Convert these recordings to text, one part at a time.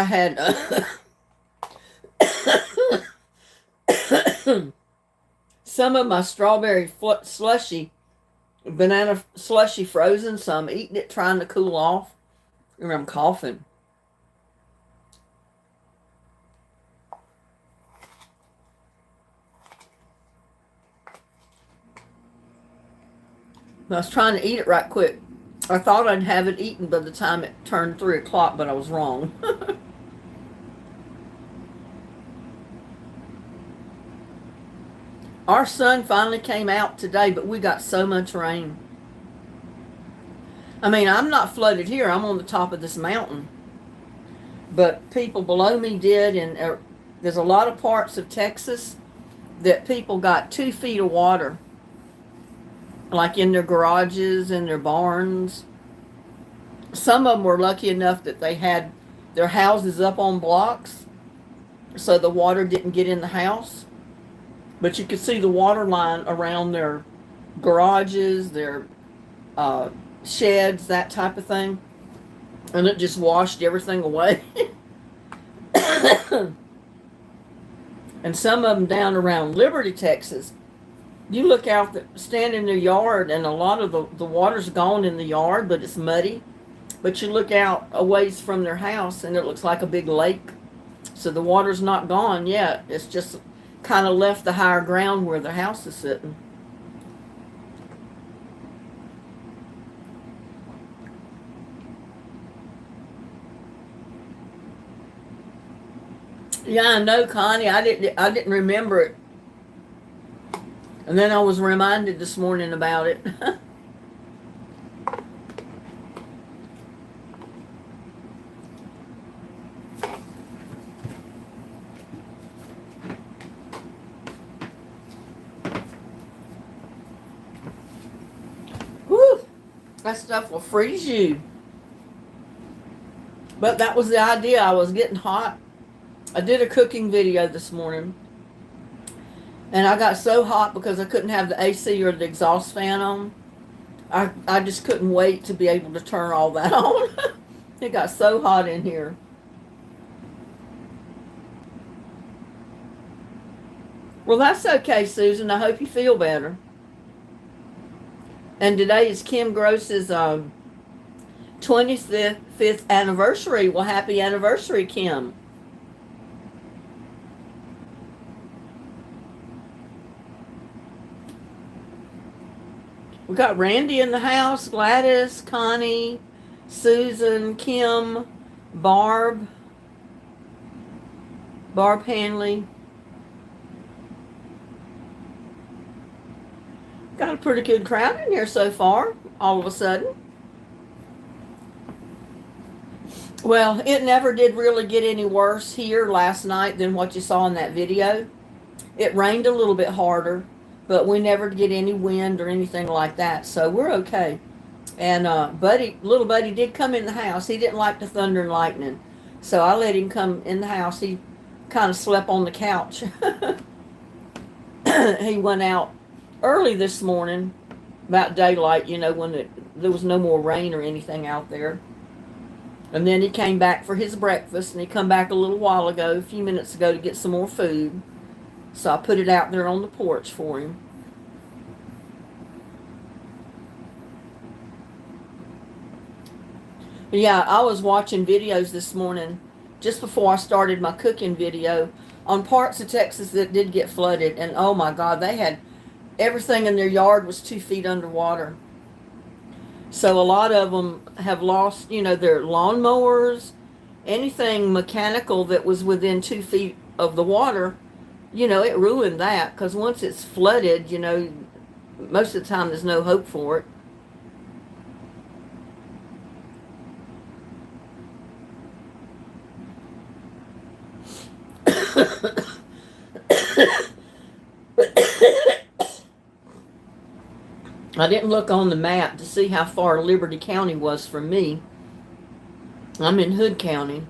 had some of my strawberry slushy, banana slushy frozen, so I'm eating it trying to cool off, and I'm coughing. I was trying to eat it right quick. I thought I'd have it eaten by the time it turned 3 o'clock, but I was wrong. Our sun finally came out today, but we got so much rain. I mean, I'm not flooded here. I'm on the top of this mountain. But people below me did, and there's a lot of parts of Texas that people got 2 feet of water, like in their garages and their barns. Some of them were lucky enough that they had their houses up on blocks, so the water didn't get in the house. But you could see the water line around their garages, their sheds, that type of thing. And it just washed everything away. And some of them down around Liberty, Texas, you look out, stand in their yard, and a lot of the water's gone in the yard, but it's muddy. But you look out a ways from their house, and it looks like a big lake. So the water's not gone yet. It's just kind of left the higher ground where the house is sitting. Yeah, I know, Connie. I didn't remember it. And then I was reminded this morning about it. Whew, that stuff will freeze you. But that was the idea. I was getting hot. I did a cooking video this morning. And I got so hot because I couldn't have the AC or the exhaust fan on. I just couldn't wait to be able to turn all that on. It got so hot in here. Well, that's okay, Susan. I hope you feel better. And today is Kim Gross's 25th anniversary. Well, happy anniversary, Kim. We got Randy in the house, Gladys, Connie, Susan, Kim, Barb Hanley. Got a pretty good crowd in here so far, all of a sudden. Well, it never did really get any worse here last night than what you saw in that video. It rained a little bit harder, but we never get any wind or anything like that, so we're okay. And little buddy did come in the house. He didn't like the thunder and lightning, so I let him come in the house. He kind of slept on the couch. He went out early this morning, about daylight, when there was no more rain or anything out there. And then he came back for his breakfast, and he come back a little while ago, a few minutes ago, to get some more food. So I put it out there on the porch for him. Yeah, I was watching videos this morning, just before I started my cooking video, on parts of Texas that did get flooded. And oh my God, they had everything in their yard was 2 feet underwater. So a lot of them have lost, their lawnmowers, anything mechanical that was within 2 feet of the water. It ruined that, because once it's flooded, most of the time there's no hope for it. I didn't look on the map to see how far Liberty County was from me. I'm in Hood County.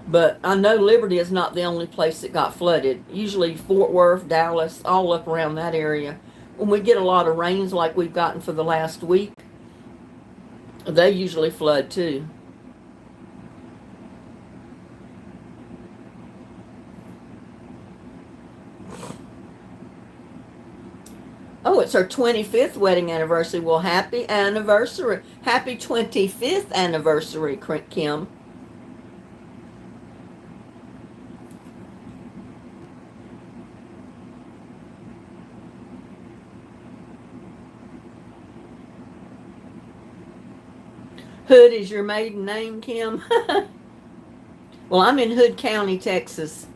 But I know Liberty is not the only place that got flooded. Usually Fort Worth, Dallas, all up around that area. When we get a lot of rains like we've gotten for the last week, they usually flood too. Oh, it's our 25th wedding anniversary. Well, happy anniversary. Happy 25th anniversary, Kim. Hood is your maiden name, Kim? Well, I'm in Hood County, Texas.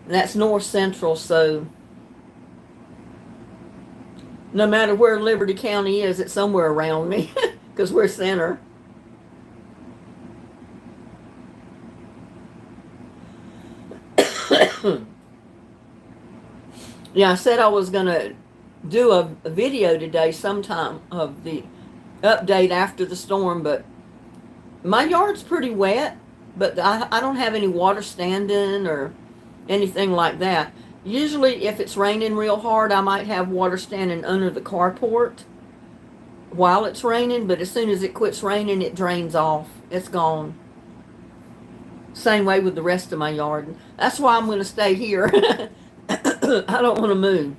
That's north central, so no matter where Liberty County is, it's somewhere around me because we're center. Yeah, I said I was going to do a video today sometime of the update after the storm, but my yard's pretty wet, but I don't have any water standing or anything like that. Usually if it's raining real hard, I might have water standing under the carport while it's raining, but as soon as it quits raining, it drains off. It's gone. Same way with the rest of my yard. That's why I'm going to stay here. I don't want to move.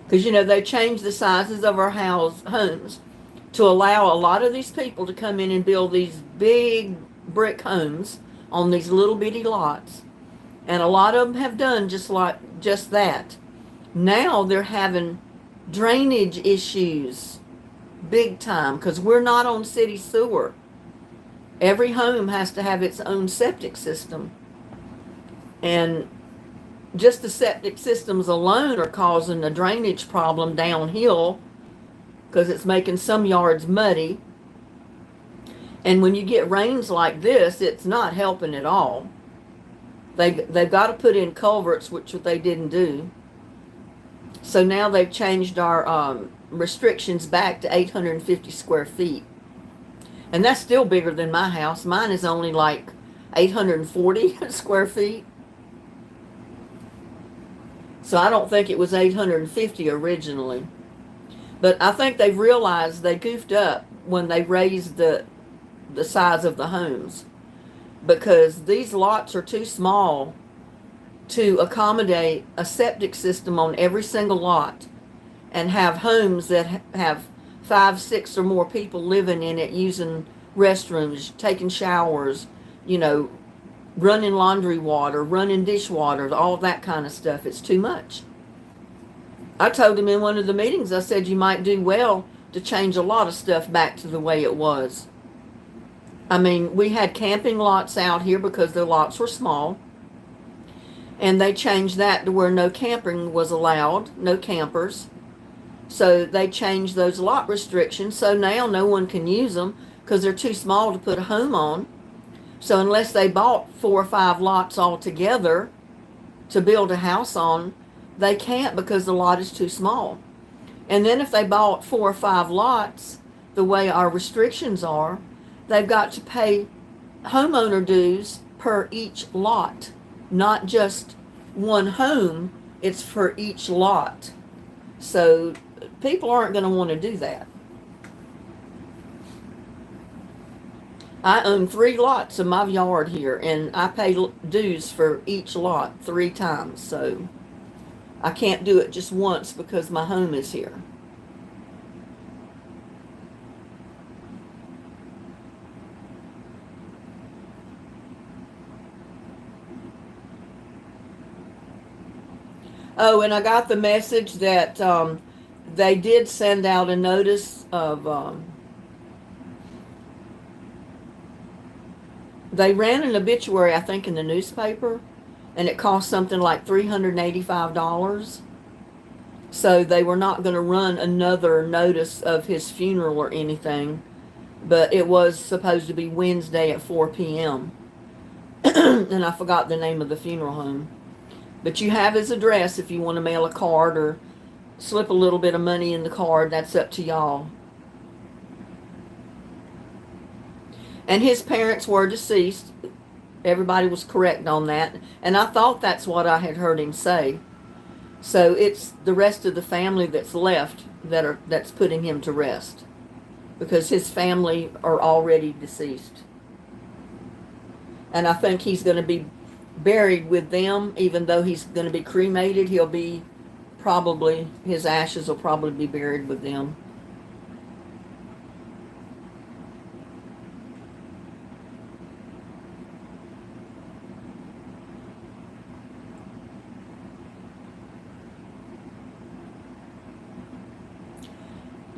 Because, they changed the sizes of our homes to allow a lot of these people to come in and build these big brick homes on these little bitty lots. And a lot of them have done just that. Now they're having drainage issues big time because we're not on city sewer. Every home has to have its own septic system. And just the septic systems alone are causing a drainage problem downhill because it's making some yards muddy. And when you get rains like this, it's not helping at all. They've got to put in culverts, which they didn't do. So now they've changed our restrictions back to 850 square feet. And that's still bigger than my house. Mine is only like 840 square feet. So I don't think it was 850 originally. But I think they've realized they goofed up when they raised the size of the homes. Because these lots are too small to accommodate a septic system on every single lot and have homes that have 5, 6 or more people living in it, using restrooms, taking showers, running laundry water, running dishwater, all that kind of stuff. It's too much. I told him in one of the meetings, I said you might do well to change a lot of stuff back to the way it was. I mean, we had camping lots out here because the lots were small. And they changed that to where no camping was allowed, no campers. So they changed those lot restrictions. So now no one can use them because they're too small to put a home on. So unless they bought 4 or 5 lots all together to build a house on, they can't because the lot is too small. And then if they bought 4 or 5 lots, the way our restrictions are, they've got to pay homeowner dues per each lot, not just one home. It's for each lot. So people aren't going to want to do that. I own 3 lots in my yard here, and I pay dues for each lot 3 times. So I can't do it just once because my home is here. Oh, and I got the message that they did send out a notice of, they ran an obituary, I think, in the newspaper, and it cost something like $385. So they were not going to run another notice of his funeral or anything, but it was supposed to be Wednesday at 4 p.m. And I forgot the name of the funeral home. But you have his address if you want to mail a card or slip a little bit of money in the card. That's up to y'all. And his parents were deceased. Everybody was correct on that. And I thought that's what I had heard him say. So it's the rest of the family that's left that's putting him to rest. Because his family are already deceased. And I think he's going to be buried with them, even though he's going to be cremated. He'll be probably, his ashes will probably be buried with them.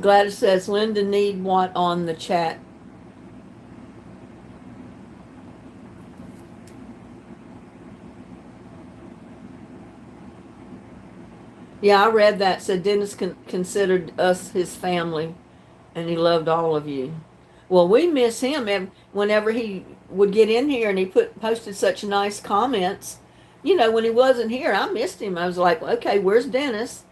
Gladys says, Linda need what on the chat? Yeah, I read that. Said Dennis considered us his family, and he loved all of you. Well, we miss him whenever he would get in here, and he posted such nice comments. You know, when he wasn't here, I missed him. I was like, okay, where's Dennis?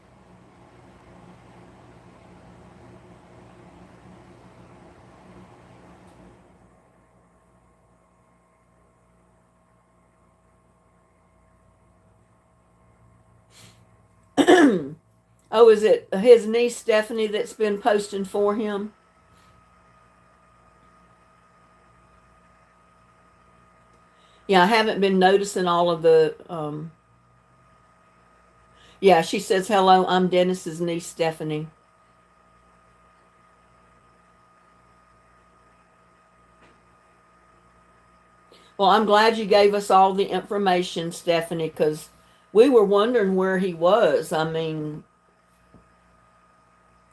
Oh, is it his niece Stephanie that's been posting for him? Yeah, I haven't been noticing all of the. Yeah, she says, hello, I'm Dennis's niece Stephanie. Well, I'm glad you gave us all the information, Stephanie, because we were wondering where he was. I mean,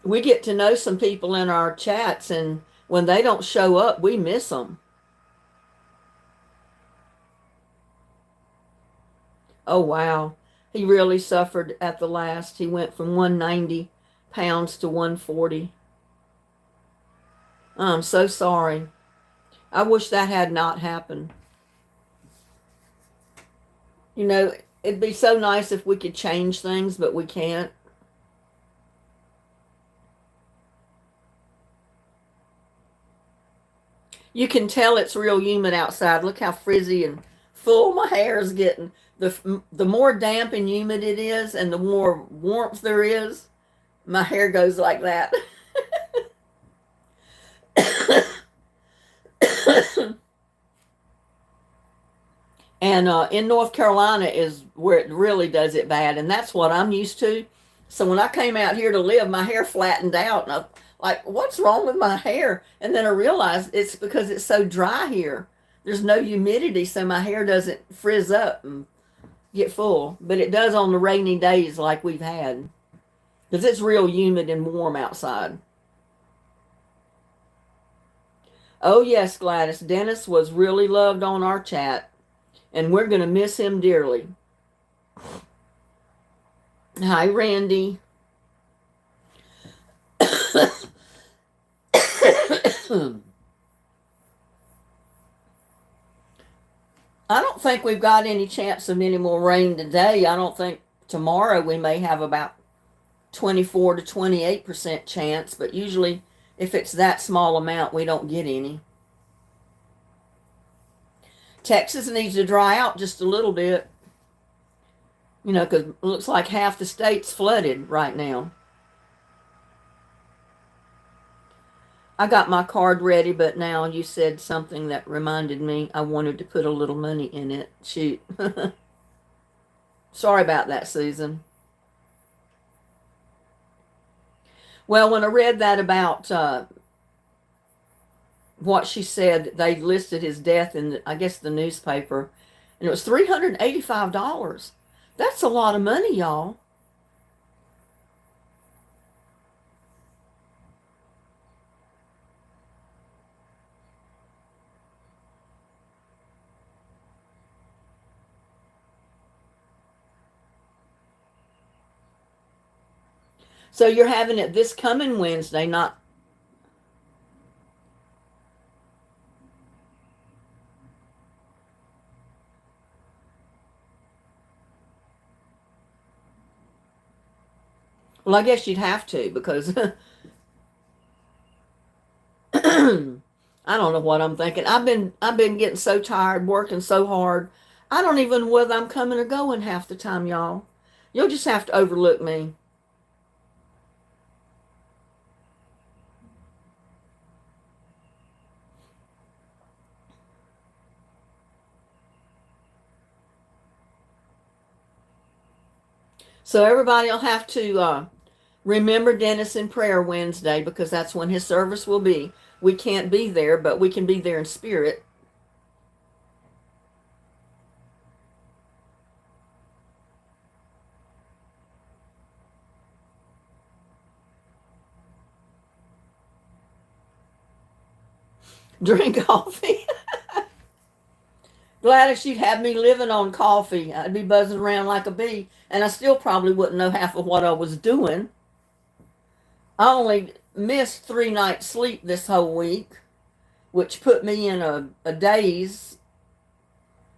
we get to know some people in our chats, and when they don't show up, we miss them. Oh, wow. He really suffered at the last. He went from 190 pounds to 140. I'm so sorry. I wish that had not happened. You know, it'd be so nice if we could change things, but we can't. You can tell it's real humid outside. Look how frizzy and full my hair is getting. The more damp and humid it is, and the more warmth there is, my hair goes like that. And in North Carolina is where it really does it bad, and that's what I'm used to. So when I came out here to live, my hair flattened out, and I'm like, "What's wrong with my hair?" And then I realized it's because it's so dry here. There's no humidity, so my hair doesn't frizz up and get full. But it does on the rainy days like we've had, because it's real humid and warm outside. Oh yes, Gladys, Dennis was really loved on our chat, and we're going to miss him dearly. Hi, Randy. I don't think we've got any chance of any more rain today. I don't think tomorrow we may have about 24 to 28% chance, but usually if it's that small amount, we don't get any. Texas needs to dry out just a little bit, you know, because it looks like half the state's flooded right now. I got my card ready, but now you said something that reminded me I wanted to put a little money in it. Shoot. Sorry about that, Susan. Well, when I read that about what she said, they listed his death in, I guess, the newspaper, and it was $385. That's a lot of money, y'all. So you're having it this coming Wednesday, not. Well, I guess you'd have to because I don't know what I'm thinking. I've been getting so tired, working so hard. I don't even know whether I'm coming or going half the time, y'all. You'll just have to overlook me. So everybody will have to remember Dennis in prayer Wednesday, because that's when his service will be. We can't be there, but we can be there in spirit. Drink coffee. Gladys, you'd have me living on coffee. I'd be buzzing around like a bee, and I still probably wouldn't know half of what I was doing. I only missed 3 nights sleep this whole week, which put me in a daze,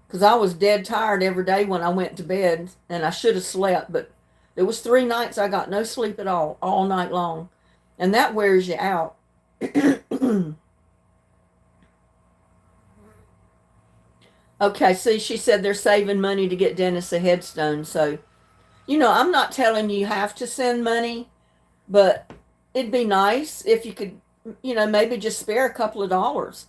because I was dead tired every day when I went to bed, and I should have slept, but there was 3 nights I got no sleep at all night long, and that wears you out. Okay, see, she said they're saving money to get Dennis a headstone. So, I'm not telling you have to send money, but it'd be nice if you could, maybe just spare a couple of dollars.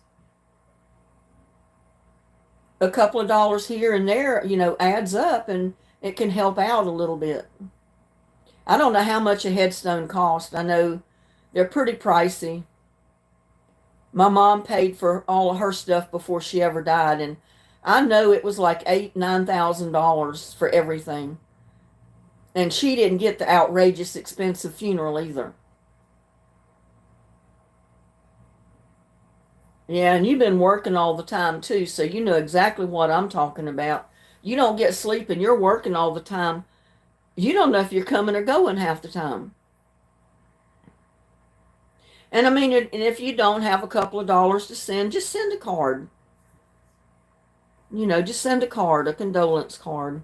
A couple of dollars here and there, adds up, and it can help out a little bit. I don't know how much a headstone costs. I know they're pretty pricey. My mom paid for all of her stuff before she ever died, and I know it was like $8,000-9,000 for everything. And she didn't get the outrageous expensive funeral either. Yeah, and you've been working all the time too, so you know exactly what I'm talking about. You don't get sleep and you're working all the time. You don't know if you're coming or going half the time. And I mean, and if you don't have a couple of dollars to send, just send a card. Just send a card, a condolence card.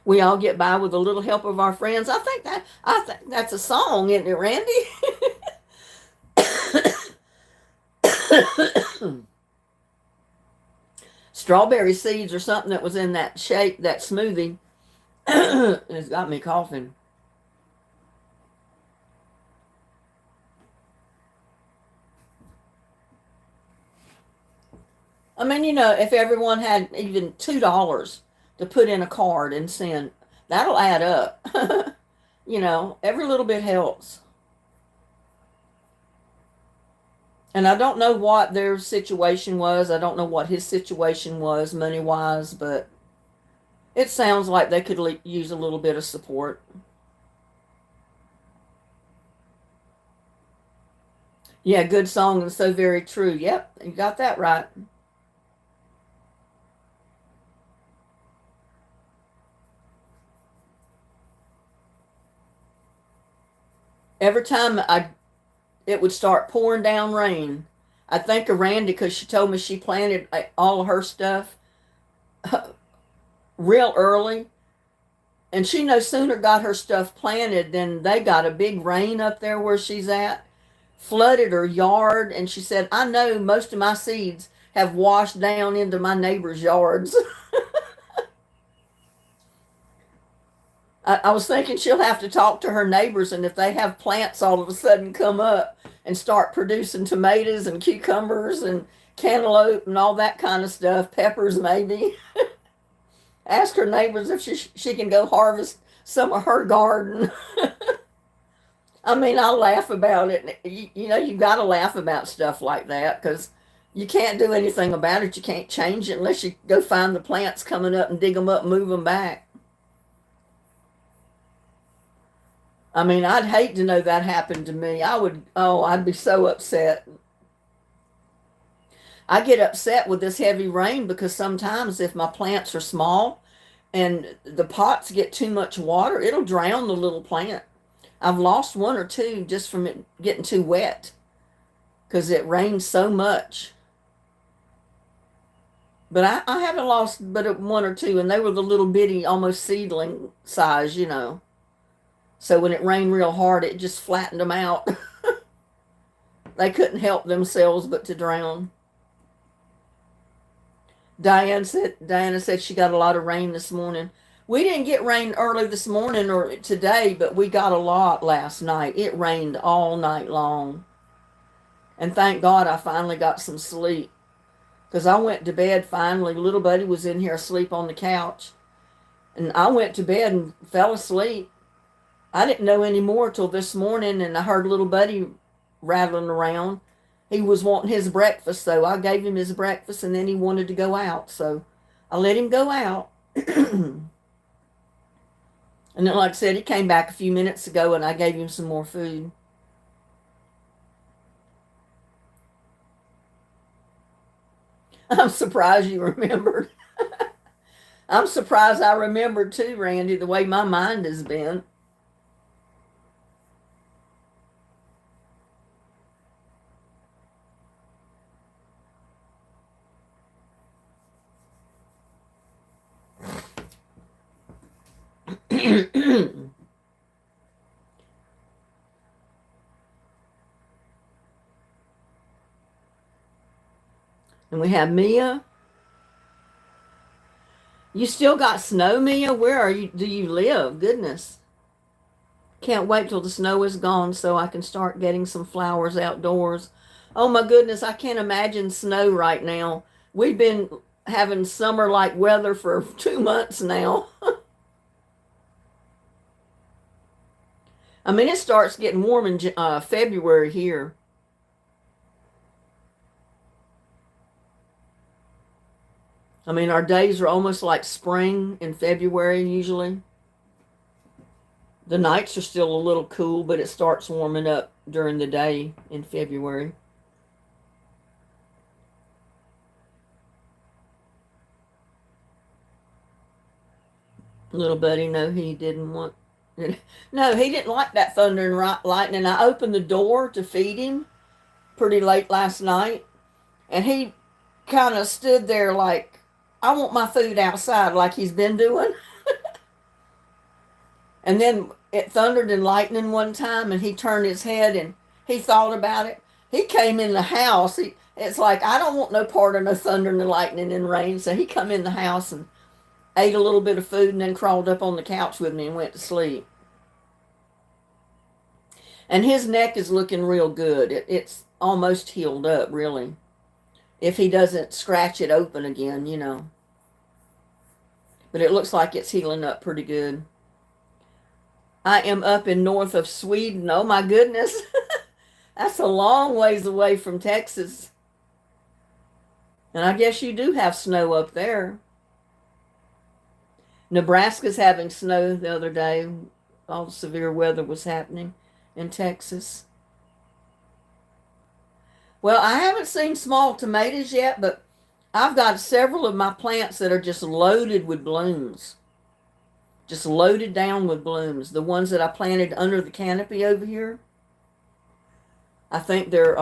We all get by with a little help of our friends. I think that's a song, isn't it, Randy? Strawberry seeds or something that was in that shake, that smoothie. It's got me coughing. I mean, if everyone had even $2 to put in a card and send, that'll add up. Every little bit helps. And I don't know what their situation was. I don't know what his situation was money wise, but it sounds like they could use a little bit of support. Yeah, good song and so very true. Yep, you got that right. Every time it would start pouring down rain, I think of Randy because she told me she planted all of her stuff real early, and she no sooner got her stuff planted than they got a big rain up there where she's at, flooded her yard, and she said, I know most of my seeds have washed down into my neighbors' yards. I was thinking she'll have to talk to her neighbors, and if they have plants all of a sudden come up and start producing tomatoes and cucumbers and cantaloupe and all that kind of stuff, peppers maybe, ask her neighbors if she can go harvest some of her garden. I mean, I laugh about it. You got to laugh about stuff like that because you can't do anything about it. You can't change it unless you go find the plants coming up and dig them up and move them back. I mean, I'd hate to know that happened to me. I'd be so upset. I get upset with this heavy rain because sometimes if my plants are small and the pots get too much water, it'll drown the little plant. I've lost one or two just from it getting too wet because it rains so much. But I haven't lost but one or two, and they were the little bitty, almost seedling size. So when it rained real hard, it just flattened them out. They couldn't help themselves but to drown. Diana said she got a lot of rain this morning. We didn't get rain early this morning or today, but we got a lot last night. It rained all night long. And thank God I finally got some sleep. because I went to bed finally. Little buddy was in here asleep on the couch. And I went to bed and fell asleep. I didn't know any more till this morning, and I heard little buddy rattling around. He was wanting his breakfast, so I gave him his breakfast, and then he wanted to go out. So I let him go out. And then, like I said, he came back a few minutes ago, and I gave him some more food. I'm surprised you remembered. I'm surprised I remembered too, Randy, the way my mind has been. And we have Mia. You still got snow, Mia? Where are you? Do you live? Goodness. Can't wait till the snow is gone so I can start getting some flowers outdoors. Oh my goodness, I can't imagine snow right now. We've been having summer like weather for 2 months now. I mean, it starts getting warm in February here. I mean, our days are almost like spring in February usually. The nights are still a little cool, but it starts warming up during the day in February. Little buddy, no, he didn't want. No, he didn't like that thunder and lightning. I opened the door to feed him pretty late last night, and he kind of stood there like, I want my food outside, like he's been doing. And then it thundered and lightning one time, and he turned his head and he thought about it. He came in the house. It's like, I don't want no part of no thunder and lightning and rain. So he come in the house and ate a little bit of food and then crawled up on the couch with me and went to sleep. And his neck is looking real good. It's almost healed up, really. If he doesn't scratch it open again, you know. But it looks like it's healing up pretty good. I am up in north of Sweden. Oh my goodness. That's a long ways away from Texas. And I guess you do have snow up there. Nebraska's having snow the other day. All the severe weather was happening in Texas. Well, I haven't seen small tomatoes yet, but I've got several of my plants that are just loaded with blooms. Just loaded down with blooms. The ones that I planted under the canopy over here. I think they're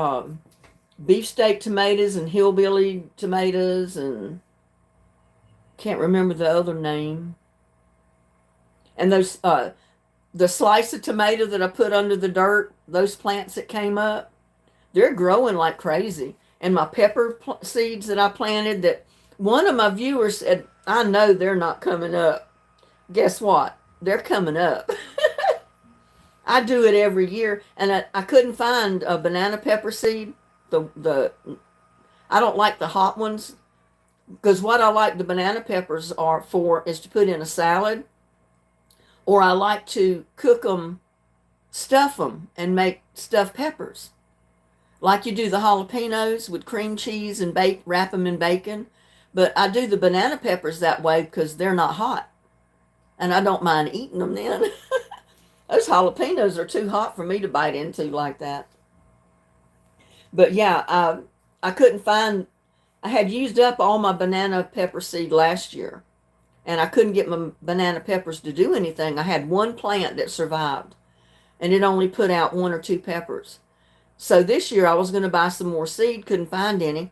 beefsteak tomatoes and hillbilly tomatoes, and can't remember the other name. And those the slice of tomato that I put under the dirt, those plants that came up, they're growing like crazy. And my pepper seeds that I planted, that one of my viewers said, I know they're not coming up. Guess what? They're coming up. I do it every year, and I couldn't find a banana pepper seed. The I don't like the hot ones, because what I like the banana peppers are for is to put in a salad, or I like to cook them, stuff them, and make stuffed peppers. Like you do the jalapenos with cream cheese and wrap them in bacon. But I do the banana peppers that way because they're not hot. And I don't mind eating them then. Those jalapenos are too hot for me to bite into like that. But yeah, I couldn't find, I had used up all my banana pepper seed last year. And I couldn't get my banana peppers to do anything. I had one plant that survived. And it only put out 1 or 2 peppers. So this year I was going to buy some more seed, couldn't find any.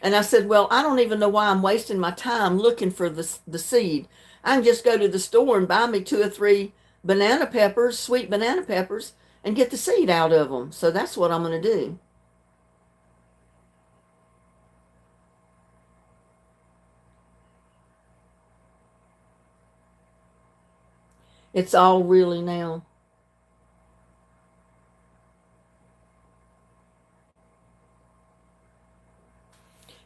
And I said, well, I don't even know why I'm wasting my time looking for the seed. I can just go to the store and buy me 2 or 3 banana peppers, sweet banana peppers, and get the seed out of them. So that's what I'm going to do. It's all really now.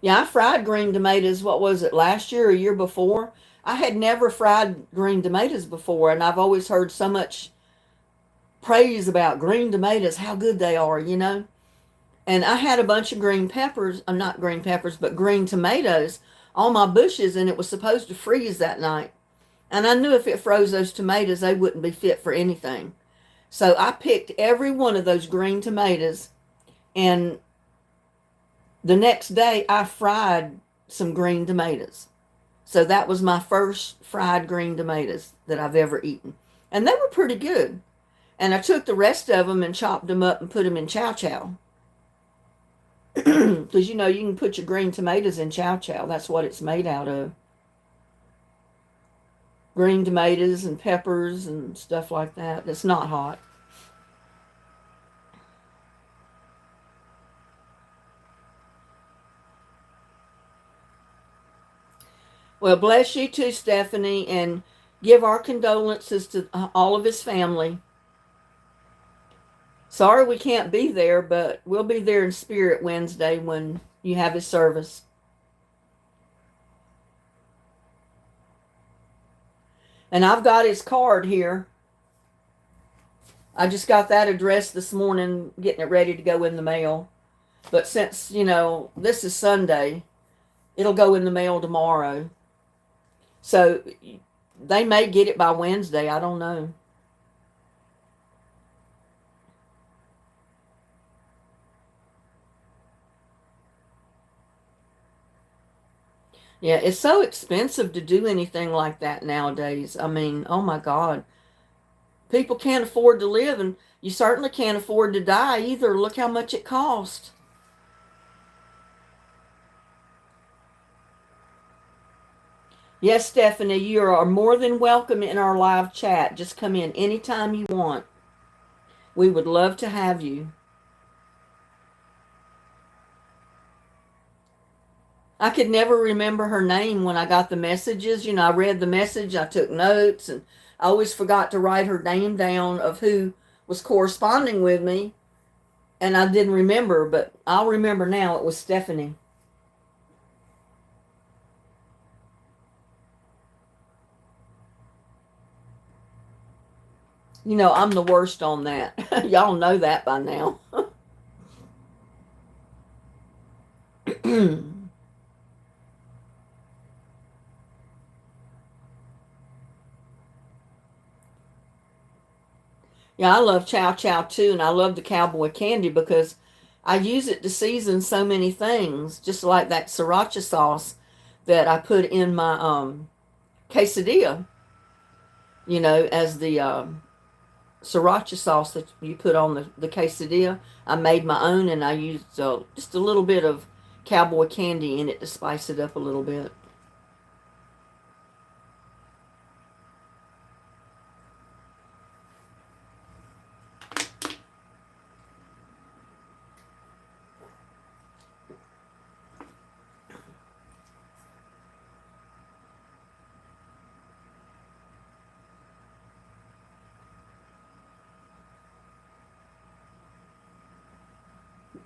Yeah, I fried green tomatoes, what was it, last year or year before? I had never fried green tomatoes before, and I've always heard so much praise about green tomatoes, how good they are, you know? And I had a bunch of green peppers, not green peppers, but green tomatoes on my bushes, and it was supposed to freeze that night. And I knew if it froze those tomatoes, they wouldn't be fit for anything. So I picked every one of those green tomatoes, and the next day I fried some green tomatoes. So that was my first fried green tomatoes that I've ever eaten. And they were pretty good. And I took the rest of them and chopped them up and put them in chow chow. Because you know, you can put your green tomatoes in chow chow. That's what it's made out of. Green tomatoes and peppers and stuff like that. It's not hot. Well, bless you too, Stephanie, and give our condolences to all of his family. Sorry we can't be there, but we'll be there in spirit Wednesday when you have his service. And I've got his card here. I just got that addressed this morning, getting it ready to go in the mail. But since, you know, this is Sunday, it'll go in the mail tomorrow. So they may get it by Wednesday. I don't know. Yeah, it's so expensive to do anything like that nowadays. I mean, oh my God. People can't afford to live, and you certainly can't afford to die either. Look how much it costs. Yes, Stephanie, you are more than welcome in our live chat. Just come in anytime you want. We would love to have you. I could never remember her name when I got the messages. You know, I read the message, I took notes, and I always forgot to write her name down of who was corresponding with me, and I didn't remember, but I'll remember now. It was Stephanie. You know, I'm the worst on that. Y'all know that by now. Yeah, I love chow chow too, and I love the cowboy candy because I use it to season so many things, just like that sriracha sauce that I put in my quesadilla, you know, as the sriracha sauce that you put on the quesadilla. I made my own, and I used just a little bit of cowboy candy in it to spice it up a little bit.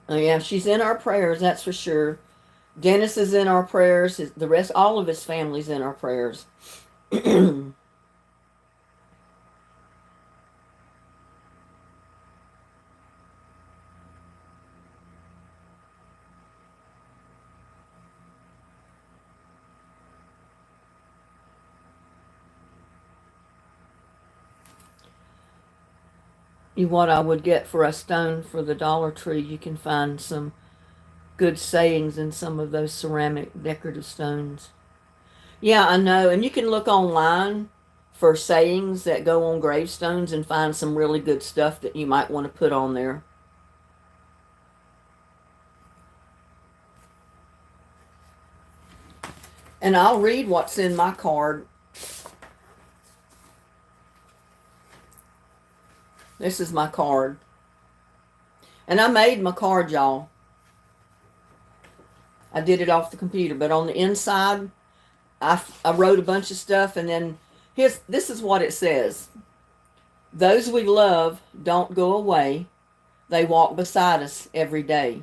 Oh, yeah, she's in our prayers, that's for sure. Dennis is in our prayers. The rest, all of his family's in our prayers. You what I would get for a stone for the Dollar Tree, you can find some good sayings in some of those ceramic decorative stones. Yeah, I know. And you can look online for sayings that go on gravestones and find some really good stuff that you might want to put on there. And I'll read what's in my card. This is my card. And I made my card, y'all. I did it off the computer, but on the inside, I wrote a bunch of stuff, and then this is what it says. Those we love don't go away. They walk beside us every day.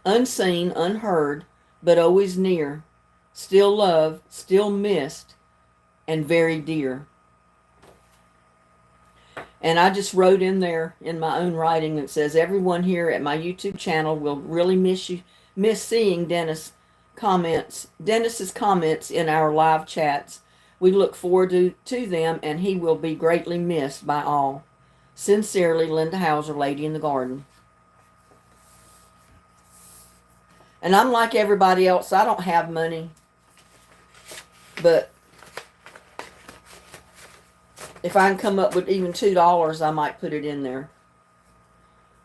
Unseen, unheard, but always near, still loved, still missed, and very dear. And I just wrote in there in my own writing that says, everyone here at my YouTube channel will really miss seeing Dennis's comments in our live chats. We look forward to them, and he will be greatly missed by all. Sincerely, Linda Hauser, Lady in the Garden. And I'm like everybody else. I don't have money. But if I can come up with even $2, I might put it in there.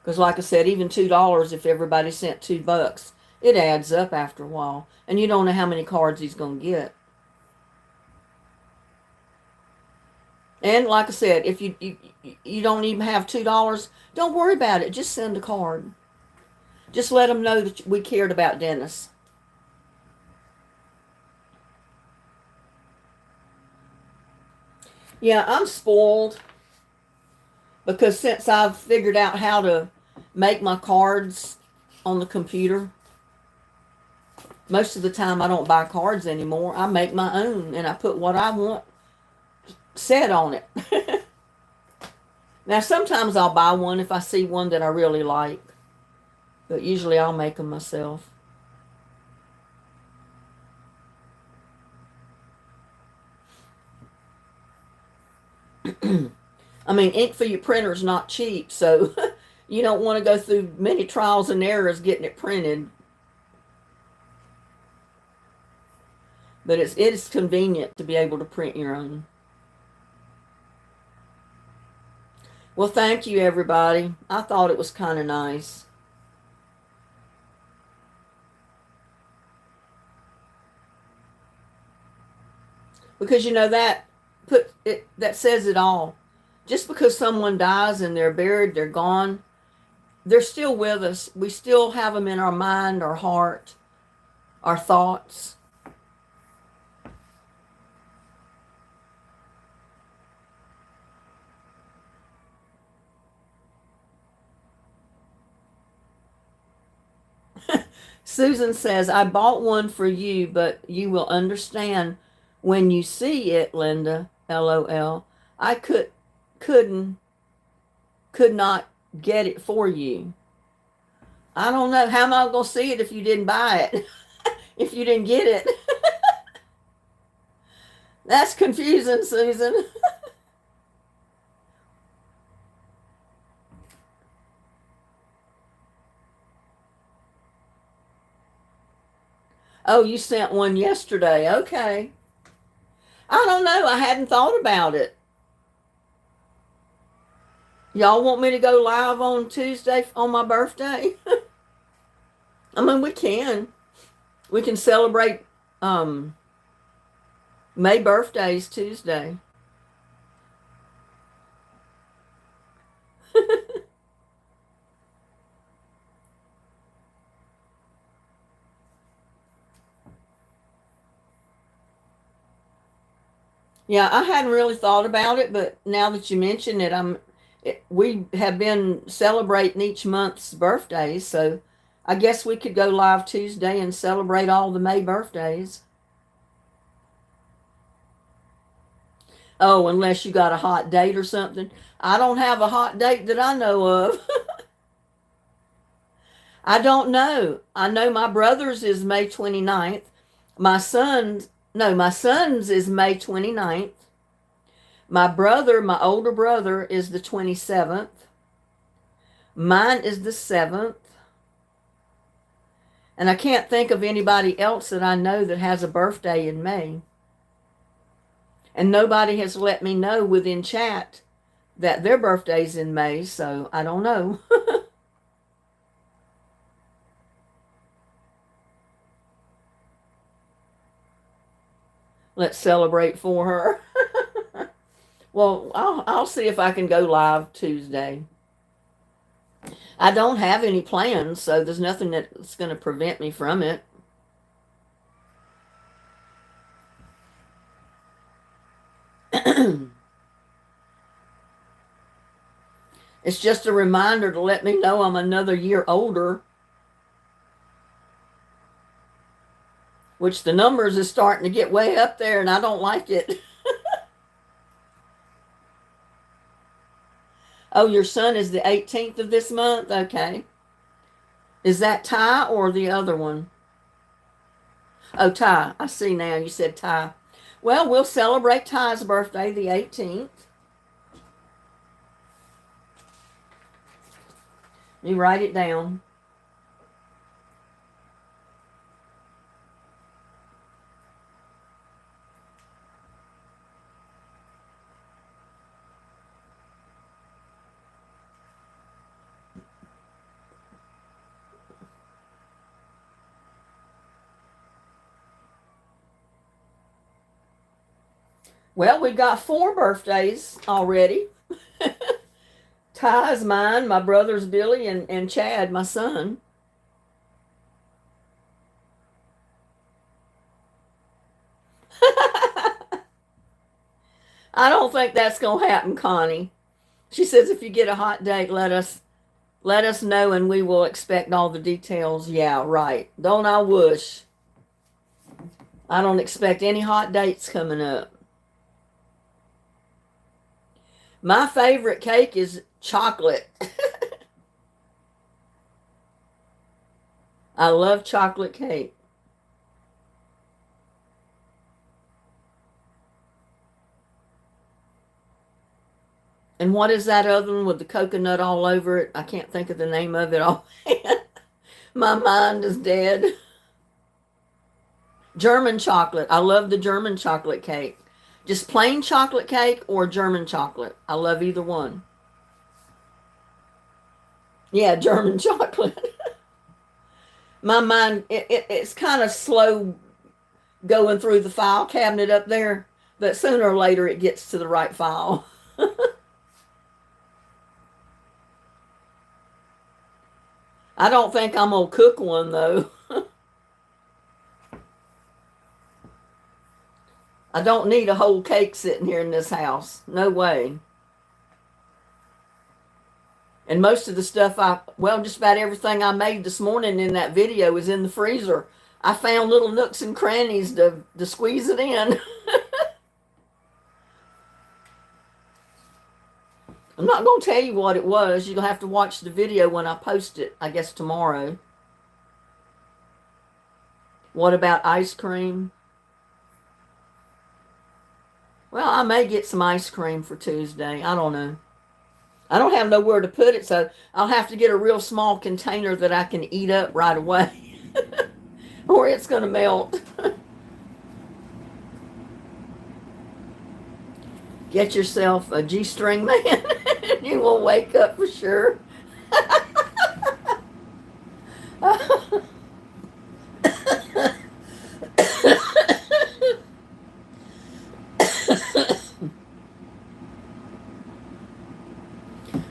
Because like I said, even $2, if everybody sent $2, it adds up after a while. And you don't know how many cards he's going to get. And like I said, if you don't even have $2, don't worry about it. Just send a card. Just let them know that we cared about Dennis. Yeah, I'm spoiled. Because since I've figured out how to make my cards on the computer, most of the time I don't buy cards anymore. I make my own, and I put what I want said on it. Now, sometimes I'll buy one if I see one that I really like. But usually I'll make them myself. I mean, ink for your printer is not cheap, so you don't want to go through many trials and errors getting it printed. But it is convenient to be able to print your own. Well, thank you, everybody. I thought it was kind of nice. Because, you know, that says it all. Just because someone dies and they're buried, they're gone, they're still with us. We still have them in our mind, our heart, our thoughts. Susan says, I bought one for you, but you will understand when you see it, Linda. LOL. I could not get it for you. I don't know. How am I going to see it if you didn't buy it? If you didn't get it? That's confusing, Susan. Oh, you sent one yesterday. Okay. I don't know. I hadn't thought about it. Y'all want me to go live on Tuesday on my birthday? I mean, we can. We can celebrate May birthdays Tuesday. Yeah, I hadn't really thought about it, but now that you mention it, we have been celebrating each month's birthdays, so I guess we could go live Tuesday and celebrate all the May birthdays. Oh, unless you got a hot date or something. I don't have a hot date that I know of. I don't know. I know my brother's is May 29th. My son's is May 29th. My older brother, is the 27th. Mine is the 7th. And I can't think of anybody else that I know that has a birthday in May. And nobody has let me know within chat that their birthday's in May, so I don't know. Let's celebrate for her. Well, I'll see if I can go live Tuesday. I don't have any plans, so there's nothing that's going to prevent me from it. It's just a reminder to let me know I'm another year older. which the numbers is starting to get way up there, and I don't like it. Oh, your son is the 18th of this month? Okay. Is that Ty or the other one? Oh, Ty. I see now. You said Ty. Well, we'll celebrate Ty's birthday the 18th. Let me write it down. Well, we've got 4 birthdays already. Ty's mine, my brother's Billy, and Chad, my son. I don't think that's going to happen, Connie. She says if you get a hot date, let us know and we will expect all the details. Yeah, right. Don't I wish? I don't expect any hot dates coming up. My favorite cake is chocolate. I love chocolate cake. And what is that other one with the coconut all over it? I can't think of the name of it offhand. My mind is dead. German chocolate. I love the German chocolate cake. Just plain chocolate cake or German chocolate. I love either one. Yeah, German chocolate. My mind, it's kind of slow going through the file cabinet up there, but sooner or later it gets to the right file. I don't think I'm going to cook one, though. I don't need a whole cake sitting here in this house. No way. And most of the stuff just about everything I made this morning in that video is in the freezer. I found little nooks and crannies to squeeze it in. I'm not going to tell you what it was. You'll have to watch the video when I post it, I guess tomorrow. What about ice cream? Well, I may get some ice cream for Tuesday. I don't know. I don't have nowhere to put it, so I'll have to get a real small container that I can eat up right away. Or it's going to melt. Get yourself a G-string man. You will wake up for sure.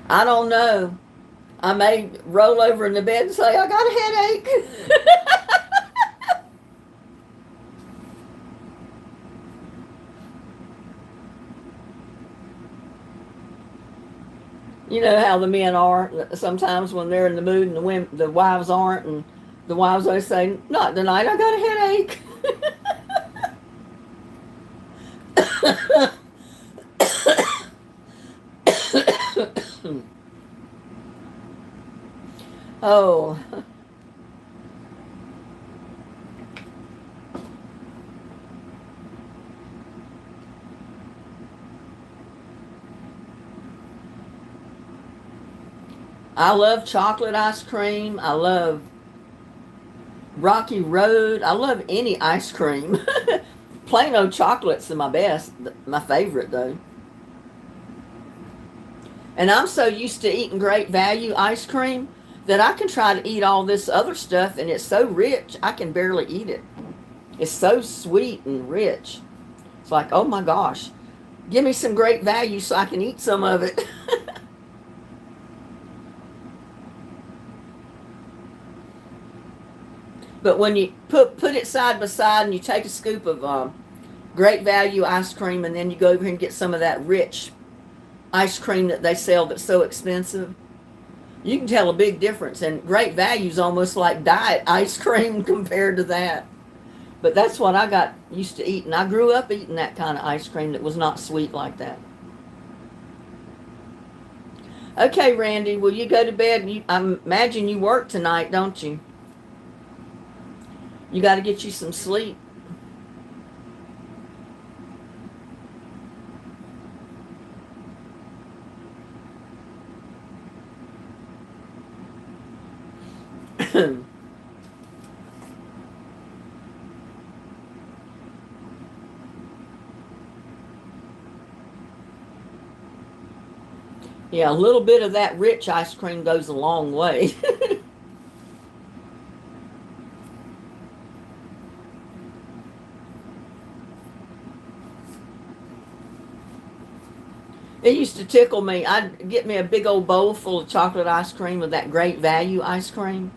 I don't know. I may roll over in the bed and say, I got a headache. You know how the men are sometimes when they're in the mood and the wives aren't, and the wives always say, not tonight, I got a headache. Oh. I love chocolate ice cream. I love Rocky Road. I love any ice cream. Plain old chocolate's my best, my favorite though. And I'm so used to eating Great Value ice cream that I can try to eat all this other stuff and it's so rich I can barely eat it. It's so sweet and rich. It's like, oh my gosh, give me some Great Value so I can eat some of it. But when you put it side by side and you take a scoop of Great Value ice cream and then you go over here and get some of that rich ice cream that they sell that's so expensive, you can tell a big difference. And Great Value is almost like diet ice cream compared to that. But that's what I got used to eating. I grew up eating that kind of ice cream that was not sweet like that. Okay, Randy, will you go to bed? I imagine you work tonight, don't you? You got to get you some sleep. Yeah, a little bit of that rich ice cream goes a long way. It used to tickle me. I'd get me a big old bowl full of chocolate ice cream with that Great Value ice cream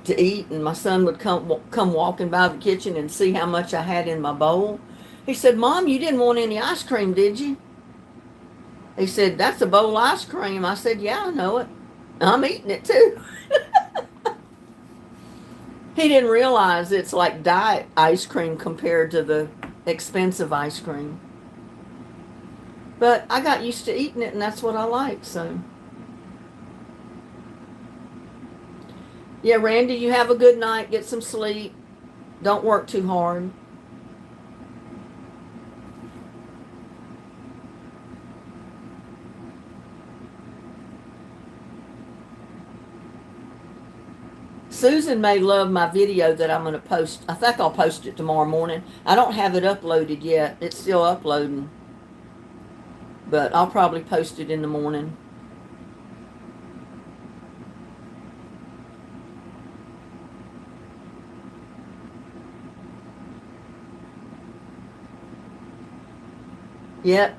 to eat, and my son would come walking by the kitchen and see how much I had in my bowl. He said, "Mom, you didn't want any ice cream, did you?" He said, "That's a bowl of ice cream." I said, "Yeah, I know it. I'm eating it too." He didn't realize it's like diet ice cream compared to the expensive ice cream. But I got used to eating it, and that's what I like, so. Yeah, Randy, you have a good night. Get some sleep. Don't work too hard. Susan may love my video that I'm going to post. I think I'll post it tomorrow morning. I don't have it uploaded yet. It's still uploading. But I'll probably post it in the morning. Yep.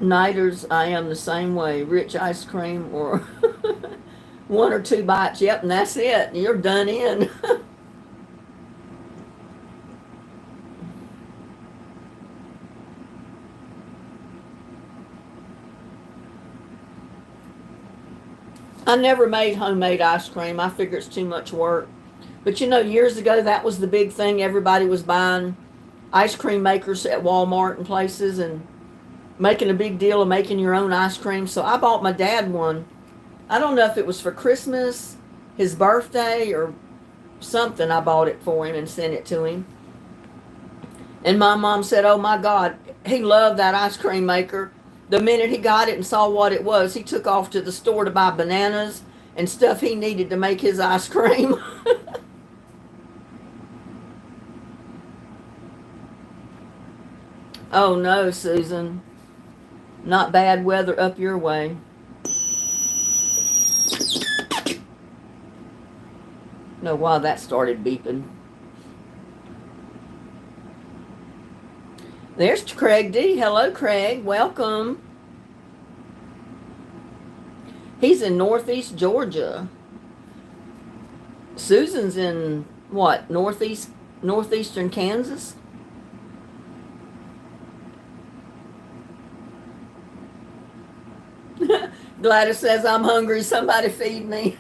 Nighters, I am the same way. Rich ice cream or one or two bites. Yep, and that's it. You're done in. I never made homemade ice cream. I figure it's too much work. But you know, years ago, that was the big thing. Everybody was buying ice cream makers at Walmart and places and making a big deal of making your own ice cream. So I bought my dad one. I don't know if it was for Christmas, his birthday, or something. I bought it for him and sent it to him. And my mom said, "Oh my God, he loved that ice cream maker." The minute he got it and saw what it was, he took off to the store to buy bananas and stuff he needed to make his ice cream. Oh no, Susan. Not bad weather up your way. Know why that started beeping. There's Craig D. Hello, Craig. Welcome. He's in Northeast Georgia. Susan's in what? Northeastern Kansas? Gladys says, "I'm hungry. Somebody feed me."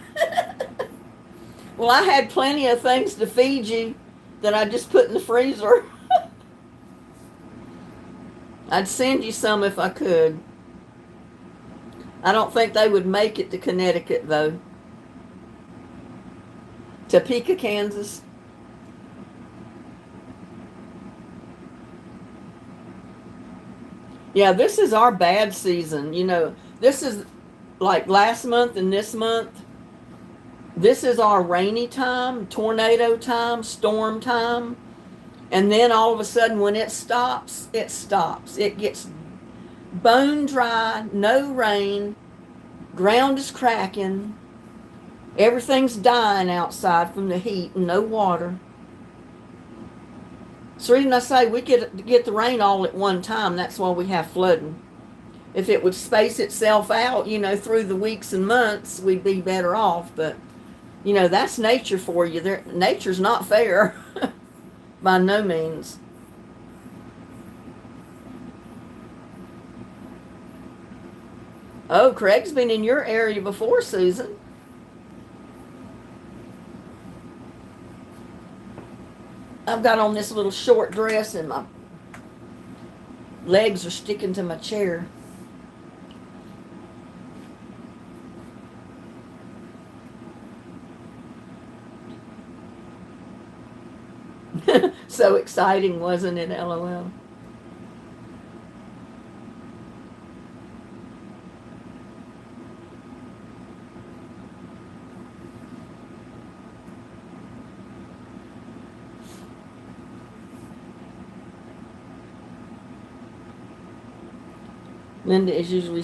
Well, I had plenty of things to feed you that I just put in the freezer. I'd send you some if I could. I don't think they would make it to Connecticut, though. Topeka, Kansas. Yeah, this is our bad season. You know, this is like last month and this month. This is our rainy time, tornado time, storm time. And then all of a sudden when it stops, it stops. It gets bone dry, no rain, ground is cracking, everything's dying outside from the heat and no water. So the reason I say we get the rain all at one time, that's why we have flooding. If it would space itself out, you know, through the weeks and months, we'd be better off. But, you know, that's nature for you. Nature's not fair by no means. Oh, Craig's been in your area before, Susan. I've got on this little short dress and my legs are sticking to my chair. So exciting, wasn't it? LOL. Linda is usually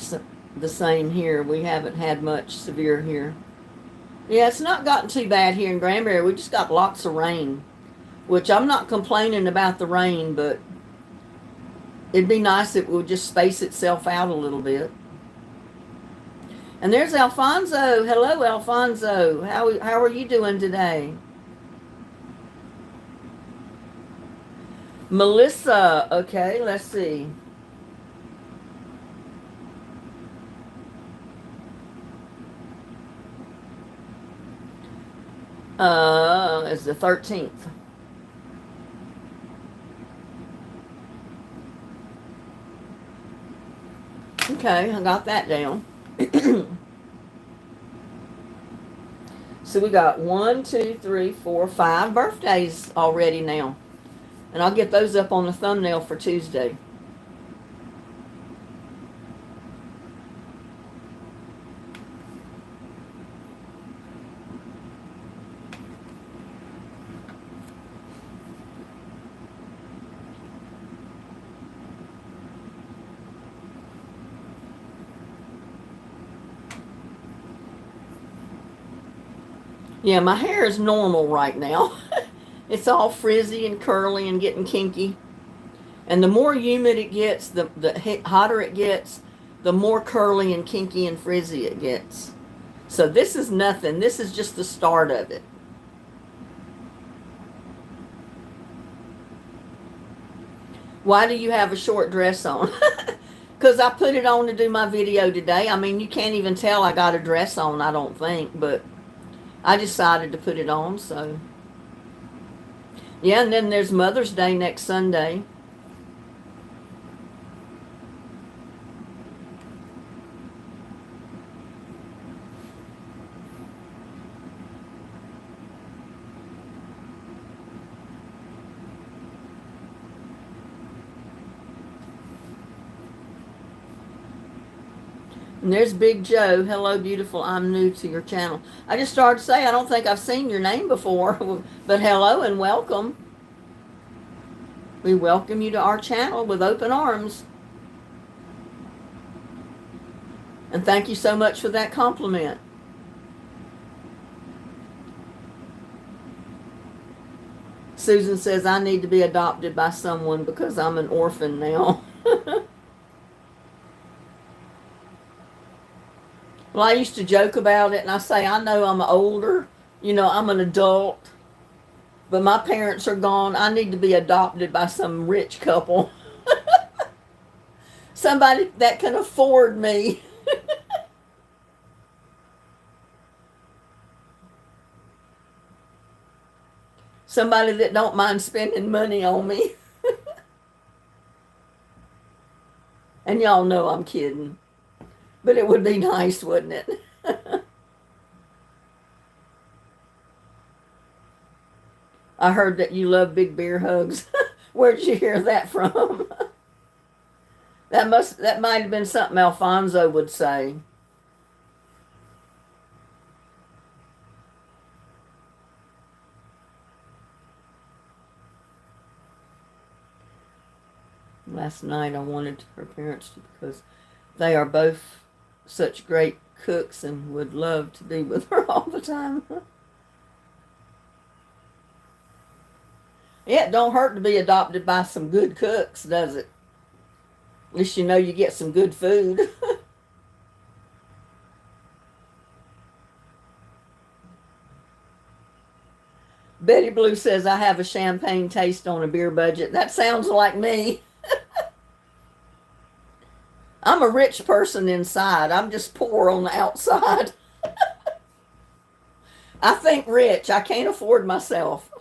the same here. We haven't had much severe here. Yeah, it's not gotten too bad here in Granbury. We just got lots of rain, which I'm not complaining about the rain, but it'd be nice if it would just space itself out a little bit. And there's Alfonso. Hello, Alfonso. How are you doing today? Melissa. Okay, let's see. It's the 13th. Okay, I got that down. So we got 1, 2, 3, 4, 5 birthdays already now. And I'll get those up on the thumbnail for Tuesday. Yeah, my hair is normal right now. It's all frizzy and curly and getting kinky. And the more humid it gets, the hotter it gets, the more curly and kinky and frizzy it gets. So this is nothing. This is just the start of it. Why do you have a short dress on? Because I put it on to do my video today. I mean, you can't even tell I got a dress on, I don't think, but I decided to put it on, so. Yeah, and then there's Mother's Day next Sunday. And there's Big Joe. Hello, beautiful. I'm new to your channel. I just started to say I don't think I've seen your name before, but hello and welcome. We welcome you to our channel with open arms. And thank you so much for that compliment. Susan says I need to be adopted by someone because I'm an orphan now. Well, I used to joke about it, and I say, I know I'm older, I'm an adult, but my parents are gone. I need to be adopted by some rich couple. Somebody that can afford me. Somebody that don't mind spending money on me. And y'all know I'm kidding. But it would be nice, wouldn't it? I heard that you love big bear hugs. Where'd you hear that from? That might have been something Alfonso would say. Last night I wanted her parents to, because they are both such great cooks and would love to be with her all the time. Yeah, it don't hurt to be adopted by some good cooks, does it? At least you know you get some good food. Betty Blue says, I have a champagne taste on a beer budget. That sounds like me. I'm a rich person inside. I'm just poor on the outside. I think rich. I can't afford myself.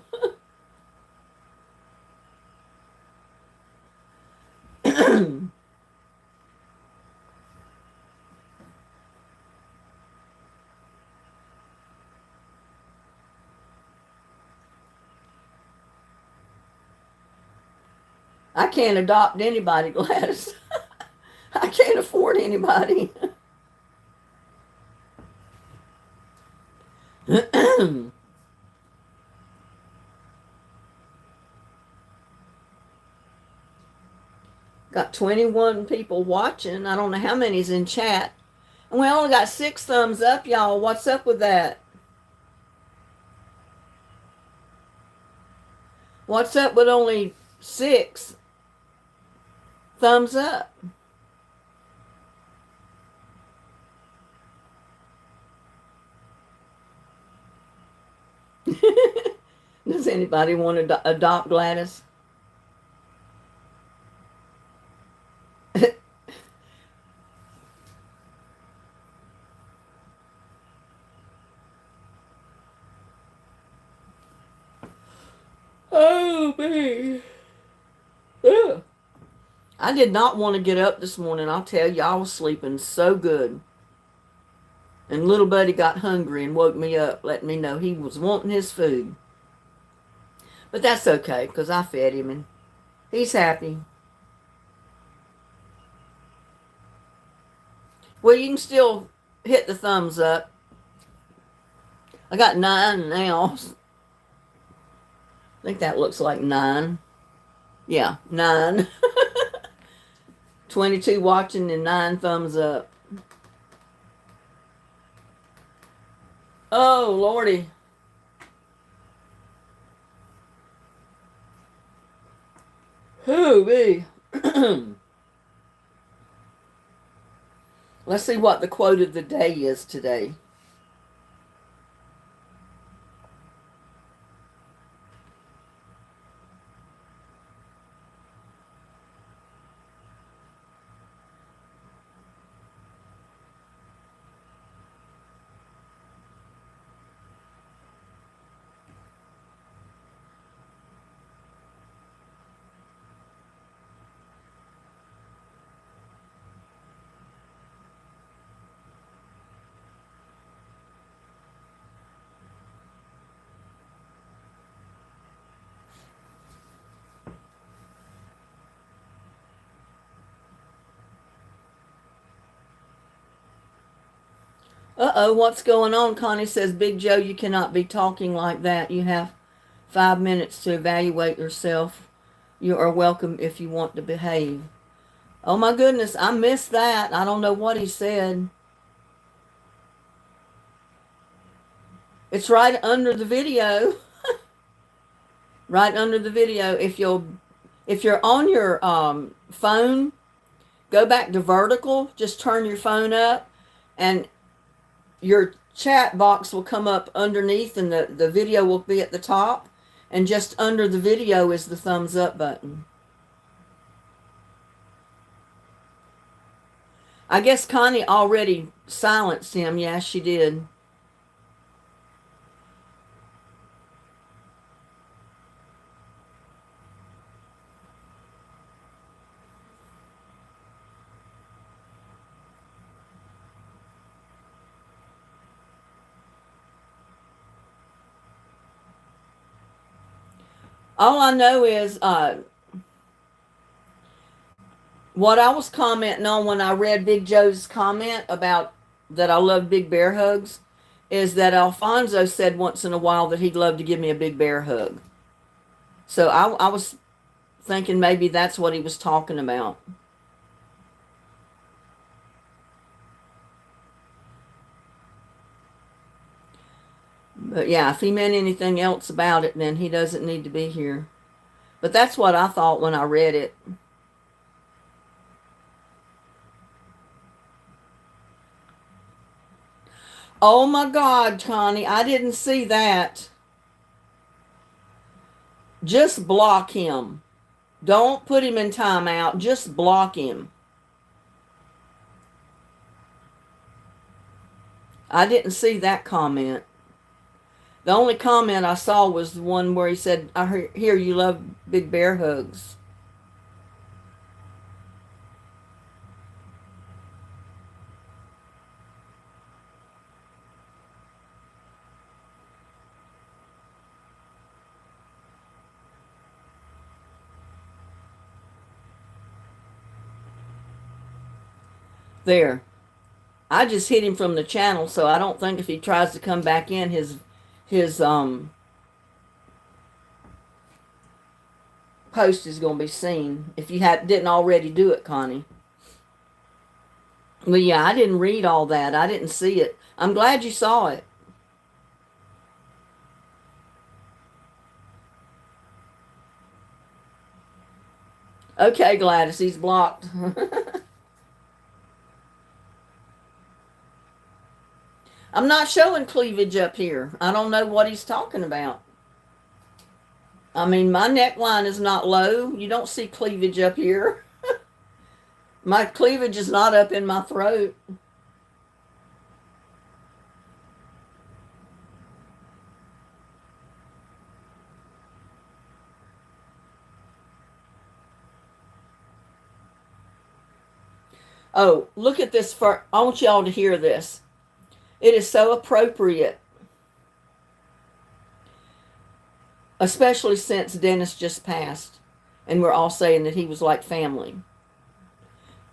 I can't adopt anybody, Gladys. I can't afford anybody. Got 21 people watching. I don't know how many's in chat. And we only got 6 thumbs up, y'all. What's up with that? What's up with only 6 thumbs up? Does anybody want to adopt Gladys? Oh, man. Ugh. I did not want to get up this morning. I'll tell you, I was sleeping so good. And little buddy got hungry and woke me up, letting me know he was wanting his food. But that's okay, because I fed him and he's happy. Well, you can still hit the thumbs up. I got 9 now. I think that looks like 9. Yeah, 9. 22 watching and 9 thumbs up. Oh, Lordy. Who be? Let's see what the quote of the day is today. Uh-oh, what's going on? Connie says, Big Joe, you cannot be talking like that. You have 5 minutes to evaluate yourself. You are welcome if you want to behave. Oh my goodness, I missed that. I don't know what he said. It's right under the video. Right under the video. If you're on your phone, go back to vertical, just turn your phone up, and your chat box will come up underneath and the video will be at the top. And just under the video is the thumbs up button. I guess Connie already silenced him. Yeah, she did. All I know is what I was commenting on when I read Big Joe's comment about that I love big bear hugs is that Alfonso said once in a while that he'd love to give me a big bear hug. So I was thinking maybe that's what he was talking about. But yeah, if he meant anything else about it, then he doesn't need to be here. But that's what I thought when I read it. Oh my God, Connie, I didn't see that. Just block him. Don't put him in timeout. Just block him. I didn't see that comment. The only comment I saw was the one where he said, I hear you love big bear hugs. There. I just hit him from the channel, so I don't think if he tries to come back in, his post is going to be seen. If you didn't already do it, Connie. Well, yeah, I didn't read all that. I didn't see it. I'm glad you saw it. Okay, Gladys, he's blocked. I'm not showing cleavage up here. I don't know what he's talking about. I mean, my neckline is not low. You don't see cleavage up here. My cleavage is not up in my throat. Oh, look at this. I want y'all to hear this. It is so appropriate, especially since Dennis just passed, and we're all saying that he was like family.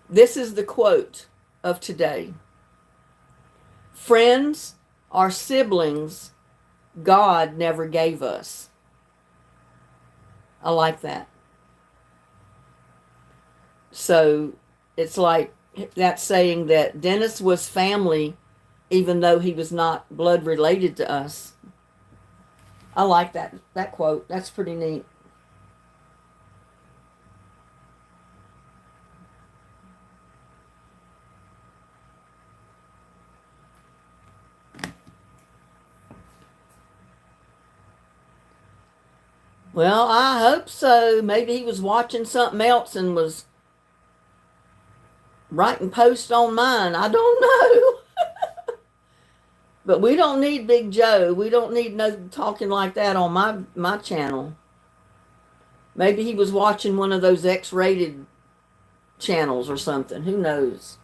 This is the quote of today. Friends are siblings God never gave us. I like that. So it's like that's saying that Dennis was family even though he was not blood related to us. I like that quote. That's pretty neat. Well, I hope so. Maybe he was watching something else and was writing posts on mine. I don't know. But we don't need Big Joe. We don't need no talking like that on my channel. Maybe he was watching one of those X-rated channels or something. Who knows?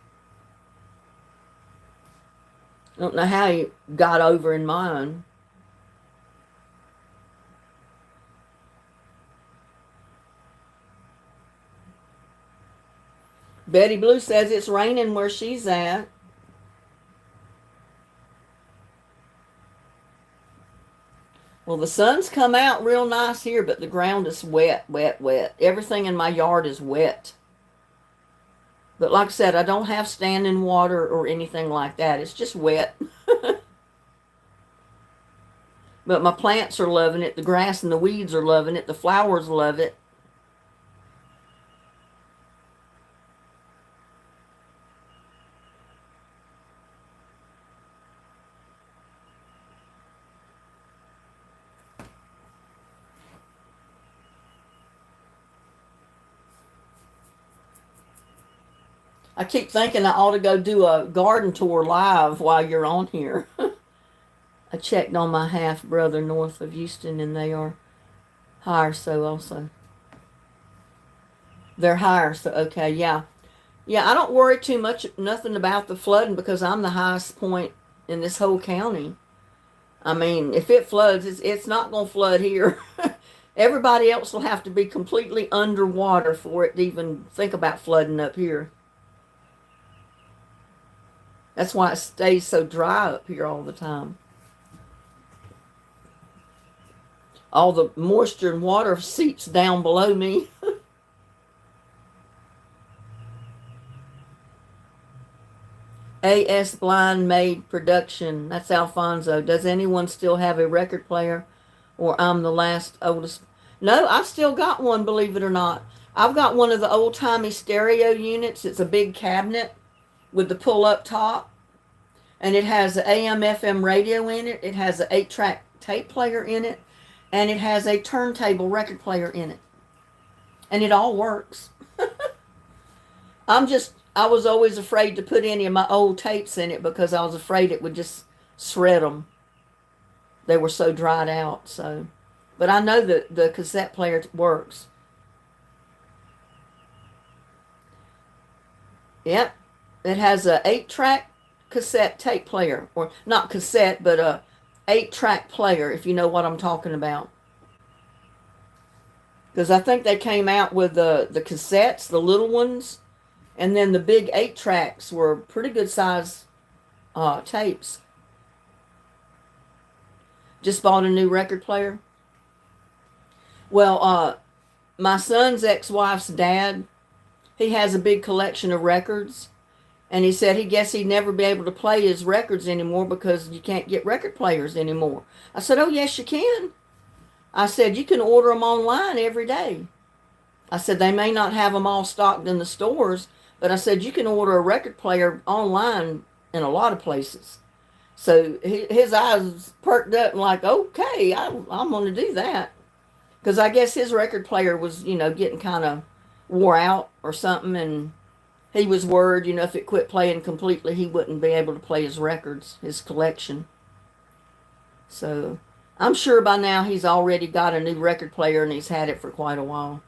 I don't know how he got over in mine. Betty Blue says it's raining where she's at. Well, the sun's come out real nice here, but the ground is wet, wet, wet. Everything in my yard is wet. But like I said, I don't have standing water or anything like that. It's just wet. But my plants are loving it. The grass and the weeds are loving it. The flowers love it. I keep thinking I ought to go do a garden tour live while you're on here. I checked on my half brother north of Houston, and they are higher, so also. They're higher, so okay, yeah. Yeah, I don't worry too much, nothing about the flooding because I'm the highest point in this whole county. I mean, if it floods, it's not going to flood here. Everybody else will have to be completely underwater for it to even think about flooding up here. That's why it stays so dry up here all the time. All the moisture and water seeps down below me. AS Blind Maid Production. That's Alfonso. Does anyone still have a record player? Or I'm the last oldest? No, I've still got one, believe it or not. I've got one of the old-timey stereo units. It's a big cabinet with the pull-up top. And it has an AM/FM radio in it. It has an 8-track tape player in it. And it has a turntable record player in it. And it all works. I was always afraid to put any of my old tapes in it because I was afraid it would just shred them. They were so dried out. So, but I know that the cassette player works. Yep. It has a 8-track cassette tape player. Or not cassette, but a 8-track player, if you know what I'm talking about. Because I think they came out with the cassettes, the little ones. And then the big 8 tracks were pretty good size tapes. Just bought a new record player. Well, my son's ex-wife's dad, he has a big collection of records. And he said he guessed he'd never be able to play his records anymore because you can't get record players anymore. I said, oh, yes, you can. I said, you can order them online every day. I said, they may not have them all stocked in the stores, but I said, you can order a record player online in a lot of places. So his eyes perked up and like, okay, I'm going to do that. Because I guess his record player was, getting kind of wore out or something, and he was worried, if it quit playing completely, he wouldn't be able to play his records, his collection. So I'm sure by now he's already got a new record player and he's had it for quite a while.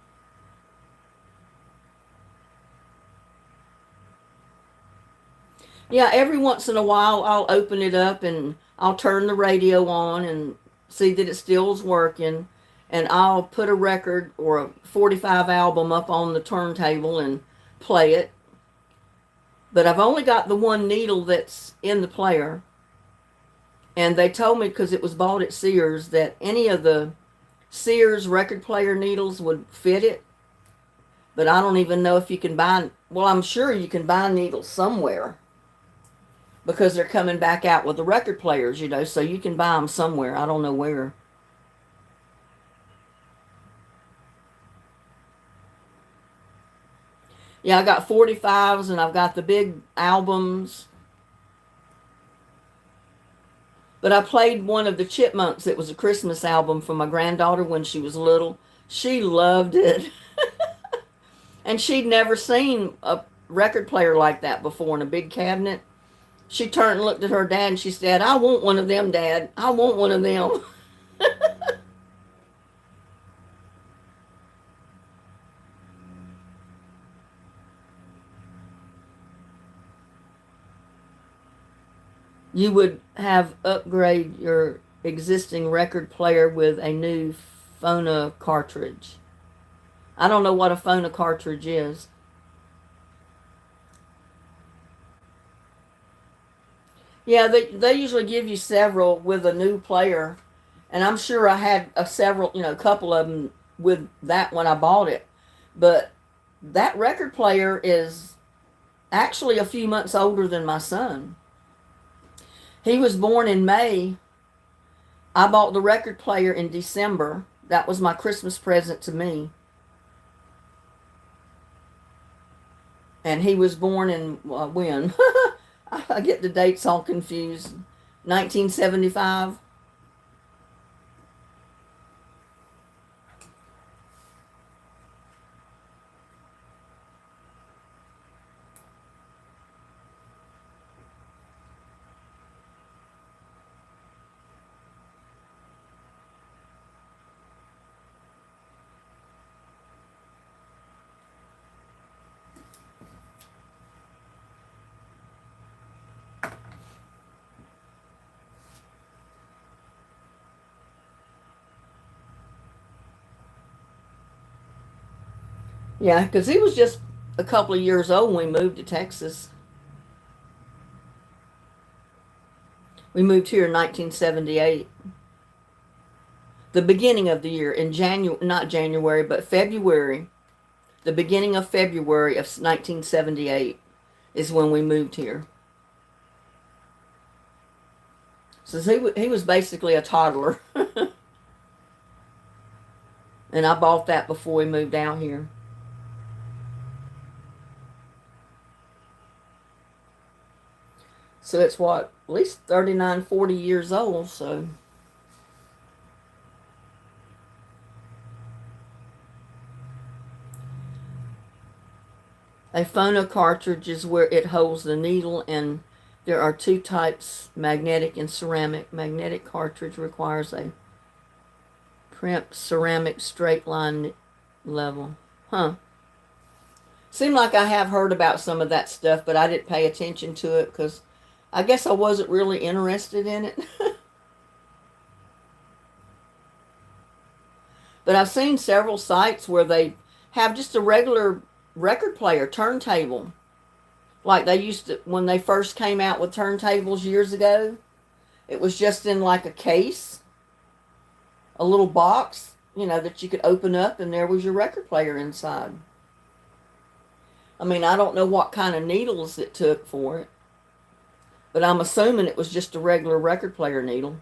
Yeah, every once in a while I'll open it up and I'll turn the radio on and see that it still's working. And I'll put a record or a 45 album up on the turntable and play it. But I've only got the one needle that's in the player. And they told me, because it was bought at Sears, that any of the Sears record player needles would fit it. But I don't even know if you can buy, well, I'm sure you can buy needles somewhere. Because they're coming back out with the record players, so you can buy them somewhere. I don't know where. Yeah, I got 45s and I've got the big albums. But I played one of the Chipmunks. It was a Christmas album for my granddaughter when she was little. She loved it. And she'd never seen a record player like that before in a big cabinet. She turned and looked at her dad and she said, I want one of them, Dad. I want one of them. You would have upgrade your existing record player with a new phono cartridge. I don't know what a phono cartridge is. Yeah, they usually give you several with a new player, and I'm sure I had a couple of them with that when I bought it. But that record player is actually a few months older than my son. He was born in May. I bought the record player in December. That was my Christmas present to me. And he was born in when? I get the dates all confused. 1975. Yeah, because he was just a couple of years old when we moved to Texas. We moved here in 1978. The beginning of the year, in January, not January, but February, the beginning of February of 1978 is when we moved here. So he was basically a toddler. And I bought that before we moved out here. So it's what, at least 39, 40 years old, so. A phono cartridge is where it holds the needle, and there are two types, magnetic and ceramic. Magnetic cartridge requires a crimped ceramic straight line level. Huh. Seemed like I have heard about some of that stuff, but I didn't pay attention to it because I guess I wasn't really interested in it. But I've seen several sites where they have just a regular record player turntable, like they used to when they first came out with turntables years ago. It was just in like a case, a little box, that you could open up, and there was your record player inside. I mean, I don't know what kind of needles it took for it, but I'm assuming it was just a regular record player needle.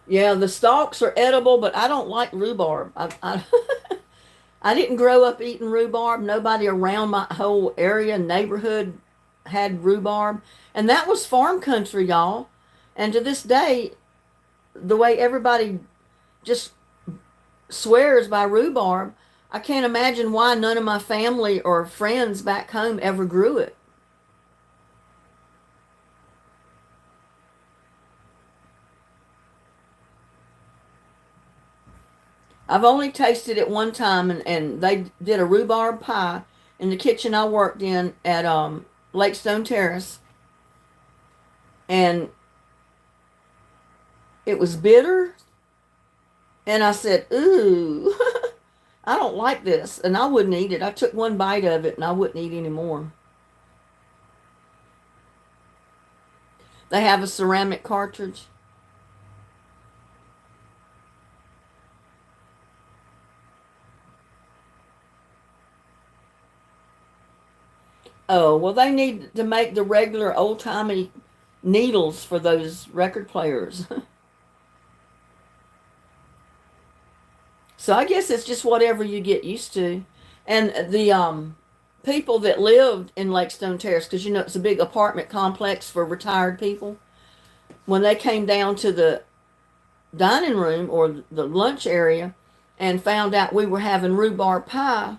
Yeah, the stalks are edible, but I don't like rhubarb. I didn't grow up eating rhubarb. Nobody around my whole area, neighborhood had rhubarb. And that was farm country, y'all. And to this day, the way everybody just swears by rhubarb, I can't imagine why none of my family or friends back home ever grew it. I've only tasted it one time, and they did a rhubarb pie in the kitchen I worked in at Lake Stone Terrace. And it was bitter. And I said, ooh, I don't like this. And I wouldn't eat it. I took one bite of it and I wouldn't eat any more. They have a ceramic cartridge. Oh, well, they need to make the regular old-timey needles for those record players. So I guess it's just whatever you get used to. And the people that lived in Lake Stone Terrace, because it's a big apartment complex for retired people, when they came down to the dining room or the lunch area and found out we were having rhubarb pie,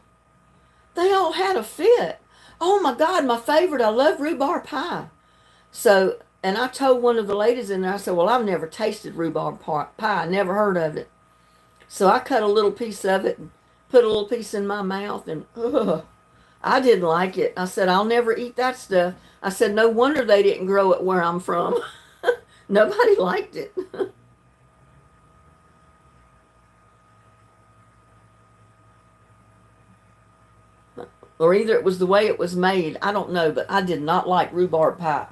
they all had a fit. Oh my God, my favorite. I love rhubarb pie. So, and I told one of the ladies in there, I said, well, I've never tasted rhubarb pie. Never heard of it. So I cut a little piece of it and put a little piece in my mouth, and I didn't like it. I said, I'll never eat that stuff. I said, no wonder they didn't grow it where I'm from. Nobody liked it. Or either it was the way it was made. I don't know, but I did not like rhubarb pie.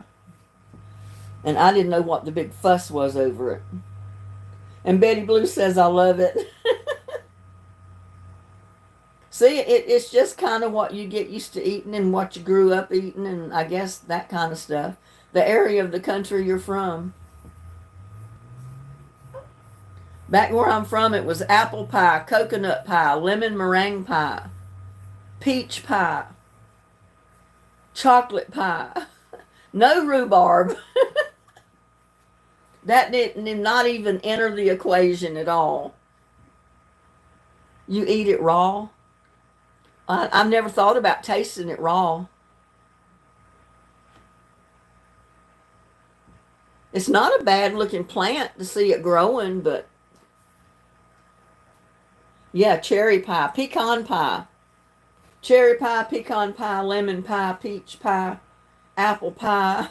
And I didn't know what the big fuss was over it. And Betty Blue says, I love it. See, it's just kind of what you get used to eating and what you grew up eating, and I guess that kind of stuff. The area of the country you're from. Back where I'm from, it was apple pie, coconut pie, lemon meringue pie, peach pie, chocolate pie. No rhubarb. That did not even enter the equation at all. You eat it raw? I've never thought about tasting it raw. It's not a bad looking plant to see it growing, but yeah, cherry pie, pecan pie. Cherry pie, pecan pie, lemon pie, peach pie, apple pie.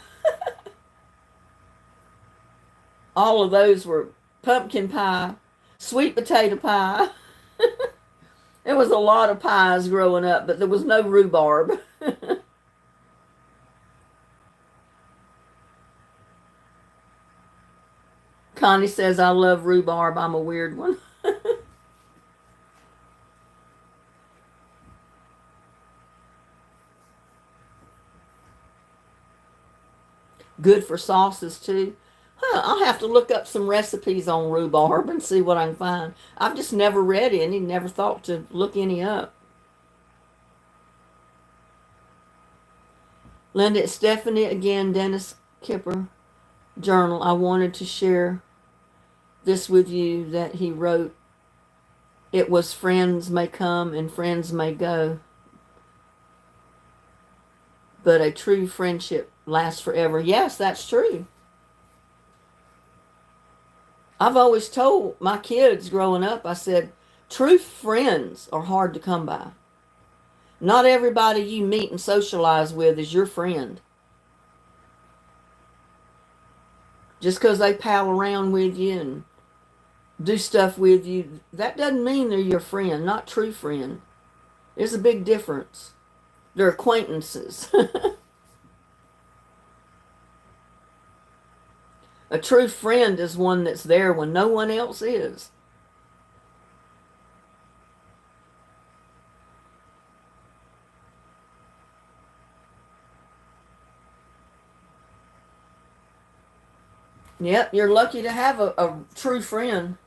All of those were pumpkin pie, sweet potato pie. There was a lot of pies growing up, but there was no rhubarb. Connie says, I love rhubarb. I'm a weird one. Good for sauces, too. I'll have to look up some recipes on rhubarb and see what I can find. I've just never read any, never thought to look any up. Linda, it's Stephanie again, Dennis Kipper journal. I wanted to share this with you that he wrote. It was friends may come and friends may go, but a true friendship lasts forever. Yes, that's true. I've always told my kids growing up, I said, True friends are hard to come by. Not everybody you meet and socialize with is your friend. Just because they pal around with you and do stuff with you, that doesn't mean they're your friend, not true friend. There's a big difference. They're acquaintances. A true friend is one that's there when no one else is. Yep, you're lucky to have a true friend.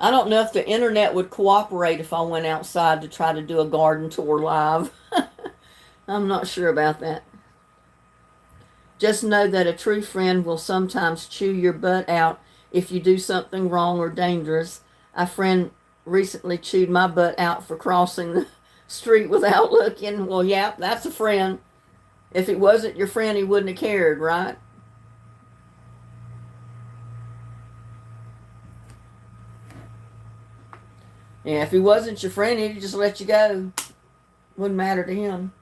I don't know if the internet would cooperate if I went outside to try to do a garden tour live. I'm not sure about that. Just know that a true friend will sometimes chew your butt out if you do something wrong or dangerous. A friend recently chewed my butt out for crossing the street without looking. Well, yeah, that's a friend. If it wasn't your friend, he wouldn't have cared, right? Yeah, if he wasn't your friend, he'd just let you go. Wouldn't matter to him.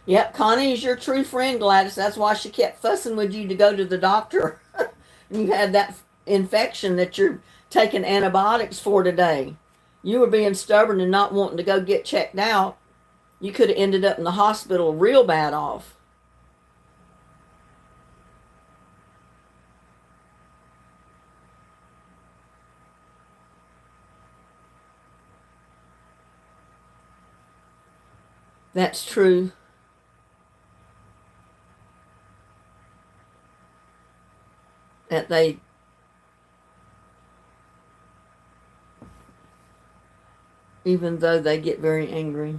Yep, Connie is your true friend, Gladys. That's why she kept fussing with you to go to the doctor. And you had that infection that you're taking antibiotics for today. You were being stubborn and not wanting to go get checked out. You could have ended up in the hospital real bad off. That's true. That they, even though they get very angry.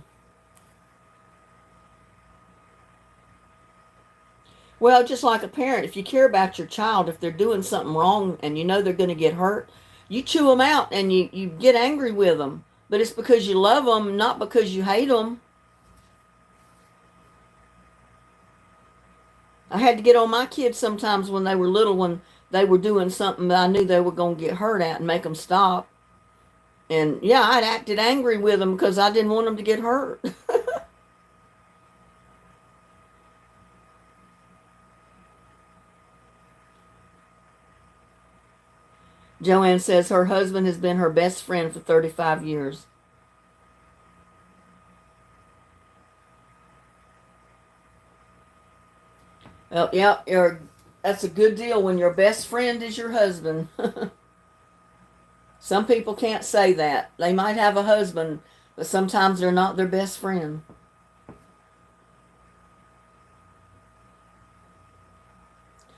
Well, just like a parent, if you care about your child, if they're doing something wrong and you know they're going to get hurt, you chew them out and you get angry with them. But it's because you love them, not because you hate them. I had to get on my kids sometimes when they were little, when they were doing something that I knew they were going to get hurt at, and make them stop. And yeah, I'd acted angry with them because I didn't want them to get hurt. Joanne says her husband has been her best friend for 35 years. Well, yeah, that's a good deal when your best friend is your husband. Some people can't say that. They might have a husband, but sometimes they're not their best friend.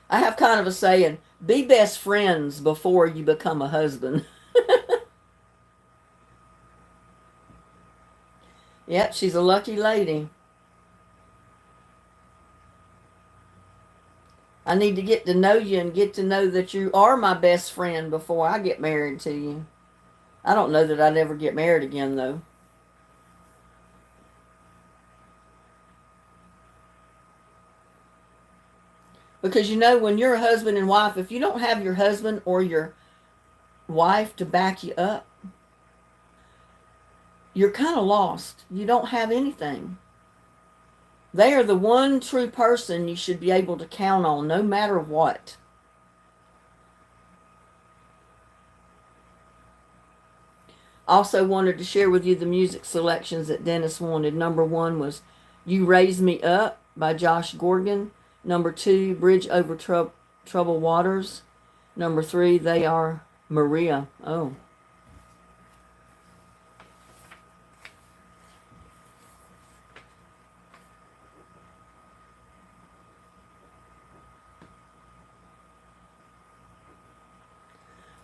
I have kind of a saying, be best friends before you become a husband. Yep, she's a lucky lady. I need to get to know you and get to know that you are my best friend before I get married to you. I don't know that I'd ever get married again, though. Because when you're a husband and wife, if you don't have your husband or your wife to back you up, you're kind of lost. You don't have anything. They are the one true person you should be able to count on no matter what. Also wanted to share with you the music selections that Dennis wanted. Number 1 was You Raise Me Up by Josh Gorgan. Number 2, Bridge Over Troubled Waters. Number 3, They Are Maria. Oh.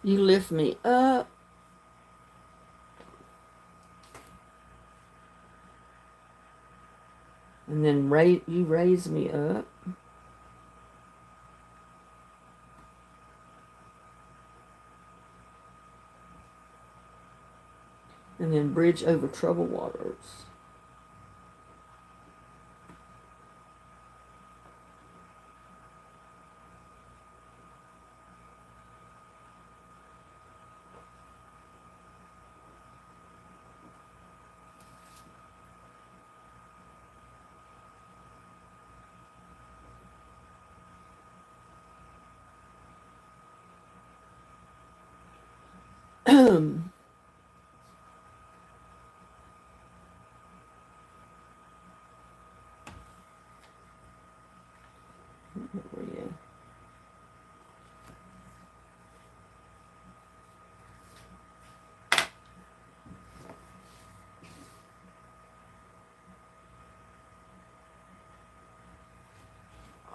You lift me up. And then you raise me up. And then bridge over troubled waters.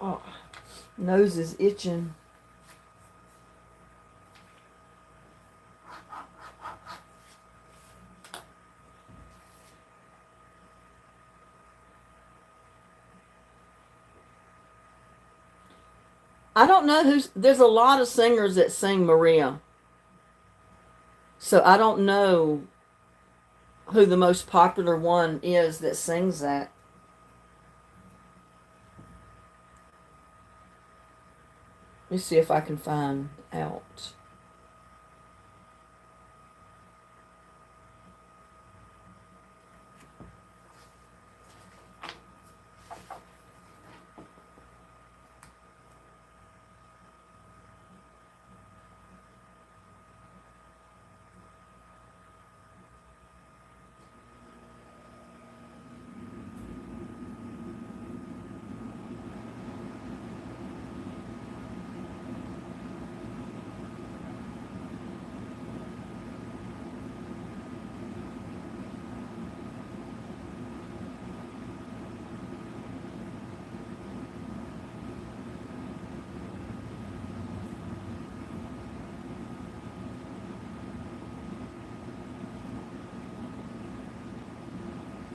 Oh, nose is itching. I don't know there's a lot of singers that sing Maria. So I don't know who the most popular one is that sings that. Let me see if I can find out.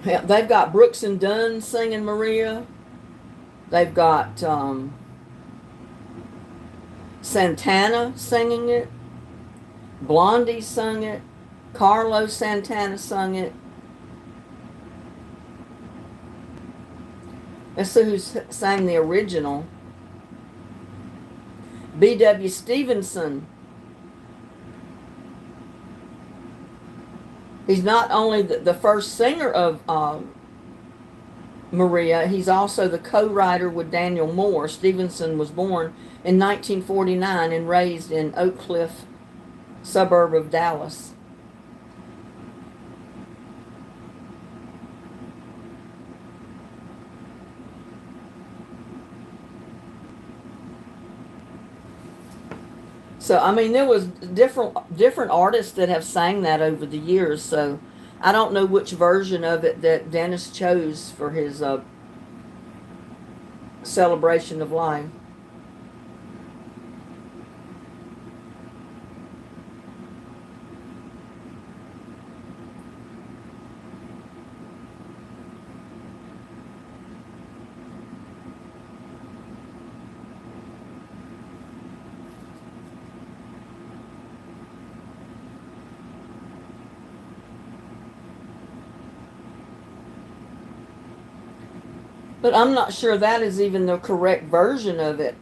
Yeah, they've got Brooks and Dunn singing Maria. They've got Santana singing it. Blondie sung it. Carlos Santana sung it. Let's see who sang the original. B.W. Stevenson. He's not only the first singer of Maria, he's also the co-writer with Daniel Moore. Stevenson was born in 1949 and raised in Oak Cliff, suburb of Dallas. So I mean, there was different artists that have sang that over the years. So I don't know which version of it that Dennis chose for his celebration of life. But I'm not sure that is even the correct version of it.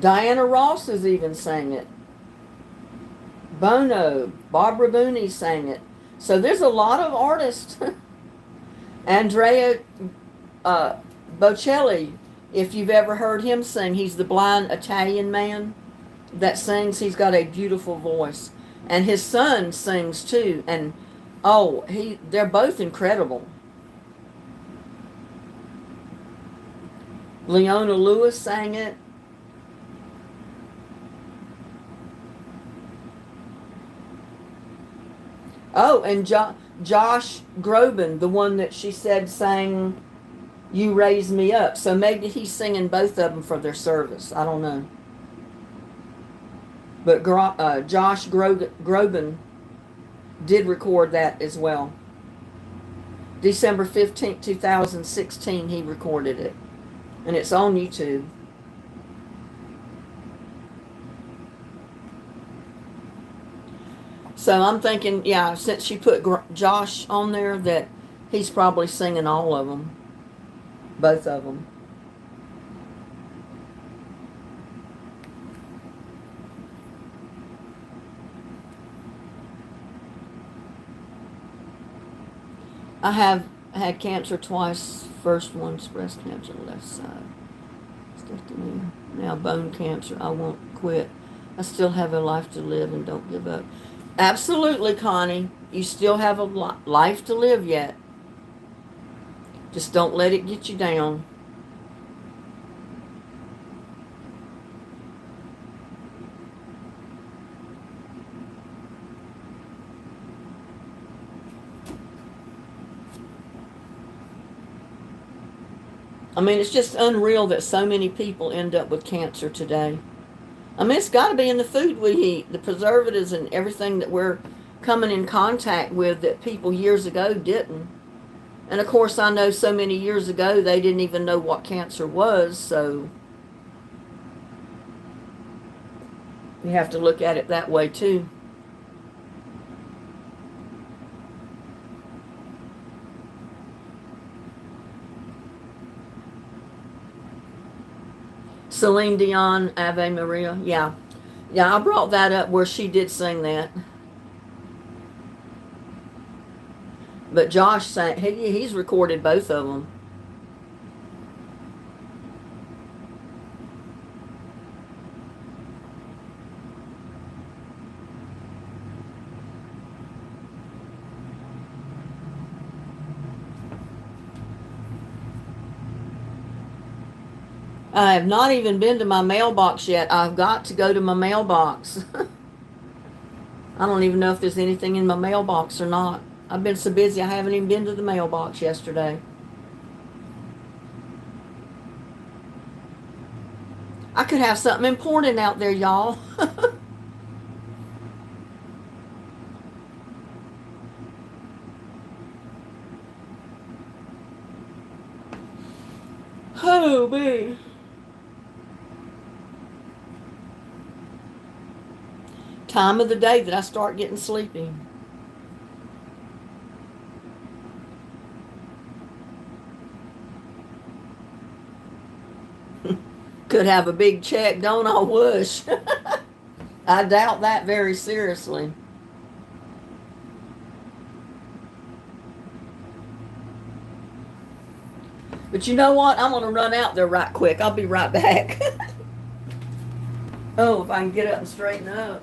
Diana Ross has even sang it. Bono, Barbara Booney sang it. So there's a lot of artists. Andrea Bocelli, if you've ever heard him sing, he's the blind Italian man that sings. He's got a beautiful voice. And his son sings too. And Oh, they're both incredible. Leona Lewis sang it. Oh, and Josh Groban, the one that she said sang "You Raise Me Up." So maybe he's singing both of them for their service. I don't know. But Josh Groban did record that as well. December 15th, 2016, he recorded it. And it's on YouTube. So I'm thinking, yeah, since she put Josh on there, that he's probably singing all of them, both of them. I have had cancer twice. First one's breast cancer, left side. Now bone cancer. I won't quit. I still have a life to live and don't give up. Absolutely, Connie. You still have a life to live yet. Just don't let it get you down. I mean, it's just unreal that so many people end up with cancer today. I mean, it's got to be in the food we eat, the preservatives and everything that we're coming in contact with that people years ago didn't. And of course, I know so many years ago they didn't even know what cancer was, so you have to look at it that way too. Celine Dion, Ave Maria, yeah. Yeah, I brought that up where she did sing that. But Josh sang, he's recorded both of them. I have not even been to my mailbox yet. I've got to go to my mailbox. I don't even know if there's anything in my mailbox or not. I've been so busy I haven't even been to the mailbox yesterday. I could have something important out there, y'all. Oh, man. Time of the day that I start getting sleepy. Could have a big check, don't I wish? I doubt that very seriously. But you know what? I'm going to run out there right quick. I'll be right back. Oh, if I can get up and straighten up.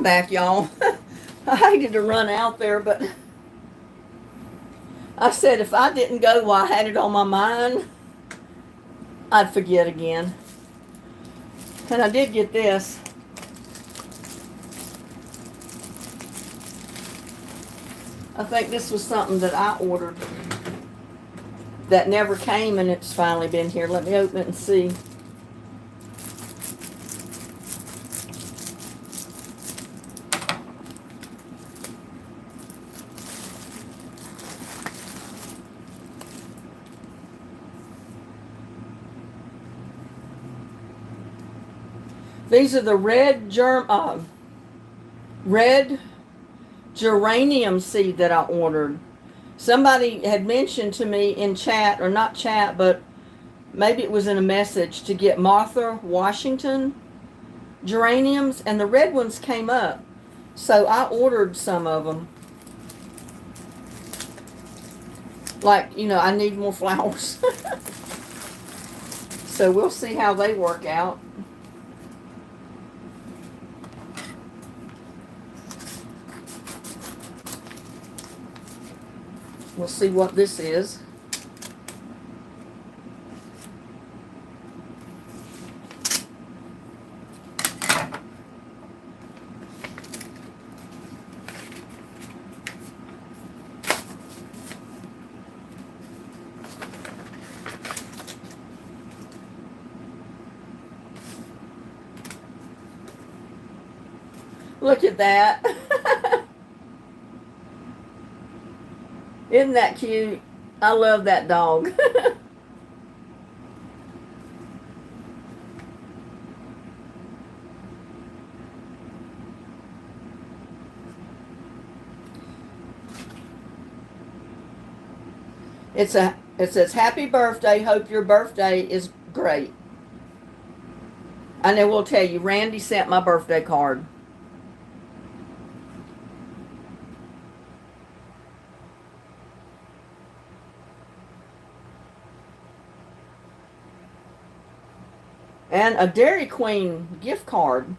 back, y'all. I hated to run out there, but I said if I didn't go while I had it on my mind, I'd forget again. And I did get this. I think this was something that I ordered that never came, and it's finally been here. Let me open it and see. These are the red geranium seed that I ordered. Somebody had mentioned to me in chat, or not chat, but maybe it was in a message, to get Martha Washington geraniums, and the red ones came up. So I ordered some of them. Like, you know, I need more flowers. So we'll see how they work out. We'll see what this is. Look at that. Isn't that cute? I love that dog. It says, happy birthday, hope your birthday is great. And I will tell you, Randy sent my birthday card. And a Dairy Queen gift card.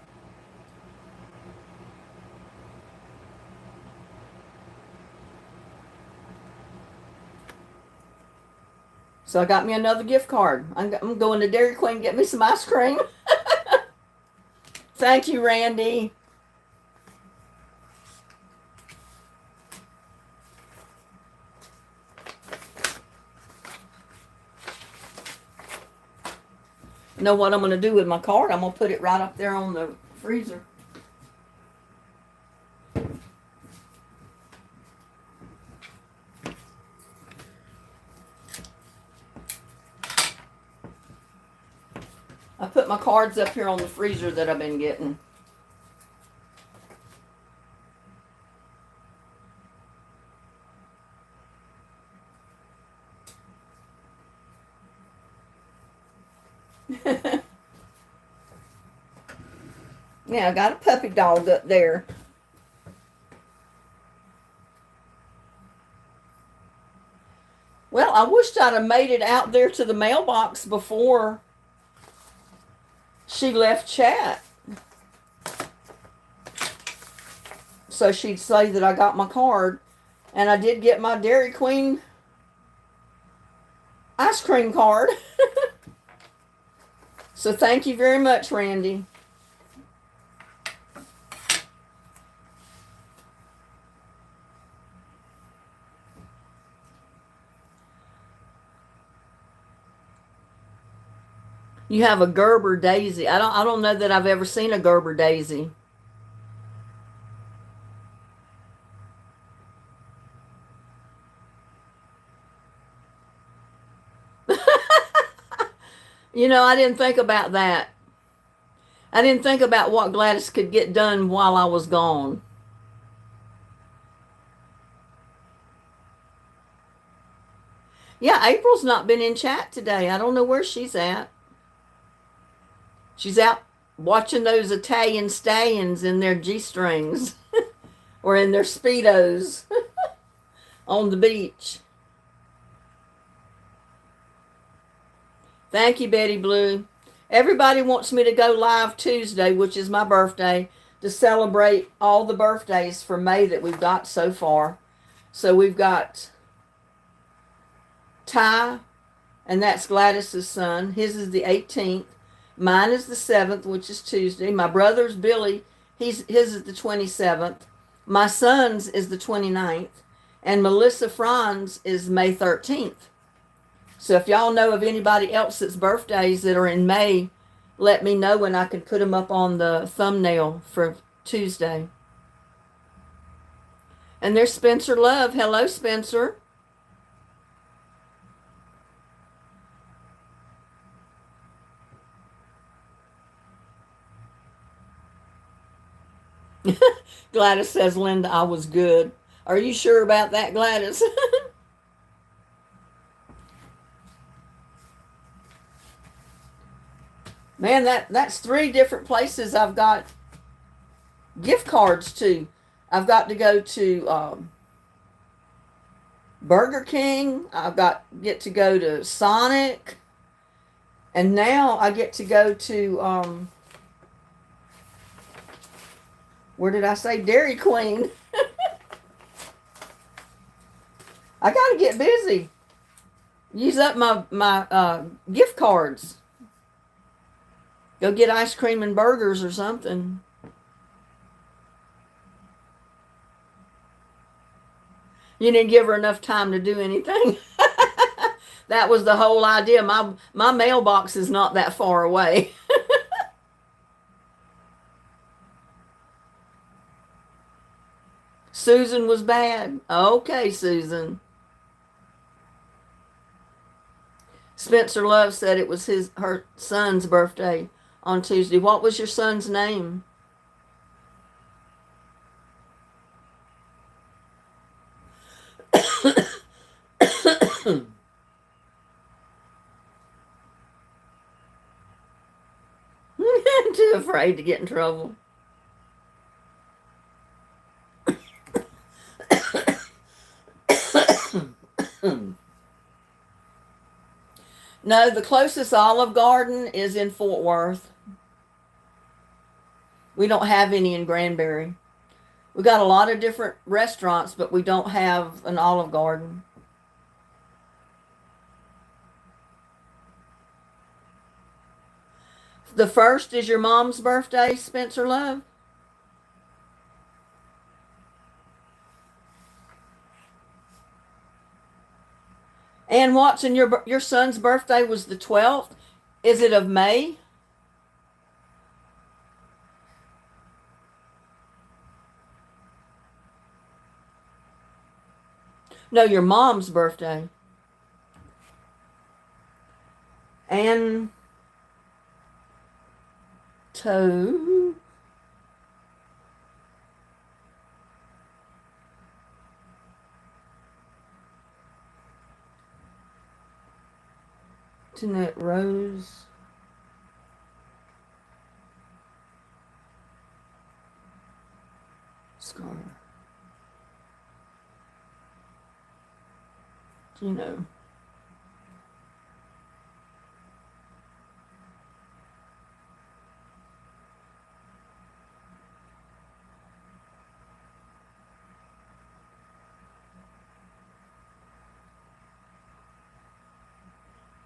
So I got me another gift card. I'm going to Dairy Queen to get me some ice cream. Thank you, Randy. You know what I'm going to do with my card? I'm going to put it right up there on the freezer. I put my cards up here on the freezer that I've been getting. Yeah, I got a puppy dog up there. Well, I wished I'd have made it out there to the mailbox before she left chat, so she'd say that I got my card. And I did get my Dairy Queen ice cream card. So thank you very much, Randy. You have a Gerber daisy. I don't know that I've ever seen a Gerber daisy. You know, I didn't think about that. I didn't think about what Gladys could get done while I was gone. Yeah, April's not been in chat today. I don't know where she's at. She's out watching those Italian stallions in their G-strings or in their Speedos on the beach. Thank you, Betty Blue. Everybody wants me to go live Tuesday, which is my birthday. to celebrate all the birthdays for May that we've got so far. So we've got Ty, and that's Gladys's son. His is the 18th. Mine is the 7th, which is Tuesday. My brother's Billy. His is the 27th. My son's is the 29th. And Melissa Franz is May 13th. So if y'all know of anybody else that's birthdays that are in May, let me know and I can put them up on the thumbnail for Tuesday. And there's Spencer Love. Hello, Spencer. Gladys says, Linda, I was good. Are you sure about that, Gladys? Man, that's 3 different places I've got gift cards to. I've got to go to Burger King. Get to go to Sonic. And now I get to go to where did I say? Dairy Queen. I got to get busy. Use up my gift cards. Go get ice cream and burgers or something. You didn't give her enough time to do anything. That was the whole idea. My mailbox is not that far away. Susan was bad. Okay, Susan. Spencer Love said it was her son's birthday on Tuesday. What was your son's name? Too afraid to get in trouble. No, the closest Olive Garden is in Fort Worth. We don't have any in Granbury. We got a lot of different restaurants, but we don't have an Olive Garden. The 1st is your mom's birthday, Spencer Love? And Watson, your son's birthday was the 12th. Is it of May? No, your mom's birthday. And Toe. Jeanette Rose. Scar. Gino.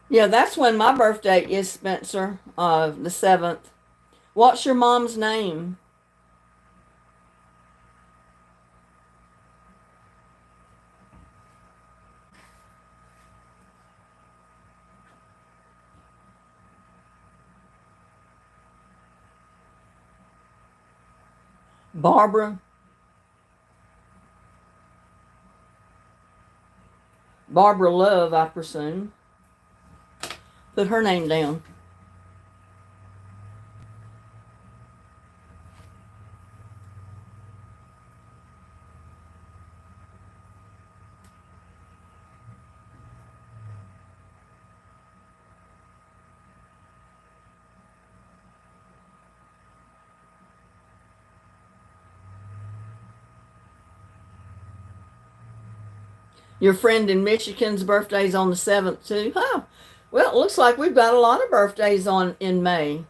Yeah, that's when my birthday is, Spencer, the 7th. What's your mom's name? Barbara. Barbara Love, I presume. Put her name down. Your friend in Michigan's birthday's on the 7th too. Huh. Well, it looks like we've got a lot of birthdays in May.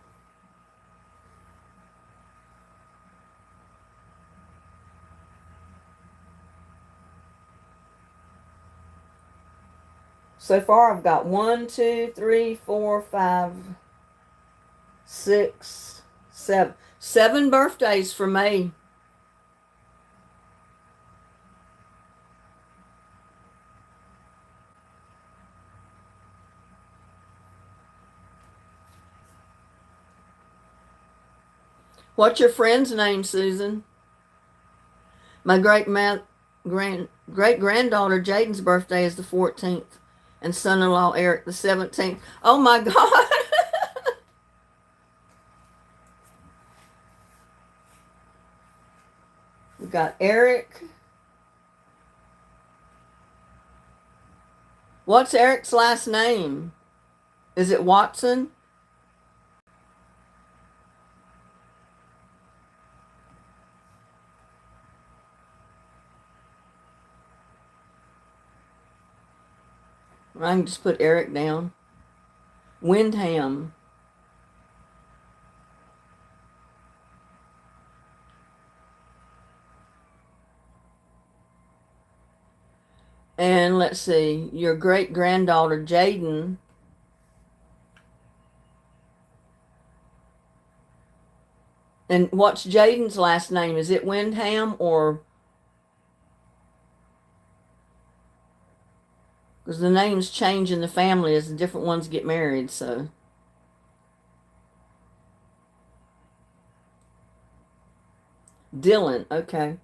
So far, I've got 1, 2, 3, 4, 5, 6, 7. 7 birthdays for May. What's your friend's name, Susan? My great granddaughter Jaden's birthday is the 14th, and son-in-law Eric the 17th. Oh my God! We got Eric. What's Eric's last name? Is it Watson? I can just put Eric down. Windham. And let's see, your great granddaughter Jaden. And what's Jaden's last name? Is it Windham or? Because the names change in the family as the different ones get married, so. Dylan, okay.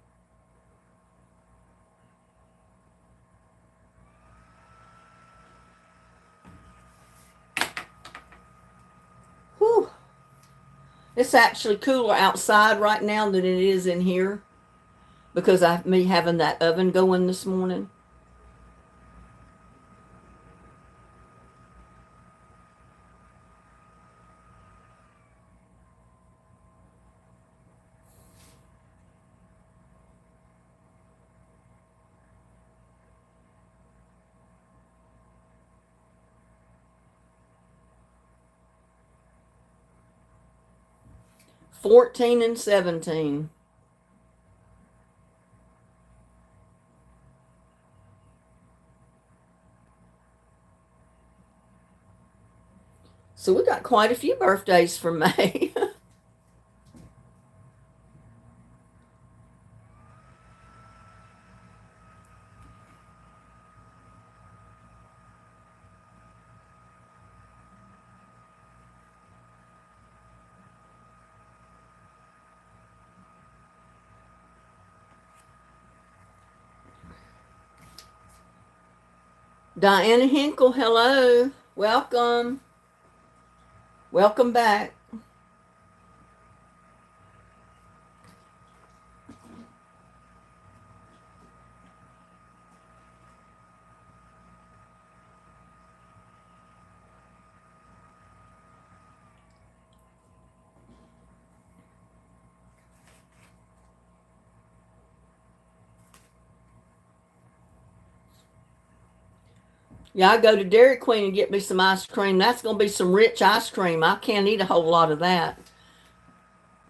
Whew. It's actually cooler outside right now than it is in here because of me having that oven going this morning. $14 and $17. So we got quite a few birthdays for May. Diana Hinkle, hello. Welcome. Welcome back. Yeah, I go to Dairy Queen and get me some ice cream. That's going to be some rich ice cream. I can't eat a whole lot of that.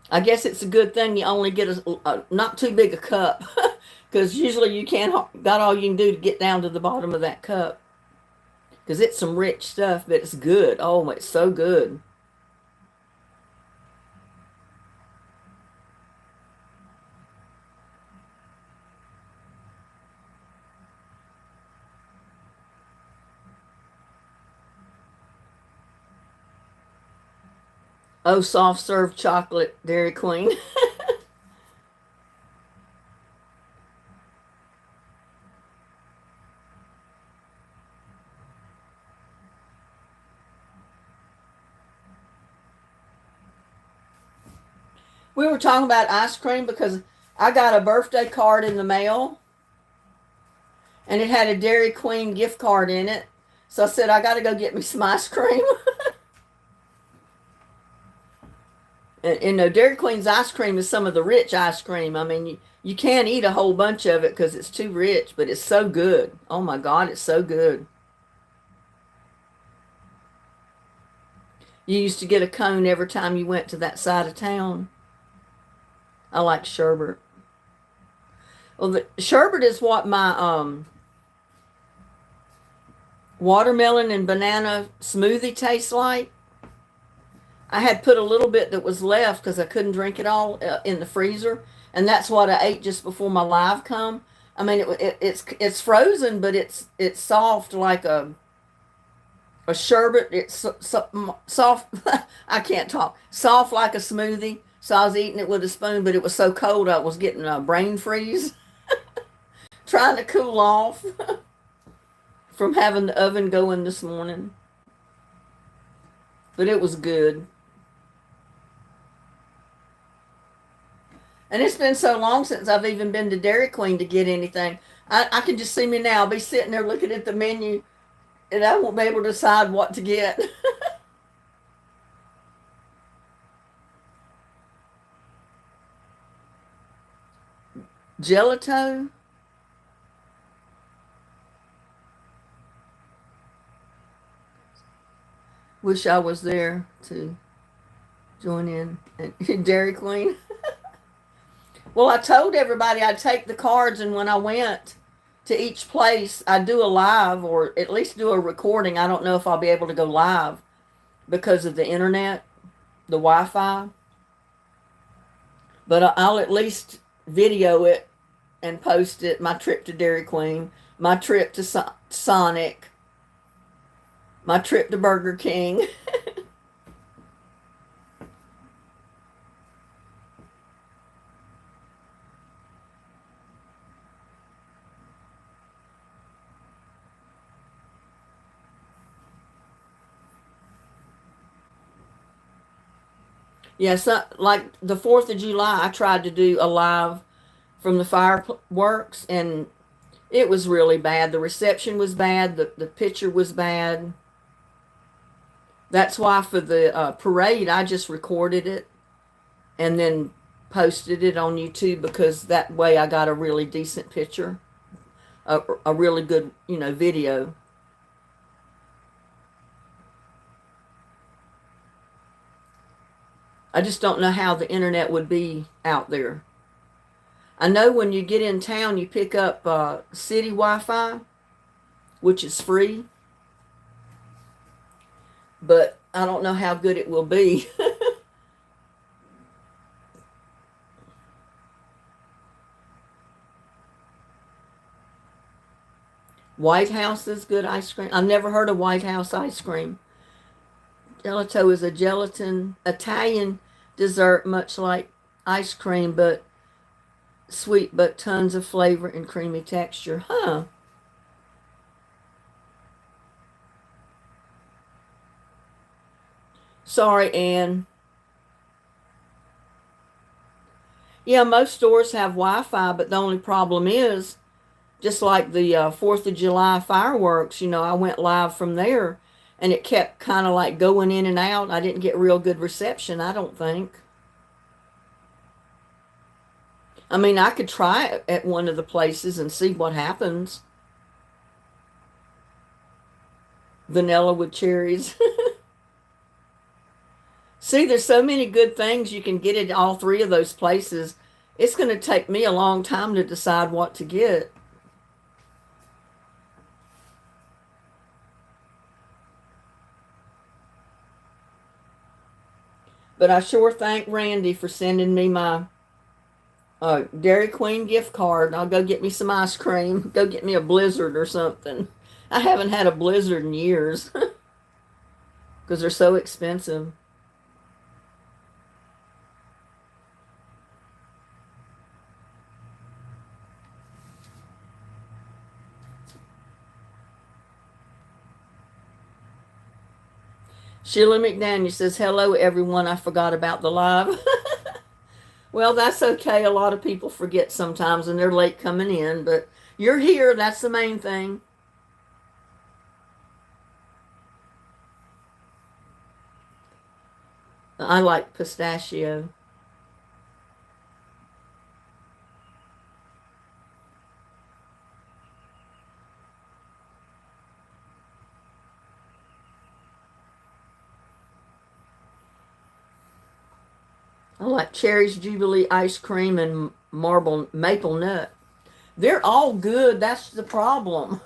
I guess it's a good thing you only get a not too big a cup because usually you can't got all you can do to get down to the bottom of that cup because it's some rich stuff, but it's good. Oh, it's so good. Oh, soft serve chocolate, Dairy Queen. We were talking about ice cream because I got a birthday card in the mail and it had a Dairy Queen gift card in it. So I said, I got to go get me some ice cream. And no, Dairy Queen's ice cream is some of the rich ice cream. I mean, you can't eat a whole bunch of it because it's too rich, but it's so good. Oh my God, it's so good. You used to get a cone every time you went to that side of town. I like sherbet. Well, the sherbet is what my watermelon and banana smoothie tastes like. I had put a little bit that was left because I couldn't drink it all in the freezer, and that's what I ate just before my live come. I mean, it's frozen, but it's soft like a sherbet. It's soft. I can't talk. Soft like a smoothie. So I was eating it with a spoon, but it was so cold I was getting a brain freeze, trying to cool off from having the oven going this morning. But it was good. And it's been so long since I've even been to Dairy Queen to get anything. I can just see me now. I'll be sitting there looking at the menu and I won't be able to decide what to get. Gelato? Wish I was there to join in Dairy Queen. Well, I told everybody I'd take the cards, and when I went to each place, I'd do a live or at least do a recording. I don't know if I'll be able to go live because of the internet, the Wi-Fi, but I'll at least video it and post it. My trip to Dairy Queen, my trip to Sonic, my trip to Burger King. Yeah, so like the 4th of July, I tried to do a live from the fireworks, and it was really bad. The reception was bad. The picture was bad. That's why for the parade, I just recorded it and then posted it on YouTube because that way I got a really decent picture, a really good, video. I just don't know how the internet would be out there. I know when you get in town, you pick up city Wi-Fi, which is free, but I don't know how good it will be. White House is good ice cream. I've never heard of White House ice cream. Gelato is a gelatin Italian dessert, much like ice cream, but sweet, but tons of flavor and creamy texture. Huh. Sorry, Anne. Yeah, most stores have Wi-Fi, but the only problem is, just like the 4th of July fireworks, I went live from there, and it kept kind of like going in and out. I didn't get real good reception, I don't think. I mean, I could try it at one of the places and see what happens. Vanilla with cherries. See, there's so many good things you can get at all three of those places. It's going to take me a long time to decide what to get. But I sure thank Randy for sending me my Dairy Queen gift card. I'll go get me some ice cream. Go get me a Blizzard or something. I haven't had a Blizzard in years because they're so expensive. Sheila McDaniel says, hello, everyone. I forgot about the live. Well, that's okay. A lot of people forget sometimes and they're late coming in, but you're here. That's the main thing. I like pistachio. I like Cherries Jubilee ice cream and marble maple nut. They're all good. That's the problem.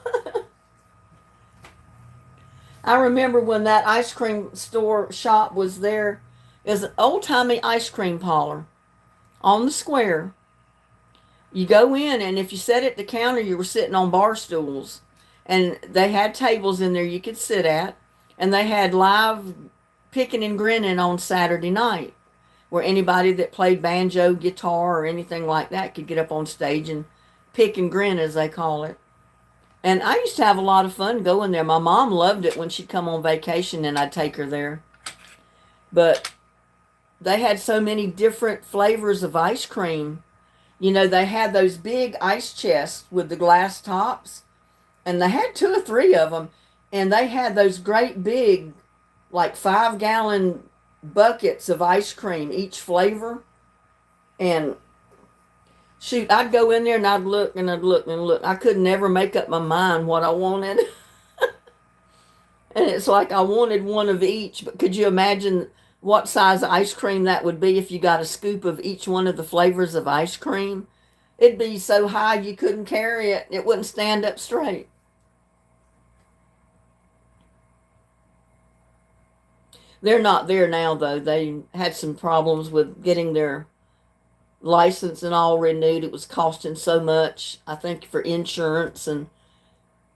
I remember when that ice cream store shop was there. There's an old-timey ice cream parlor on the square. You go in, and if you sat at the counter, you were sitting on bar stools. And they had tables in there you could sit at. And they had live picking and grinning on Saturday night, where anybody that played banjo, guitar, or anything like that could get up on stage and pick and grin, as they call it. And I used to have a lot of fun going there. My mom loved it when she'd come on vacation and I'd take her there. But they had so many different flavors of ice cream. You know, they had those big ice chests with the glass tops, and they had 2 or 3 of them. And they had those great big, like 5-gallon buckets of ice cream, each flavor. And shoot, I'd go in there and I'd look and I'd look and look. I could never make up my mind what I wanted. And it's like I wanted one of each. But could you imagine what size ice cream that would be if you got a scoop of each one of the flavors of ice cream? It'd be so high you couldn't carry it. It wouldn't stand up straight. They're not there now, though. They had some problems with getting their license and all renewed. It was costing so much, I think, for insurance and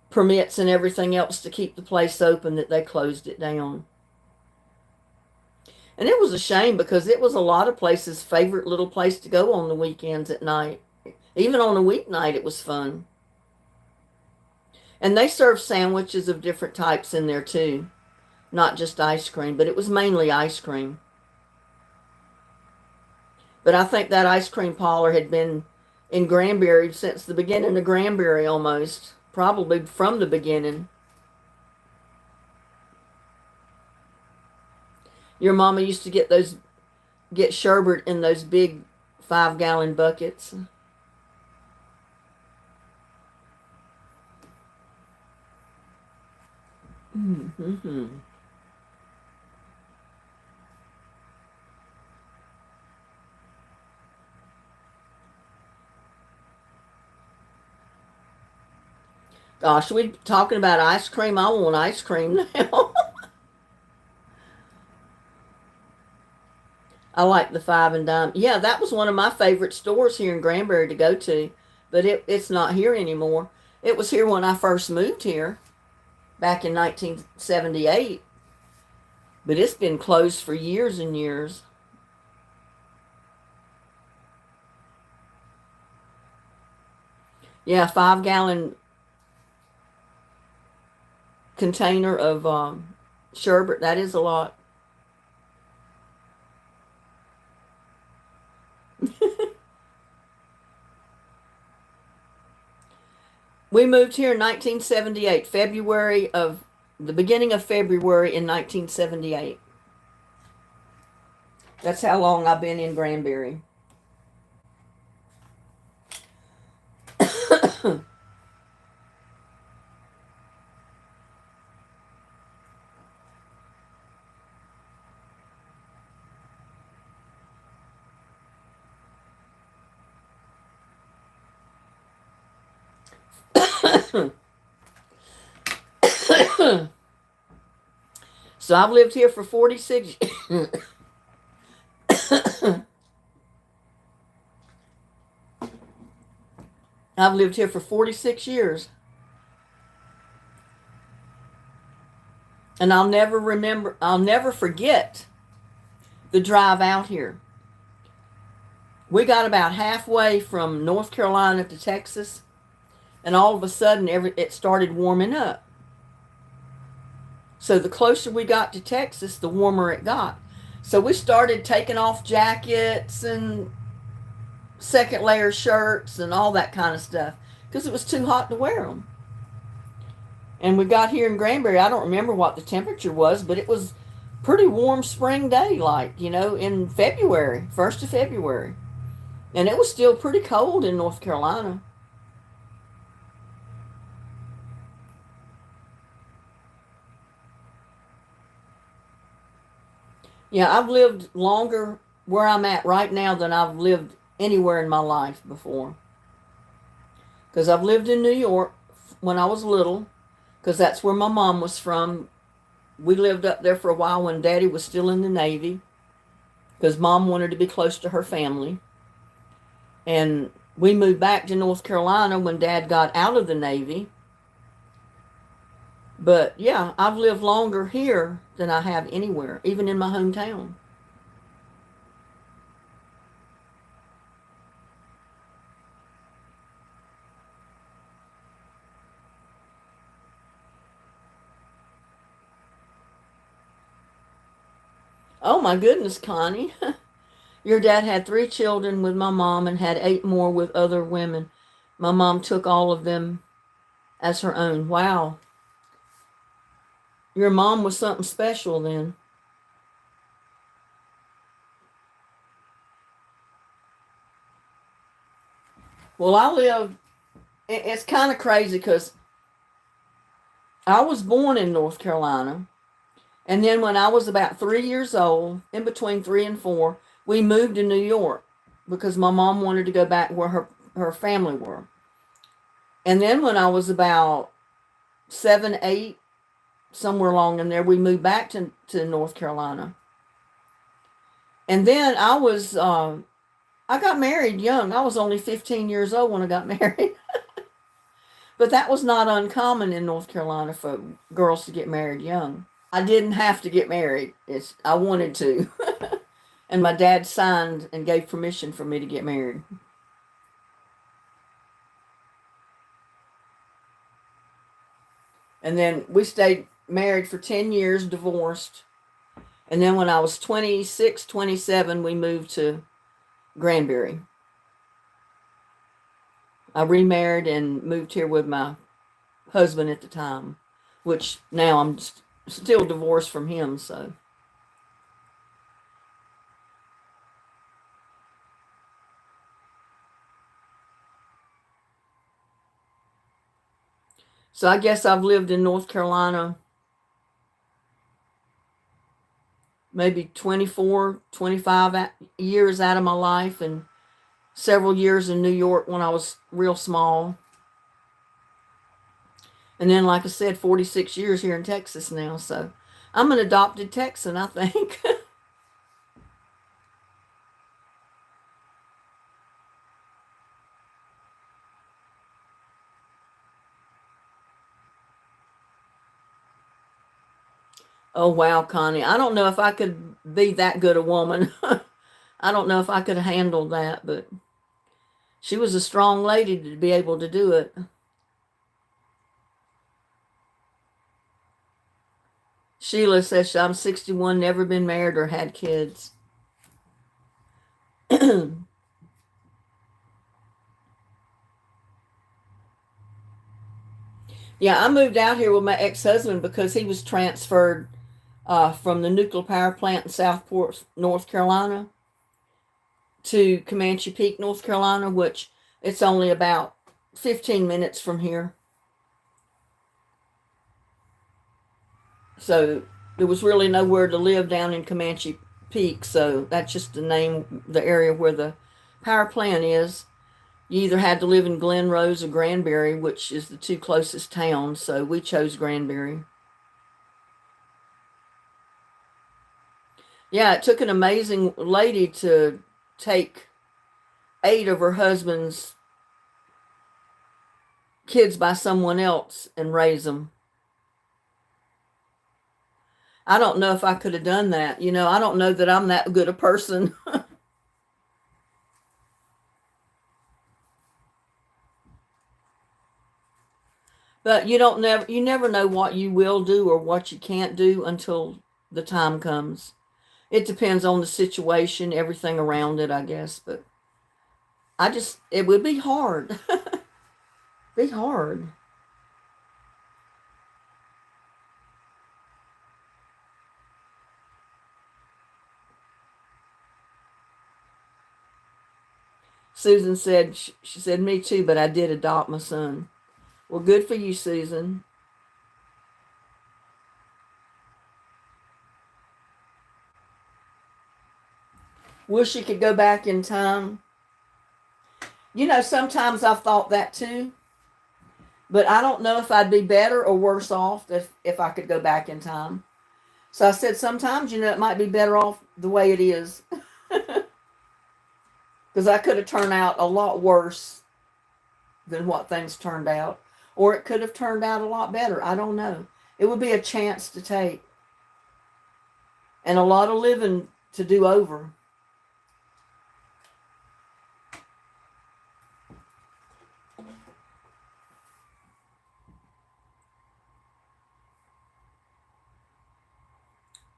permits and everything else to keep the place open, that they closed it down. And it was a shame, because it was a lot of places' favorite little place to go on the weekends at night. Even on a weeknight, it was fun. And they served sandwiches of different types in there too. Not just ice cream, but it was mainly ice cream. But I think that ice cream parlor had been in Granbury since the beginning of Granbury almost. Probably from the beginning. Your mama used to get sherbet in those big 5-gallon buckets. Mm-hmm. Gosh, we talking about ice cream. I want ice cream now. I like the Five and Dime. Yeah, that was one of my favorite stores here in Granbury to go to, but it's not here anymore. It was here when I first moved here back in 1978, but it's been closed for years and years. Yeah, 5-gallon container of sherbet. That is a lot. We moved here in 1978, the beginning of February in 1978. That's how long I've been in Granbury. So I've lived here for 46 I've lived here for 46 years. And I'll never forget the drive out here. We got about halfway from North Carolina to Texas, and all of a sudden it started warming up. So the closer we got to Texas, the warmer it got. So we started taking off jackets and second layer shirts and all that kind of stuff because it was too hot to wear them. And we got here in Granbury. I don't remember what the temperature was, but it was pretty warm spring day, like, in February, 1st of February. And it was still pretty cold in North Carolina. Yeah, I've lived longer where I'm at right now than I've lived anywhere in my life before. Because I've lived in New York when I was little, because that's where my mom was from we lived up there for a while when Daddy was still in the Navy because Mom wanted to be close to her family. And we moved back to North Carolina when Dad got out of the Navy. But yeah, I've lived longer here than I have anywhere, even in my hometown. Oh my goodness, Connie. Your dad had 3 children with my mom and had 8 more with other women. My mom took all of them as her own. Wow. Your mom was something special then. Well, I lived, it's kind of crazy because I was born in North Carolina. And then when I was about 3 years old, in between 3 and 4, we moved to New York because my mom wanted to go back where her family were. And then when I was about 7, 8, somewhere along in there, we moved back to North Carolina. And then I got married young. I was only 15 years old when I got married. But that was not uncommon in North Carolina for girls to get married young. I didn't have to get married. I wanted to. And my dad signed and gave permission for me to get married. And then we stayed married for 10 years, divorced. And then when I was 26, 27, we moved to Granbury. I remarried and moved here with my husband at the time, which now I'm still divorced from him, so. So I guess I've lived in North Carolina maybe 24, 25 years out of my life, and several years in New York when I was real small. And then, like I said, 46 years here in Texas now. So I'm an adopted Texan, I think. Oh, wow, Connie. I don't know if I could be that good a woman. I don't know if I could handle that, but she was a strong lady to be able to do it. Sheila says, I'm 61, never been married or had kids. Yeah, I moved out here with my ex-husband because he was transferred from the nuclear power plant in Southport, North Carolina, to Comanche Peak, North Carolina, which it's only about 15 minutes from here. So there was really nowhere to live down in Comanche Peak, so that's just the name, the area where the power plant is. You either had to live in Glen Rose or Granbury, which is the 2 closest towns, so we chose Granbury. Yeah, it took an amazing lady to take 8 of her husband's kids by someone else and raise them. I don't know if I could have done that. I don't know that I'm that good a person. But you never know what you will do or what you can't do until the time comes. It depends on the situation, everything around it, I guess, but it would be hard. Be hard. Susan said, she said, me too, but I did adopt my son. Well, good for you, Susan. Wish you could go back in time. Sometimes I've thought that too, but I don't know if I'd be better or worse off if I could go back in time. So I said, sometimes, it might be better off the way it is. Because I could have turned out a lot worse than what things turned out. Or it could have turned out a lot better. I don't know. It would be a chance to take. And a lot of living to do over.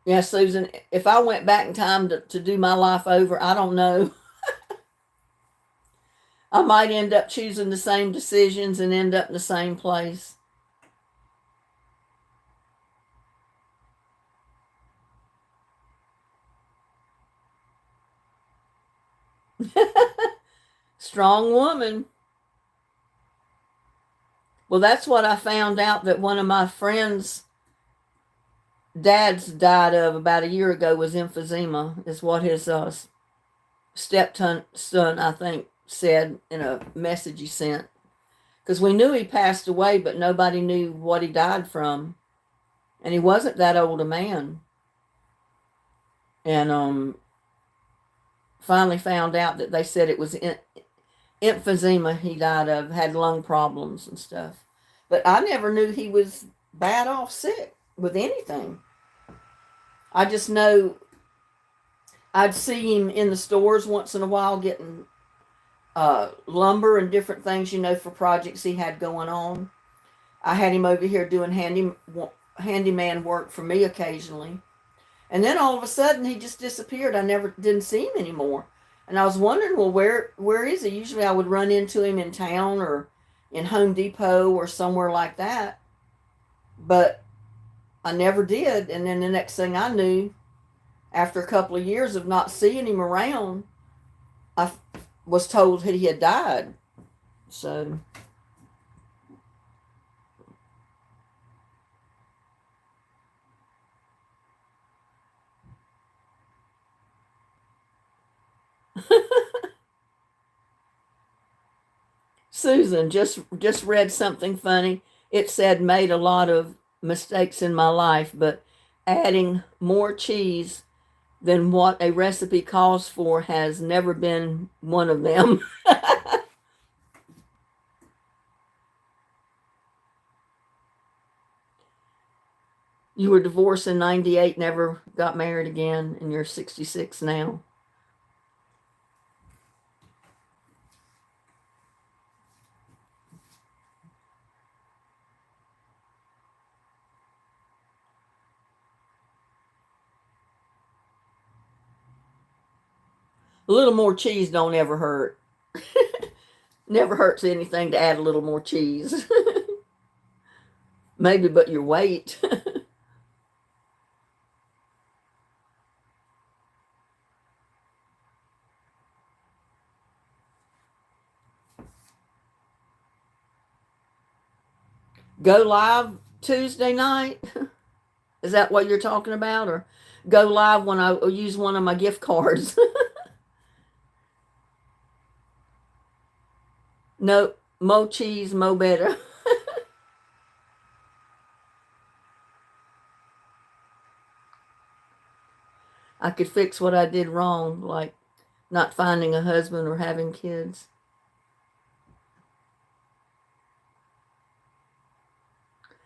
Yeah, Susan, if I went back in time to do my life over, I don't know. I might end up choosing the same decisions and end up in the same place. Strong woman. Well, that's what I found out that one of my friends' dads died of about a year ago was emphysema, is what his stepson, I think, said in a message he sent. Because we knew he passed away, but nobody knew what he died from. And he wasn't that old a man. And finally found out that they said it was emphysema he died of, had lung problems and stuff. But I never knew he was bad off sick with anything. I just know I'd see him in the stores once in a while getting lumber and different things, for projects he had going on. I had him over here doing handyman work for me occasionally. And then all of a sudden he just disappeared. I never didn't see him anymore. And I was wondering, well, where is he? Usually I would run into him in town or in Home Depot or somewhere like that. But I never did. And then the next thing I knew, after a couple of years of not seeing him around, I was told that he had died. So Susan just read something funny. It said made a lot of mistakes in my life, but adding more cheese than what a recipe calls for has never been one of them. You were divorced in 98, never got married again, and you're 66 now. A little more cheese don't ever hurt. Never hurts anything to add a little more cheese. Maybe but your weight. Go live Tuesday night. Is that what you're talking about? Or go live when I use one of my gift cards? No, mo cheese, mo better. I could fix what I did wrong, like not finding a husband or having kids.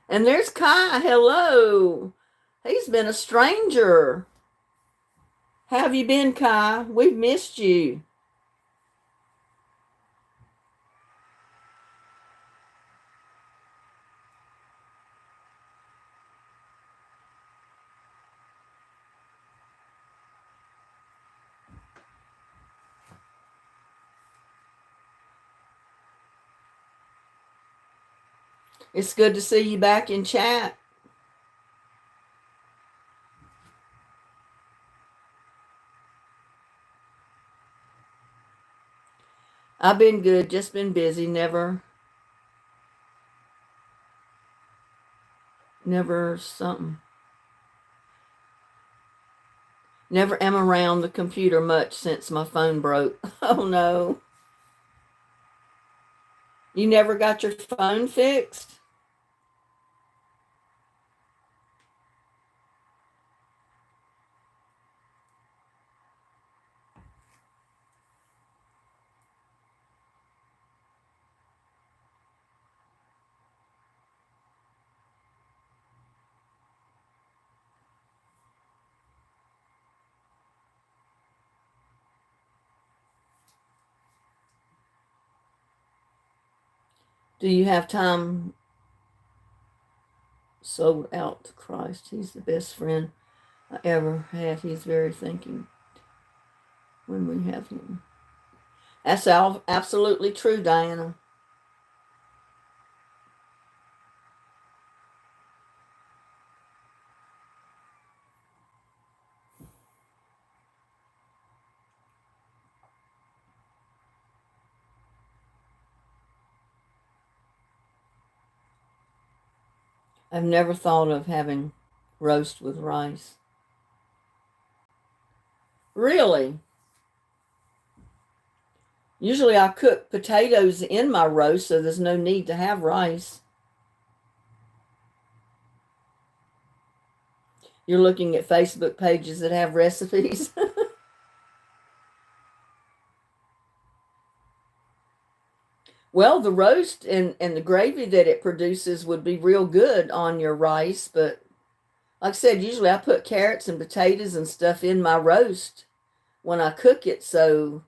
And there's Kai. Hello. He's been a stranger. How have you been, Kai? We've missed you. It's good to see you back in chat. I've been good, just been busy, never something. Never am around the computer much since my phone broke. Oh no. You never got your phone fixed? Do you have time? Sold out to Christ. He's the best friend I ever had. He's very thinking when we have him. That's absolutely true, Diana. I've never thought of having roast with rice. Really? Usually I cook potatoes in my roast, so there's no need to have rice. You're looking at Facebook pages that have recipes. Well, the roast and the gravy that it produces would be real good on your rice, but like I said, usually I put carrots and potatoes and stuff in my roast when I cook it, so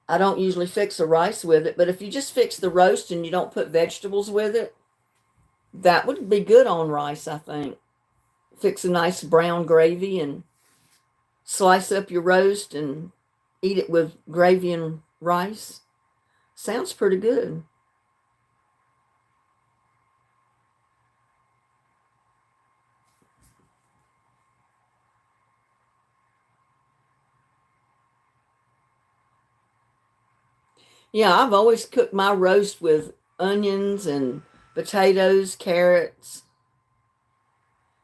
I don't usually fix the rice with it. But if you just fix the roast and you don't put vegetables with it, that would be good on rice, I think. Fix a nice brown gravy and slice up your roast and eat it with gravy and rice. Sounds pretty good. Yeah, I've always cooked my roast with onions and potatoes, carrots,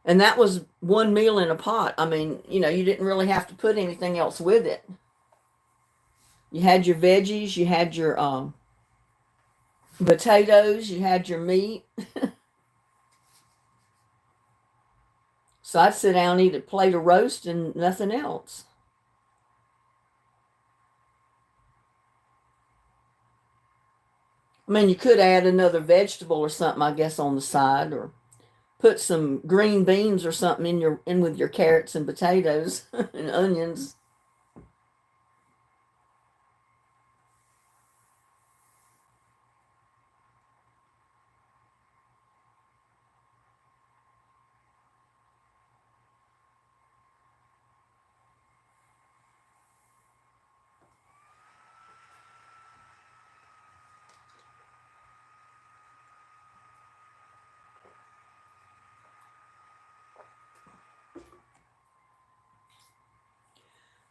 and that was one meal in a pot. I mean, you didn't really have to put anything else with it. You had your veggies, you had your potatoes, you had your meat. So I'd sit down and eat a plate of roast and nothing else. I mean, you could add another vegetable or something, I guess, on the side, or put some green beans or something in with your carrots and potatoes and onions.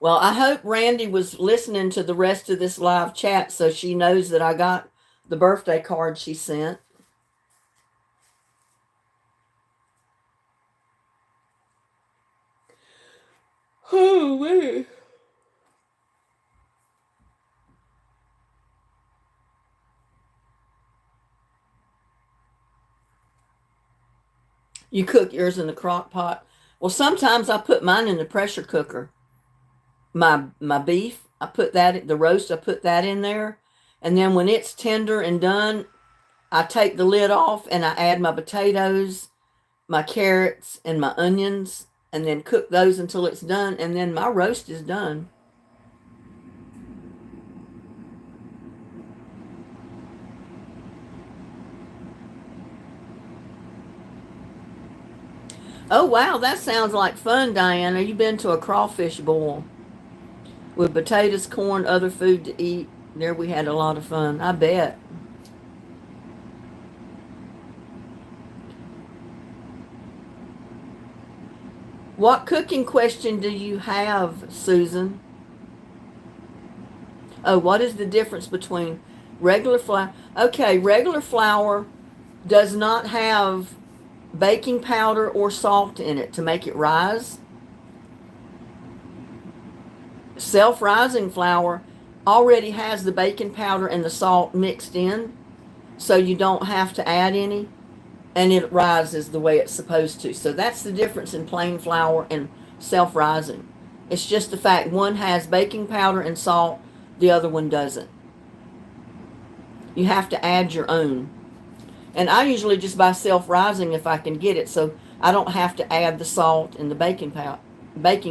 Well, I hope Randy was listening to the rest of this live chat so she knows that I got the birthday card she sent. Oh, man. You cook yours in the crock pot. Well, sometimes I put mine in the pressure cooker. My beef, I put that, the roast, I put that in there. And then when it's tender and done, I take the lid off and I add my potatoes, my carrots, and my onions, and then cook those until it's done. And then my roast is done. Oh, wow, that sounds like fun, Diana. You've been to a crawfish boil with potatoes, corn, other food to eat. There we had a lot of fun, I bet. What cooking question do you have, Susan? Oh, what is the difference between regular flour? Okay, regular flour does not have baking powder or salt in it to make it rise. Self-rising flour already has the baking powder and the salt mixed in, so you don't have to add any, and it rises the way it's supposed to. So that's the difference in plain flour and self-rising. It's just the fact one has baking powder and salt, the other one doesn't. You have to add your own. And I usually just buy self-rising if I can get it, so I don't have to add the salt and the baking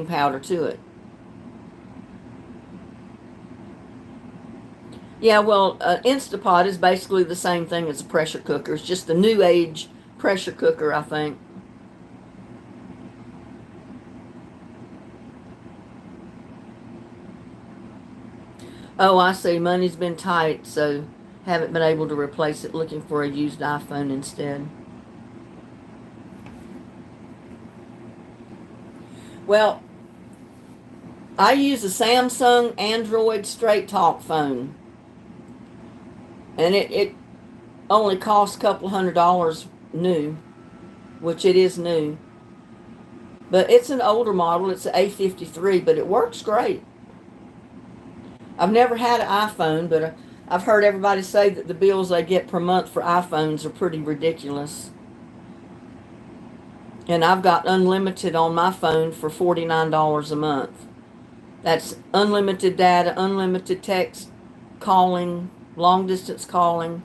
powder to it. Yeah, well, Instapot is basically the same thing as a pressure cooker. It's just the new age pressure cooker, I think. Oh, I see. Money's been tight, so haven't been able to replace it. Looking for a used iPhone instead. Well, I use a Samsung Android Straight Talk phone, and it only costs a couple $100 new, which it is new. But it's an older model. It's an A53, but it works great. I've never had an iPhone, but I've heard everybody say that the bills they get per month for iPhones are pretty ridiculous. And I've got unlimited on my phone for $49 a month. That's unlimited data, unlimited text, calling, long distance calling,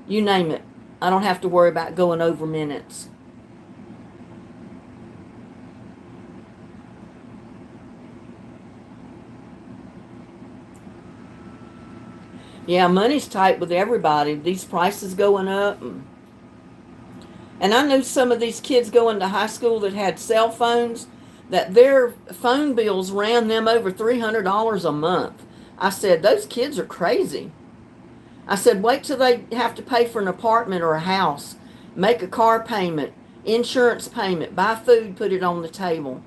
you name it. I don't have to worry about going over minutes. Yeah, money's tight with everybody. These prices going up. And I knew some of these kids going to high school that had cell phones, that their phone bills ran them over $300 a month. I said, those kids are crazy. I said, wait till they have to pay for an apartment or a house, make a car payment, insurance payment, buy food, put it on the table.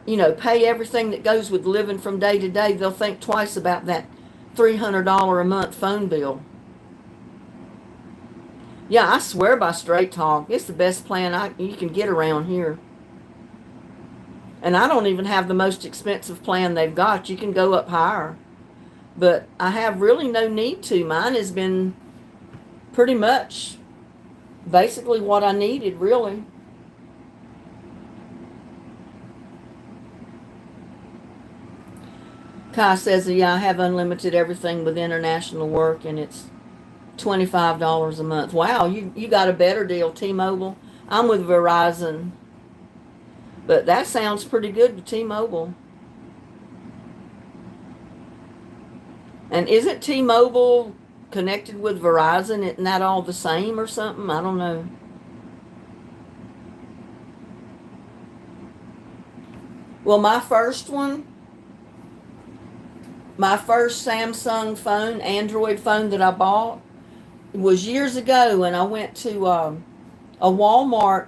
You know, pay everything that goes with living from day to day. They'll think twice about that $300 a month phone bill. Yeah, I swear by Straight Talk. It's the best plan you can get around here. And I don't even have the most expensive plan they've got. You can go up higher. But I have really no need to. Mine has been pretty much basically what I needed, really. Kai says, yeah, I have unlimited everything with international work, and it's $25 a month. Wow, you got a better deal, T-Mobile. I'm with Verizon, but that sounds pretty good to T-Mobile. And isn't T-Mobile connected with Verizon? Isn't that all the same or something? I don't know. Well, my first Samsung phone, Android phone that I bought was years ago, and I went to a Walmart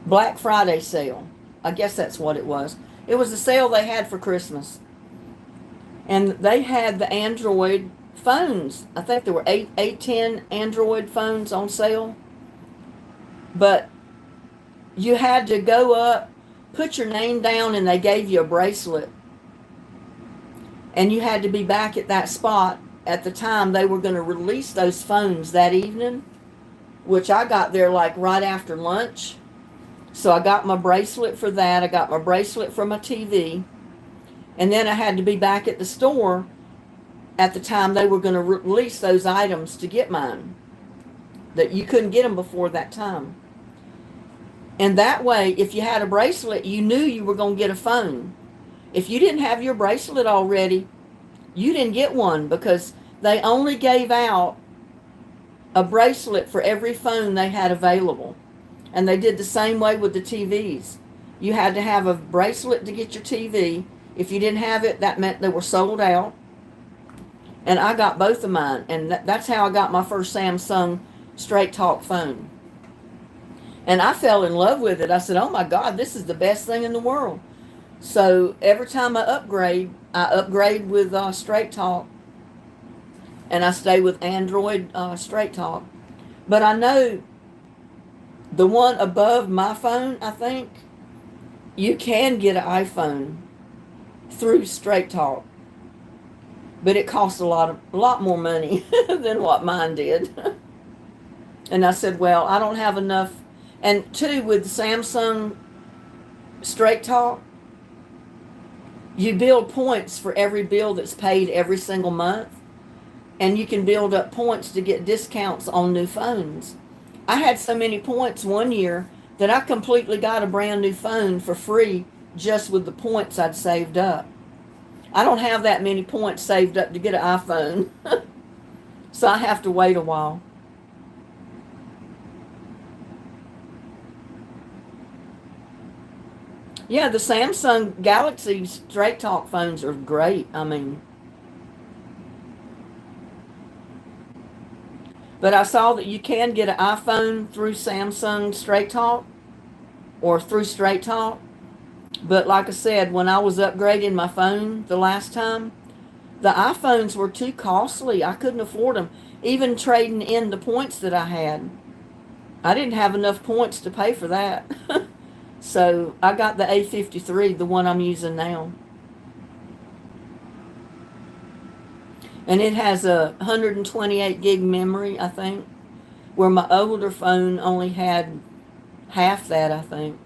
Black Friday sale. I guess that's what it was. It was a sale they had for Christmas. And they had the Android phones. I think there were 10 Android phones on sale. But you had to go up, put your name down, and they gave you a bracelet. And you had to be back at that spot at the time they were going to release those phones that evening, which I got there like right after lunch. So I got my bracelet for that. I got my bracelet for my TV. And then I had to be back at the store at the time they were going to release those items to get mine. That you couldn't get them before that time. And that way, if you had a bracelet, you knew you were going to get a phone. If you didn't have your bracelet already, you didn't get one, because they only gave out a bracelet for every phone they had available. And they did the same way with the TVs. You had to have a bracelet to get your TV. If you didn't have it, that meant they were sold out. And I got both of mine. And that's how I got my first Samsung Straight Talk phone. And I fell in love with it. I said, oh my God, this is the best thing in the world. So every time I upgrade with Straight Talk. And I stay with Android Straight Talk. But I know the one above my phone, I think, you can get an iPhone through Straight Talk. But it costs a lot more money than what mine did. And I said, well, I don't have enough. And two, with Samsung Straight Talk, you build points for every bill that's paid every single month. And you can build up points to get discounts on new phones. I had so many points one year that I completely got a brand new phone for free just with the points I'd saved up. I don't have that many points saved up to get an iPhone, so I have to wait a while. Yeah, the Samsung Galaxy Straight Talk phones are great. I mean, but I saw that you can get an iPhone through Samsung Straight Talk or through Straight Talk. But like I said, when I was upgrading my phone the last time, the iPhones were too costly. I couldn't afford them. Even trading in the points that I had, I didn't have enough points to pay for that. So I got the A53, the one I'm using now. And it has a 128 gig memory, I think, where my older phone only had half that, I think.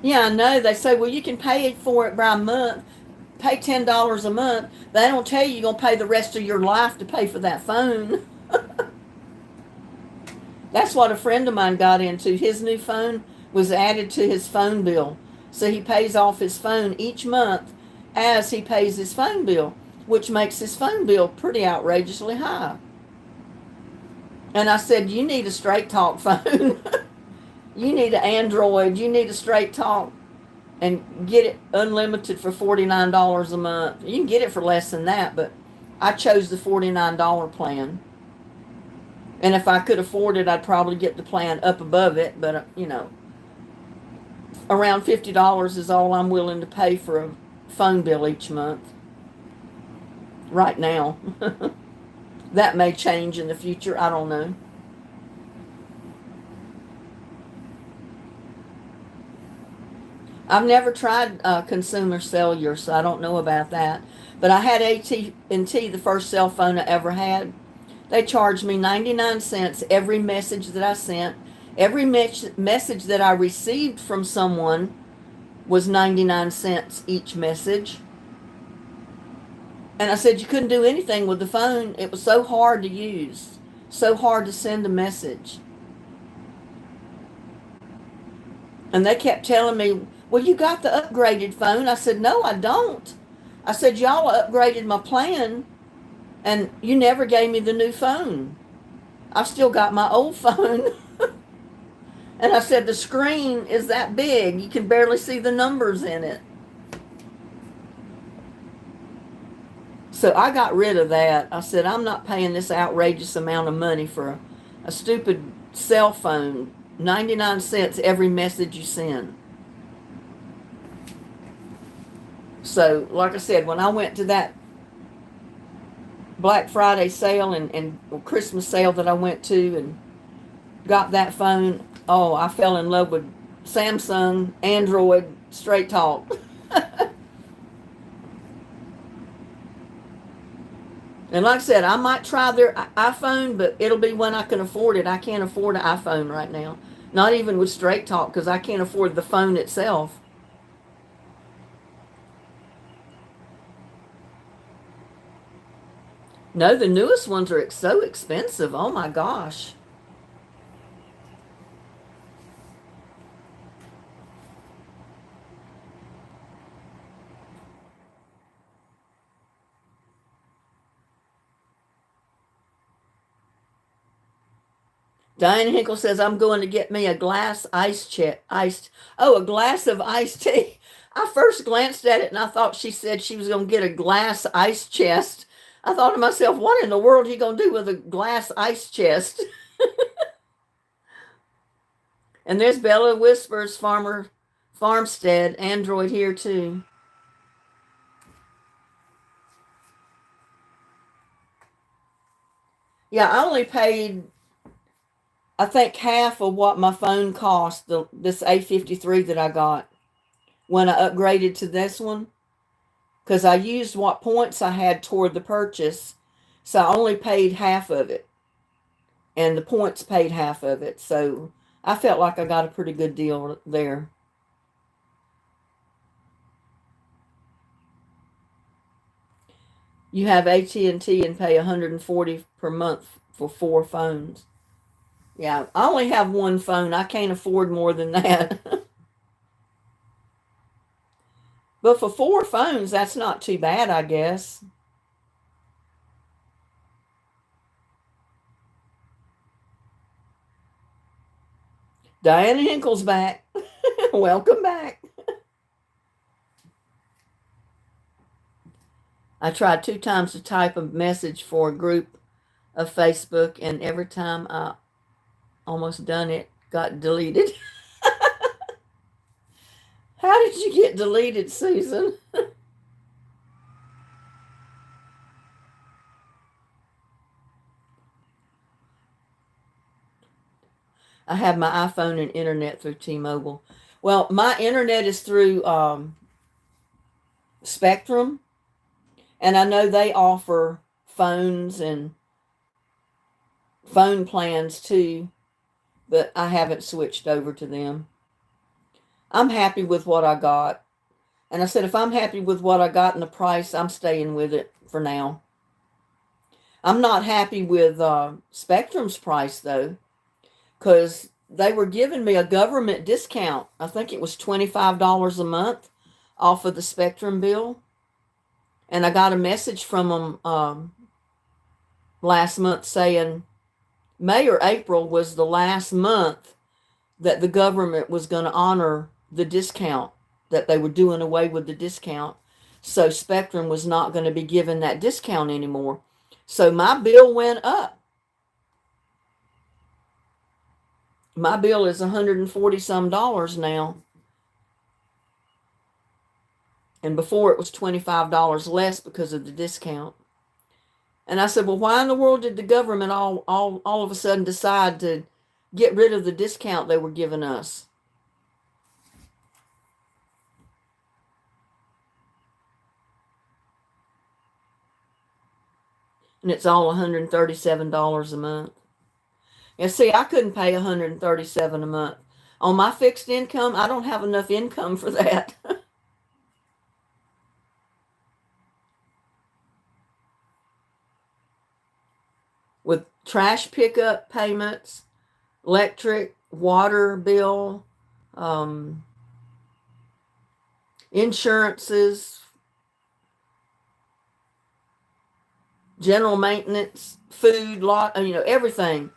Yeah, I know. They say, well, you can pay for it by a month, pay $10 a month. They don't tell you you're going to pay the rest of your life to pay for that phone. That's what a friend of mine got into. His new phone was added to his phone bill. So he pays off his phone each month as he pays his phone bill, which makes his phone bill pretty outrageously high. And I said, you need a straight talk phone. You need an Android. You need a straight talk and get it unlimited for $49 a month. You can get it for less than that, but I chose the $49 plan. And if I could afford it, I'd probably get the plan up above it. But, around $50 is all I'm willing to pay for a phone bill each month right now. That may change in the future. I don't know. I've never tried consumer cellular, so I don't know about that. But I had AT&T, the first cell phone I ever had. They charged me 99 cents every message that I sent. Every message that I received from someone was 99 cents each message. And I said you couldn't do anything with the phone. It was so hard to use, so hard to send a message. And they kept telling me, well, you got the upgraded phone. I said, no, I don't. I said, y'all upgraded my plan and you never gave me the new phone. I've still got my old phone. And I said, the screen is that big. You can barely see the numbers in it. So I got rid of that. I said, I'm not paying this outrageous amount of money for a stupid cell phone. 99 cents every message you send. So, like I said, when I went to that Black Friday sale and Christmas sale that I went to and got that phone, oh, I fell in love with Samsung, Android, Straight Talk. And like I said, I might try their iPhone, but it'll be when I can afford it. I can't afford an iPhone right now. Not even with Straight Talk because I can't afford the phone itself. No, the newest ones are so expensive. Oh my gosh. Diane Hinkle says, I'm going to get me a glass a glass of iced tea. I first glanced at it and I thought she said she was going to get a glass ice chest. I thought to myself, what in the world are you going to do with a glass ice chest? And there's Bella Whispers, Farmstead, Android here too. Yeah, I only paid, I think, half of what my phone cost, this A53 that I got when I upgraded to this one. Because I used what points I had toward the purchase. So I only paid half of it. And the points paid half of it. So I felt like I got a pretty good deal there. You have AT&T and pay $140 per month for 4 phones. Yeah, I only have one phone. I can't afford more than that. But for 4 phones, that's not too bad, I guess. Diana Hinkle's back. Welcome back. I tried 2 times to type a message for a group of Facebook, and every time I almost done it, got deleted. How did you get deleted, Susan? I have my iPhone and internet through T-Mobile. Well, my internet is through Spectrum, and I know they offer phones and phone plans too, but I haven't switched over to them. I'm happy with what I got. And I said, if I'm happy with what I got and the price, I'm staying with it for now. I'm not happy with Spectrum's price, though, because they were giving me a government discount. I think it was $25 a month off of the Spectrum bill. And I got a message from them last month saying May or April was the last month that the government was going to honor the discount, that they were doing away with the discount. So Spectrum was not going to be given that discount anymore. So my bill went up. My bill is $140 some now. And before it was $25 less because of the discount. And I said, well, why in the world did the government all of a sudden decide to get rid of the discount they were giving us? And it's all $137 a month. And see, I couldn't pay $137 a month. On my fixed income, I don't have enough income for that. With trash pickup payments, electric, water bill, insurances, general maintenance, food, everything.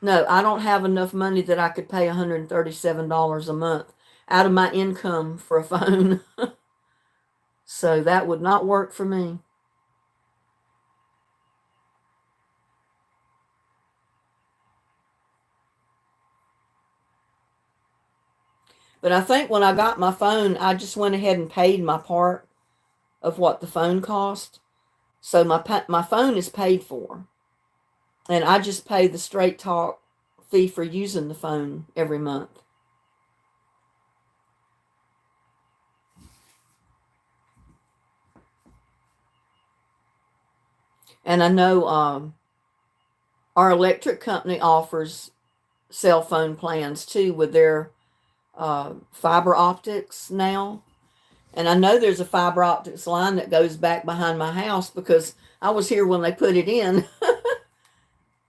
No, I don't have enough money that I could pay $137 a month out of my income for a phone. So that would not work for me. But I think when I got my phone, I just went ahead and paid my part of what the phone cost. So my phone is paid for. And I just pay the straight talk fee for using the phone every month. And I know our electric company offers cell phone plans too with their fiber optics now. And I know there's a fiber optics line that goes back behind my house because I was here when they put it in.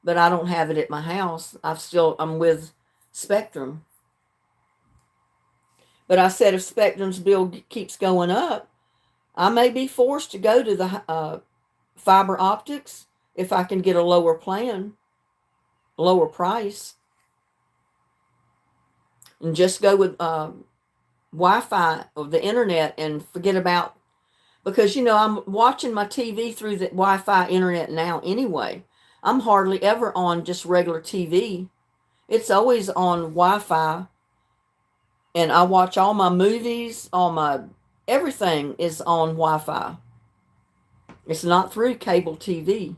But I don't have it at my house. I'm with Spectrum. But I said if Spectrum's bill keeps going up, I may be forced to go to the fiber optics if I can get a lower plan, lower price, and just go with Wi-Fi or the internet and forget about, because I'm watching my TV through the Wi-Fi internet now anyway. I'm hardly ever on just regular TV. It's always on Wi-Fi. And I watch all my movies, everything is on Wi-Fi. It's not through cable TV.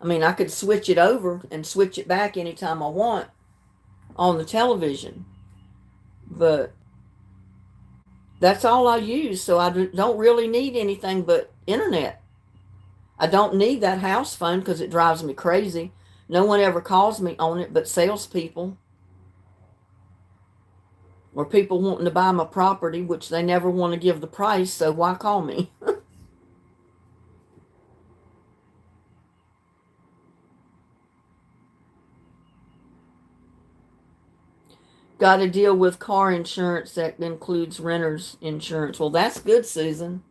I mean, I could switch it over and switch it back anytime I want on the television. But that's all I use, so I don't really need anything but internet. I don't need that house phone because it drives me crazy. No one ever calls me on it but salespeople or people wanting to buy my property, which they never want to give the price, so why call me? Got to deal with car insurance that includes renter's insurance. Well, that's good, Susan.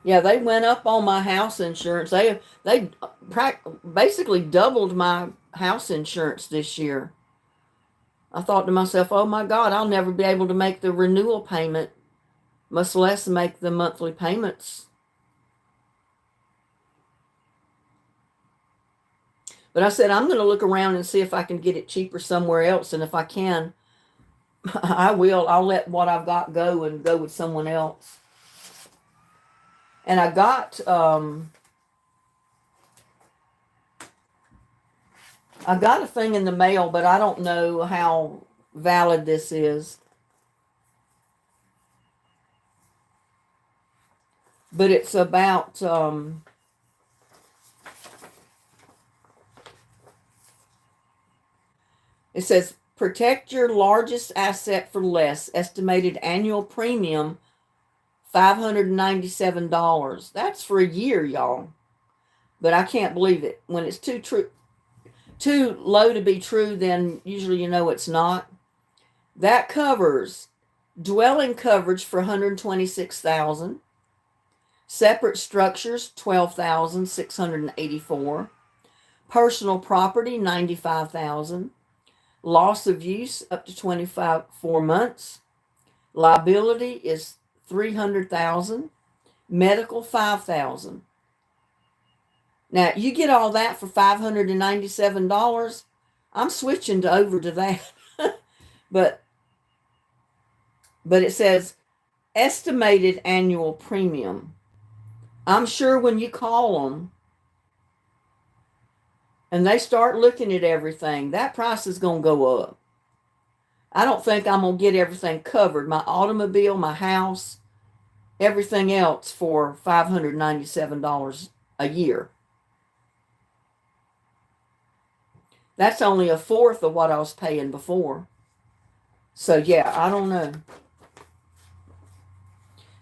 Yeah, they went up on my house insurance. They basically doubled my house insurance this year. I thought to myself, oh my God, I'll never be able to make the renewal payment, much less make the monthly payments. But I said, I'm going to look around and see if I can get it cheaper somewhere else. And if I can, I will. I'll let what I've got go and go with someone else. And I got a thing in the mail, but I don't know how valid this is. But it's about it says protect your largest asset for less. Estimated annual premium $597. That's for a year, y'all. But I can't believe it. When it's too low to be true, then usually you know it's not. That covers dwelling coverage for $126,000, separate structures $12,684, personal property $95,000, loss of use up to 24 months, liability is $300,000, medical $5,000. Now you get all that for $597. I'm switching over to that. but it says estimated annual premium. I'm sure when you call them and they start looking at everything, that price is going to go up. I don't think I'm going to get everything covered. My automobile, my house, everything else for $597 a year. That's only a fourth of what I was paying before. So yeah, I don't know.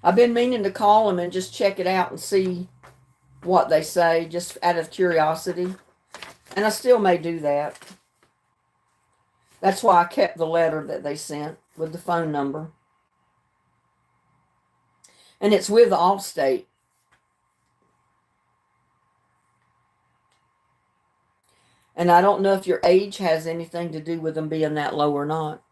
I've been meaning to call them and just check it out and see what they say, just out of curiosity. And I still may do that. That's why I kept the letter that they sent with the phone number. And it's with Allstate. And I don't know if your age has anything to do with them being that low or not.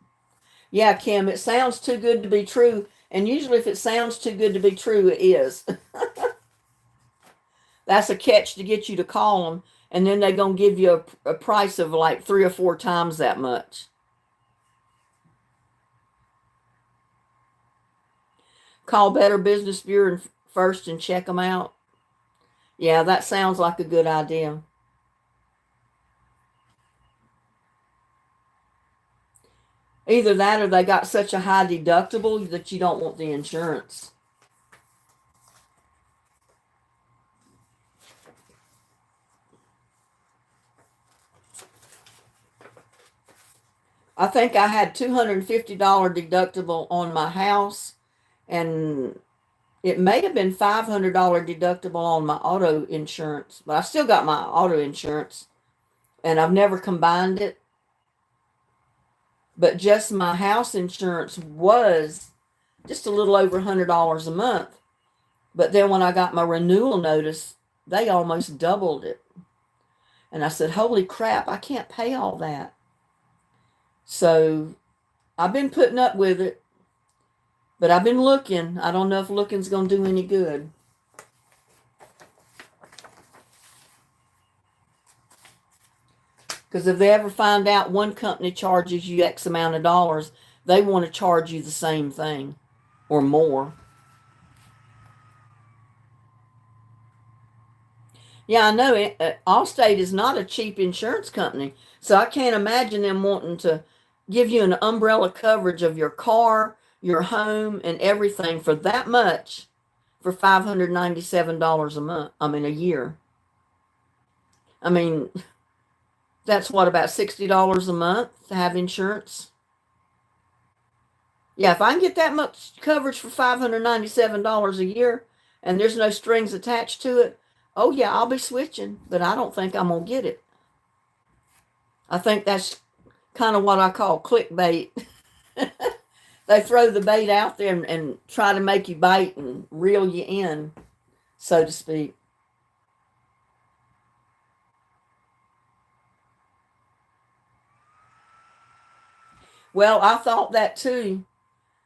Yeah, Kim, it sounds too good to be true. And usually if it sounds too good to be true, it is. That's a catch to get you to call them. And then they're going to give you a price of like 3 or 4 times that much. Call Better Business Bureau first and check them out. Yeah, that sounds like a good idea. Either that or they got such a high deductible that you don't want the insurance. I think I had $250 deductible on my house, and it may have been $500 deductible on my auto insurance, but I still got my auto insurance, and I've never combined it. But just my house insurance was just a little over $100 a month. But then when I got my renewal notice, they almost doubled it. And I said, holy crap, I can't pay all that. So I've been putting up with it, but I've been looking. I don't know if looking's going to do any good. Because if they ever find out one company charges you X amount of dollars, they want to charge you the same thing or more. Yeah, I know. Allstate is not a cheap insurance company. So I can't imagine them wanting to give you an umbrella coverage of your car, your home, and everything for that much for $597 a month. A year. I mean, that's what, about $60 a month to have insurance? Yeah, if I can get that much coverage for $597 a year and there's no strings attached to it, oh yeah, I'll be switching, but I don't think I'm going to get it. I think that's kind of what I call clickbait. They throw the bait out there and try to make you bite and reel you in, so to speak. Well, I thought that too,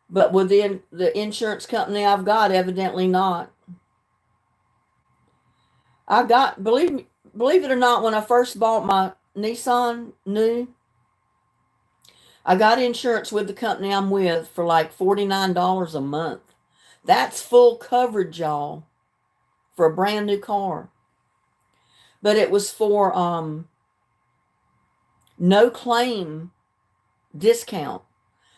but within the insurance company I've got, evidently not. I got believe it or not, when I first bought my Nissan new, I got insurance with the company I'm with for like $49 a month. That's full coverage, y'all, for a brand new car. But it was for no claim discount.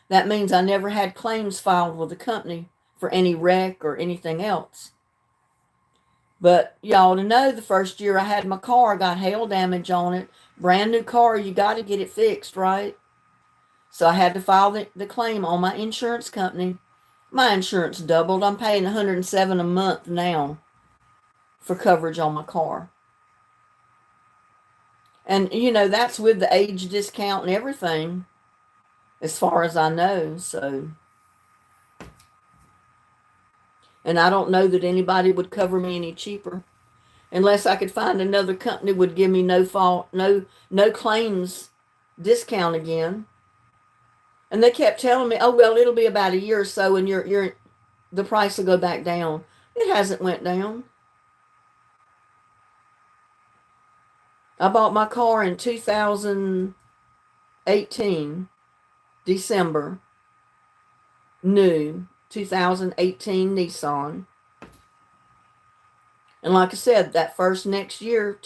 That means I never had claims filed with the company for any wreck or anything else. But y'all to know, the first year I had my car, I got hail damage on it. Brand new car, you got to get it fixed, right? So I had to file the claim on my insurance company. My insurance doubled. I'm paying $107 a month now for coverage on my car. And, that's with the age discount and everything, as far as I know. So, and I don't know that anybody would cover me any cheaper unless I could find another company would give me no claims discount again. And they kept telling me, oh, well, it'll be about a year or so and the price will go back down. It hasn't went down. I bought my car in 2018, December, new 2018 Nissan. And like I said, that first next year,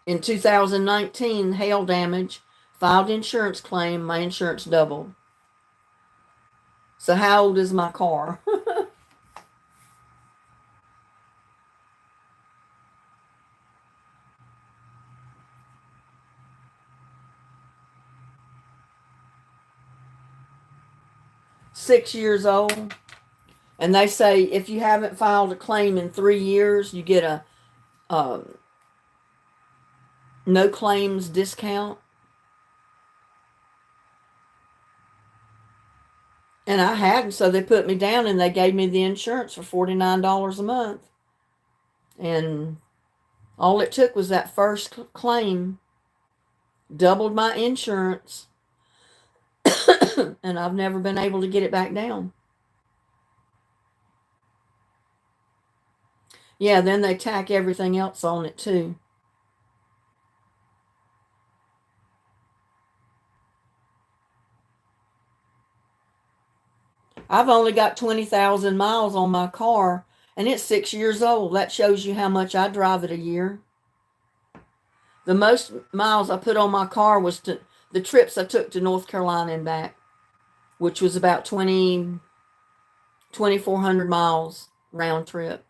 in 2019, hail damage, filed insurance claim, my insurance doubled. So how old is my car? 6 years old. And they say if you haven't filed a claim in 3 years, you get a no claims discount. And I hadn't, so they put me down and they gave me the insurance for $49 a month. And all it took was that first claim, doubled my insurance, and I've never been able to get it back down. Yeah, then they tack everything else on it too. I've only got 20,000 miles on my car, and it's 6 years old. That shows you how much I drive it a year. The most miles I put on my car was to the trips I took to North Carolina and back, which was about 2,400 miles round trip.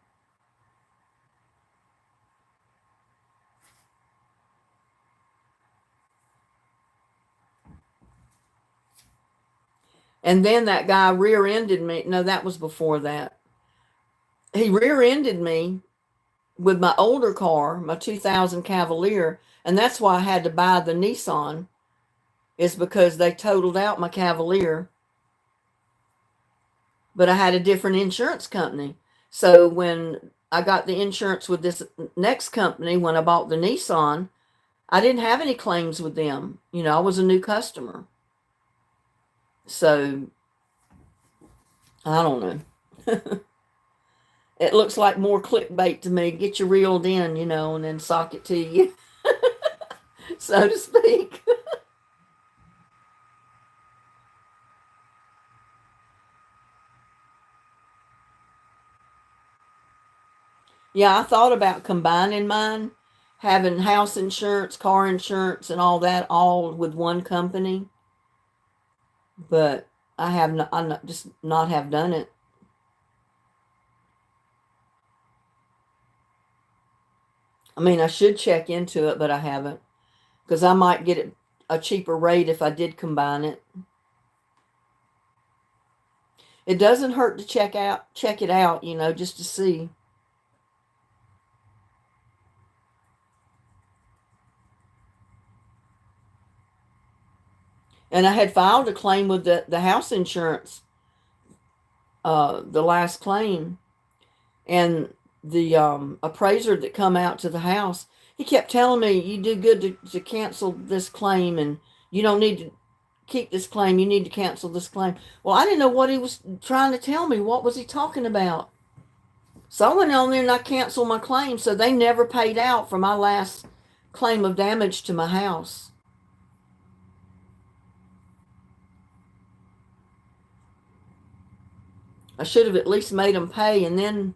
And then that guy rear-ended me. No, that was before that. He rear-ended me with my older car, my 2000 Cavalier, and that's why I had to buy the Nissan, is because they totaled out my Cavalier. But I had a different insurance company. So when I got the insurance with this next company, when I bought the Nissan, I didn't have any claims with them. I was a new customer. So, I don't know. It looks like more clickbait to me. Get you reeled in, and then sock it to you, so to speak. Yeah, I thought about combining mine, having house insurance, car insurance, and all that all with one company. But I'm not just not have done it. I mean, I should check into it, but I haven't, because I might get a cheaper rate if I did combine it. It doesn't hurt to check it out, just to see. And I had filed a claim with the house insurance, the last claim. And the appraiser that come out to the house, he kept telling me, you do good to cancel this claim, and you don't need to keep this claim. You need to cancel this claim. Well, I didn't know what he was trying to tell me. What was he talking about? So I went on there and I canceled my claim. So they never paid out for my last claim of damage to my house. I should have at least made them pay and then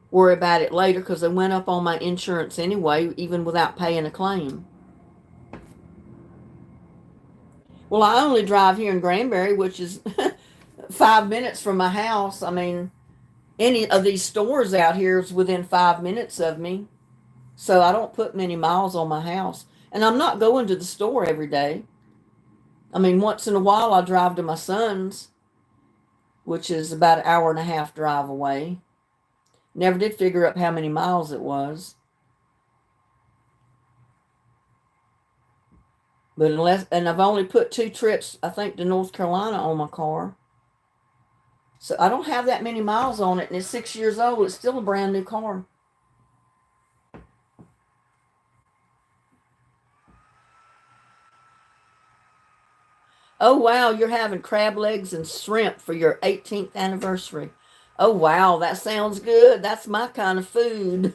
worry about it later, because they went up on my insurance anyway, even without paying a claim. Well, I only drive here in Granbury, which is 5 minutes from my house. I mean, any of these stores out here is within 5 minutes of me. So I don't put many miles on my house. And I'm not going to the store every day. I mean, once in a while I drive to my son's, which is about an hour and a half drive away. Never did figure up how many miles it was. But and I've only put 2 trips, I think, to North Carolina on my car. So I don't have that many miles on it, and it's 6 years old. It's still a brand new car. Oh, wow, you're having crab legs and shrimp for your 18th anniversary. Oh, wow, that sounds good. That's my kind of food.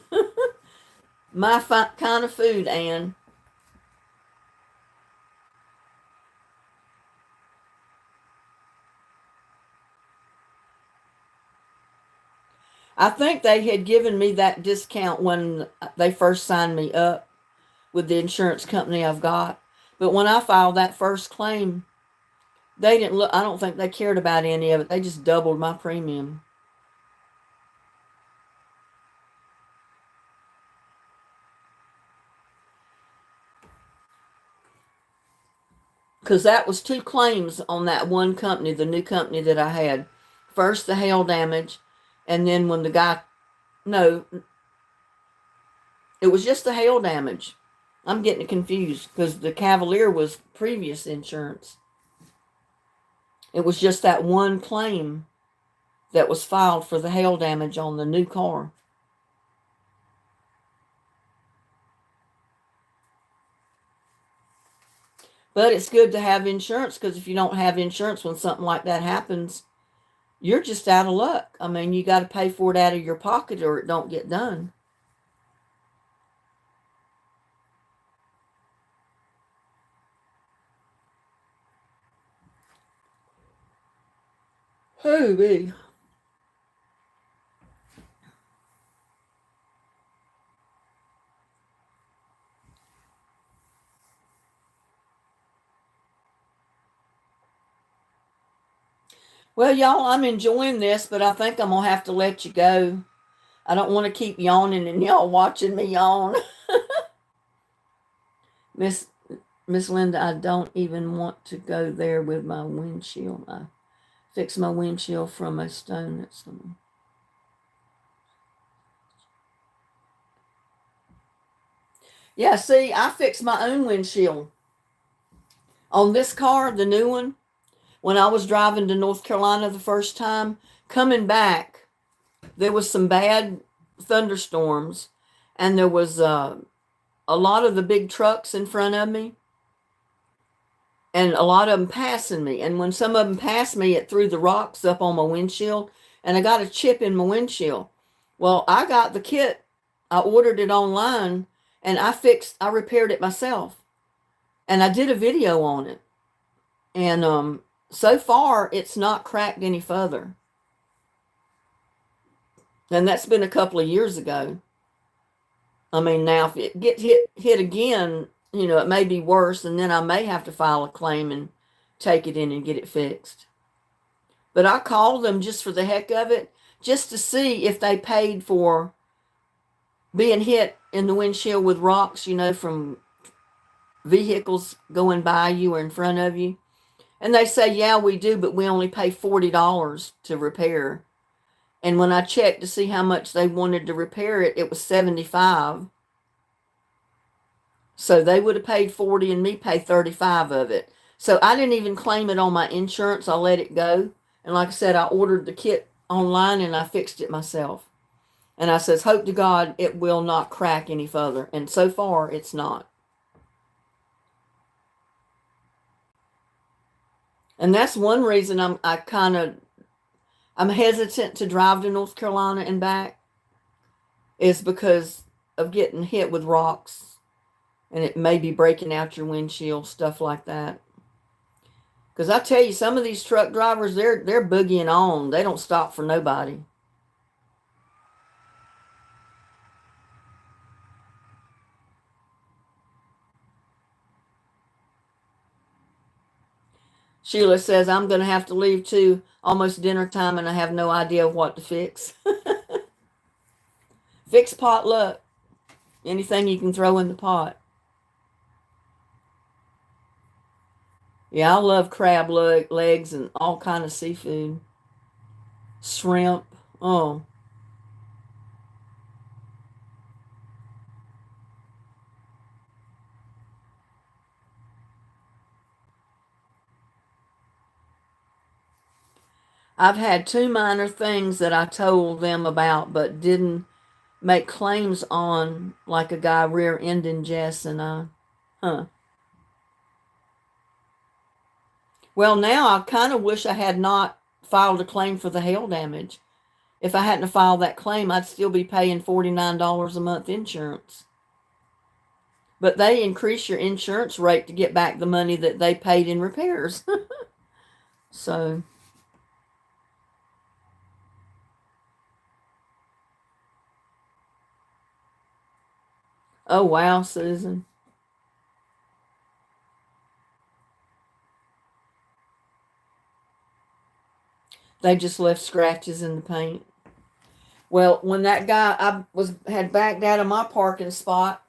My kind of food, Ann. I think they had given me that discount when they first signed me up with the insurance company I've got. But when I filed that first claim, they didn't look, I don't think they cared about any of it. They just doubled my premium. Because that was 2 claims on that one company, the new company that I had. First, the hail damage, and then when the guy, no, it was just the hail damage. I'm getting confused because the Cavalier was previous insurance. It was just that one claim that was filed for the hail damage on the new car. But it's good to have insurance, because if you don't have insurance when something like that happens, you're just out of luck. I mean, you got to pay for it out of your pocket or it don't get done. Oh, me. Well, y'all, I'm enjoying this, but I think I'm going to have to let you go. I don't want to keep yawning and y'all watching me yawn. Miss Linda, I don't even want to go there with my windshield. I fixed my windshield from a stone at someone. Yeah, see, I fixed my own windshield. On this car, the new one, when I was driving to North Carolina the first time, coming back, there was some bad thunderstorms, and there was a lot of the big trucks in front of me, and a lot of them passing me. And when some of them passed me, it threw the rocks up on my windshield, and I got a chip in my windshield. Well, I got the kit. I ordered it online, and I repaired it myself. And I did a video on it. And so far, it's not cracked any further. And that's been a couple of years ago. I mean, now if it gets hit again, it may be worse, and then I may have to file a claim and take it in and get it fixed. But I called them just for the heck of it, just to see if they paid for being hit in the windshield with rocks, from vehicles going by you or in front of you. And they say, yeah, we do, but we only pay $40 to repair. And when I checked to see how much they wanted to repair it, it was $75. So they would have paid $40 and me pay $35 of it. So I didn't even claim it on my insurance. I let it go. And like I said, I ordered the kit online and I fixed it myself. And I says, hope to God it will not crack any further. And so far, it's not. And that's one reason I'm hesitant to drive to North Carolina and back, is because of getting hit with rocks and it may be breaking out your windshield, stuff like that. Because I tell you, some of these truck drivers, they're boogieing on. They don't stop for nobody. Sheila says, I'm going to have to leave too. Almost dinner time and I have no idea what to fix. Fix potluck. Anything you can throw in the pot. Yeah, I love crab legs and all kind of seafood. Shrimp. Oh. I've had two minor things that I told them about but didn't make claims on, like a guy rear-ending Jess and I. Huh. Well, now I kind of wish I had not filed a claim for the hail damage. If I hadn't filed that claim, I'd still be paying $49 a month insurance. But they increase your insurance rate to get back the money that they paid in repairs. So, oh wow, Susan. They just left scratches in the paint. Well, when that guy had backed out of my parking spot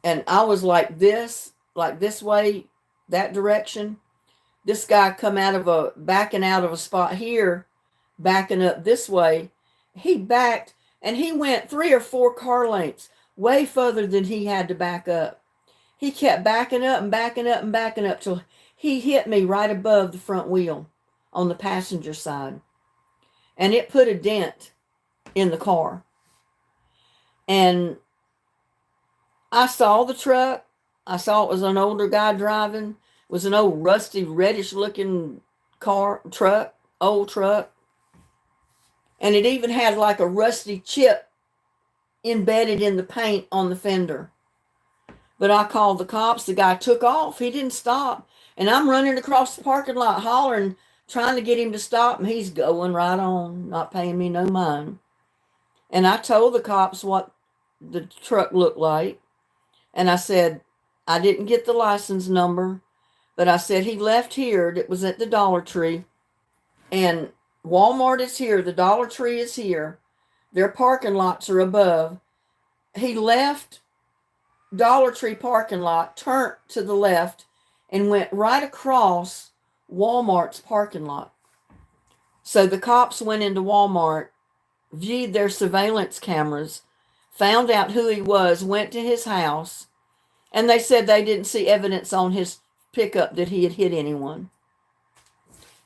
and I was like this way, that direction, this guy come backing out of a spot here, backing up this way. He backed and he went 3 or 4 car lengths way further than he had to back up. He kept backing up and backing up and backing up till he hit me right above the front wheel on the passenger side. And it put a dent in the car. And I saw the truck. I saw it was an older guy driving. It was an old rusty reddish looking old truck. And it even had like a rusty chip embedded in the paint on the fender. But I called the cops. The guy took off. He didn't stop. And I'm running across the parking lot hollering, trying to get him to stop. And he's going right on, not paying me no mind. And I told the cops what the truck looked like. And I said, I didn't get the license number, but I said he left here. It was at the Dollar Tree. And Walmart is here. The Dollar Tree is here. Their parking lots are above. He left Dollar Tree parking lot, turned to the left, and went right across Walmart's parking lot. So the cops went into Walmart, viewed their surveillance cameras, found out who he was, went to his house, and they said they didn't see evidence on his pickup that he had hit anyone.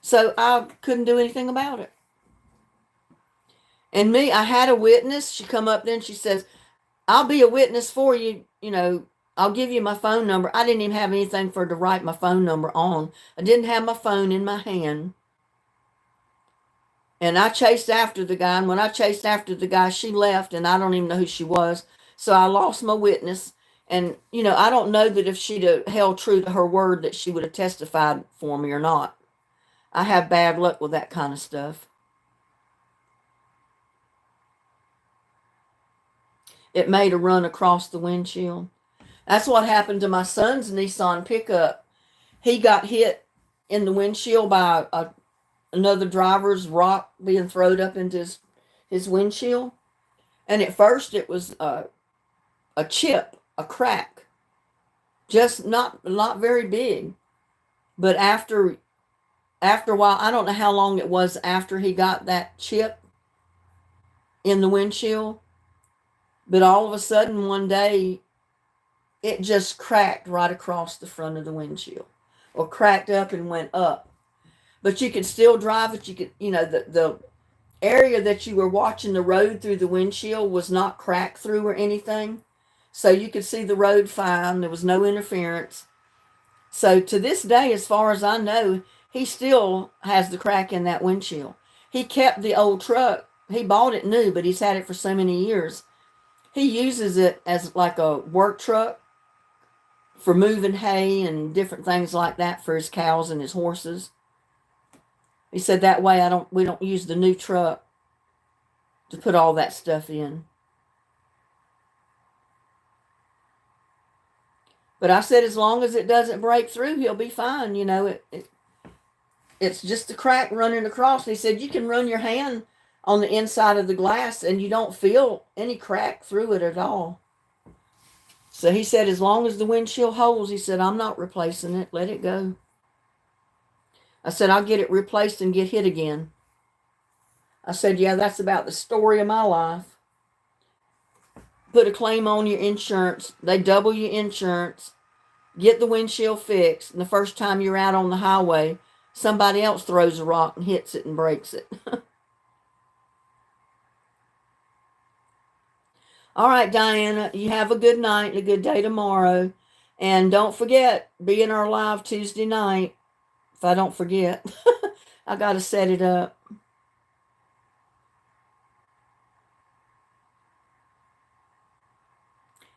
So I couldn't do anything about it. And me, I had a witness. She come up there and she says, I'll be a witness for you. I'll give you my phone number. I didn't even have anything for her to write my phone number on. I didn't have my phone in my hand. And I chased after the guy. And when I chased after the guy, she left. And I don't even know who she was. So I lost my witness. And, I don't know that if she'd have held true to her word that she would have testified for me or not. I have bad luck with that kind of stuff. It made a run across the windshield. That's what happened to my son's Nissan pickup. He got hit in the windshield by another driver's rock being thrown up into his windshield. And at first it was a chip, a crack, just not very big. But after a while, I don't know how long it was after he got that chip in the windshield, but all of a sudden one day, it just cracked right across the front of the windshield. or cracked up and went up. But you could still drive it. You could, the area that you were watching the road through the windshield was not cracked through or anything. So you could see the road fine. There was no interference. So to this day, as far as I know, he still has the crack in that windshield. He kept the old truck. He bought it new, but he's had it for so many years. He uses it as like a work truck for moving hay and different things like that for his cows and his horses. He said that way we don't use the new truck to put all that stuff in. But I said as long as it doesn't break through, he'll be fine. It's just a crack running across. He said you can run your hand on the inside of the glass and you don't feel any crack through it at all. So he said as long as the windshield holds, he said, I'm not replacing it. Let it go. I said, I'll get it replaced and get hit again. I said, yeah, that's about the story of my life. Put a claim on your insurance. They double your insurance. Get the windshield fixed. And the first time you're out on the highway, somebody else throws a rock and hits it and breaks it. All right, Diana, you have a good night and a good day tomorrow. And don't forget, be in our live Tuesday night. If I don't forget, I got to set it up.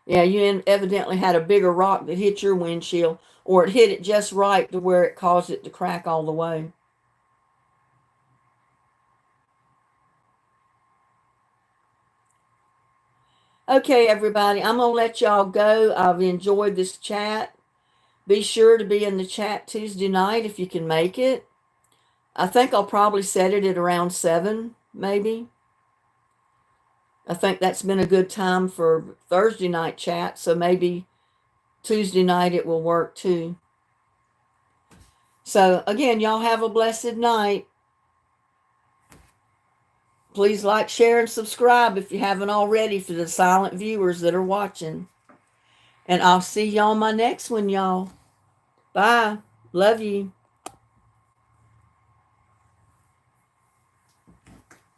Yeah, you evidently had a bigger rock that hit your windshield, or it hit it just right to where it caused it to crack all the way. Okay, everybody, I'm going to let y'all go. I've enjoyed this chat. Be sure to be in the chat Tuesday night if you can make it. I think I'll probably set it at around 7, maybe. I think that's been a good time for Thursday night chat, so maybe Tuesday night it will work too. So again, y'all have a blessed night. Please like, share, and subscribe if you haven't already for the silent viewers that are watching. And I'll see y'all on my next one, y'all. Bye. Love you.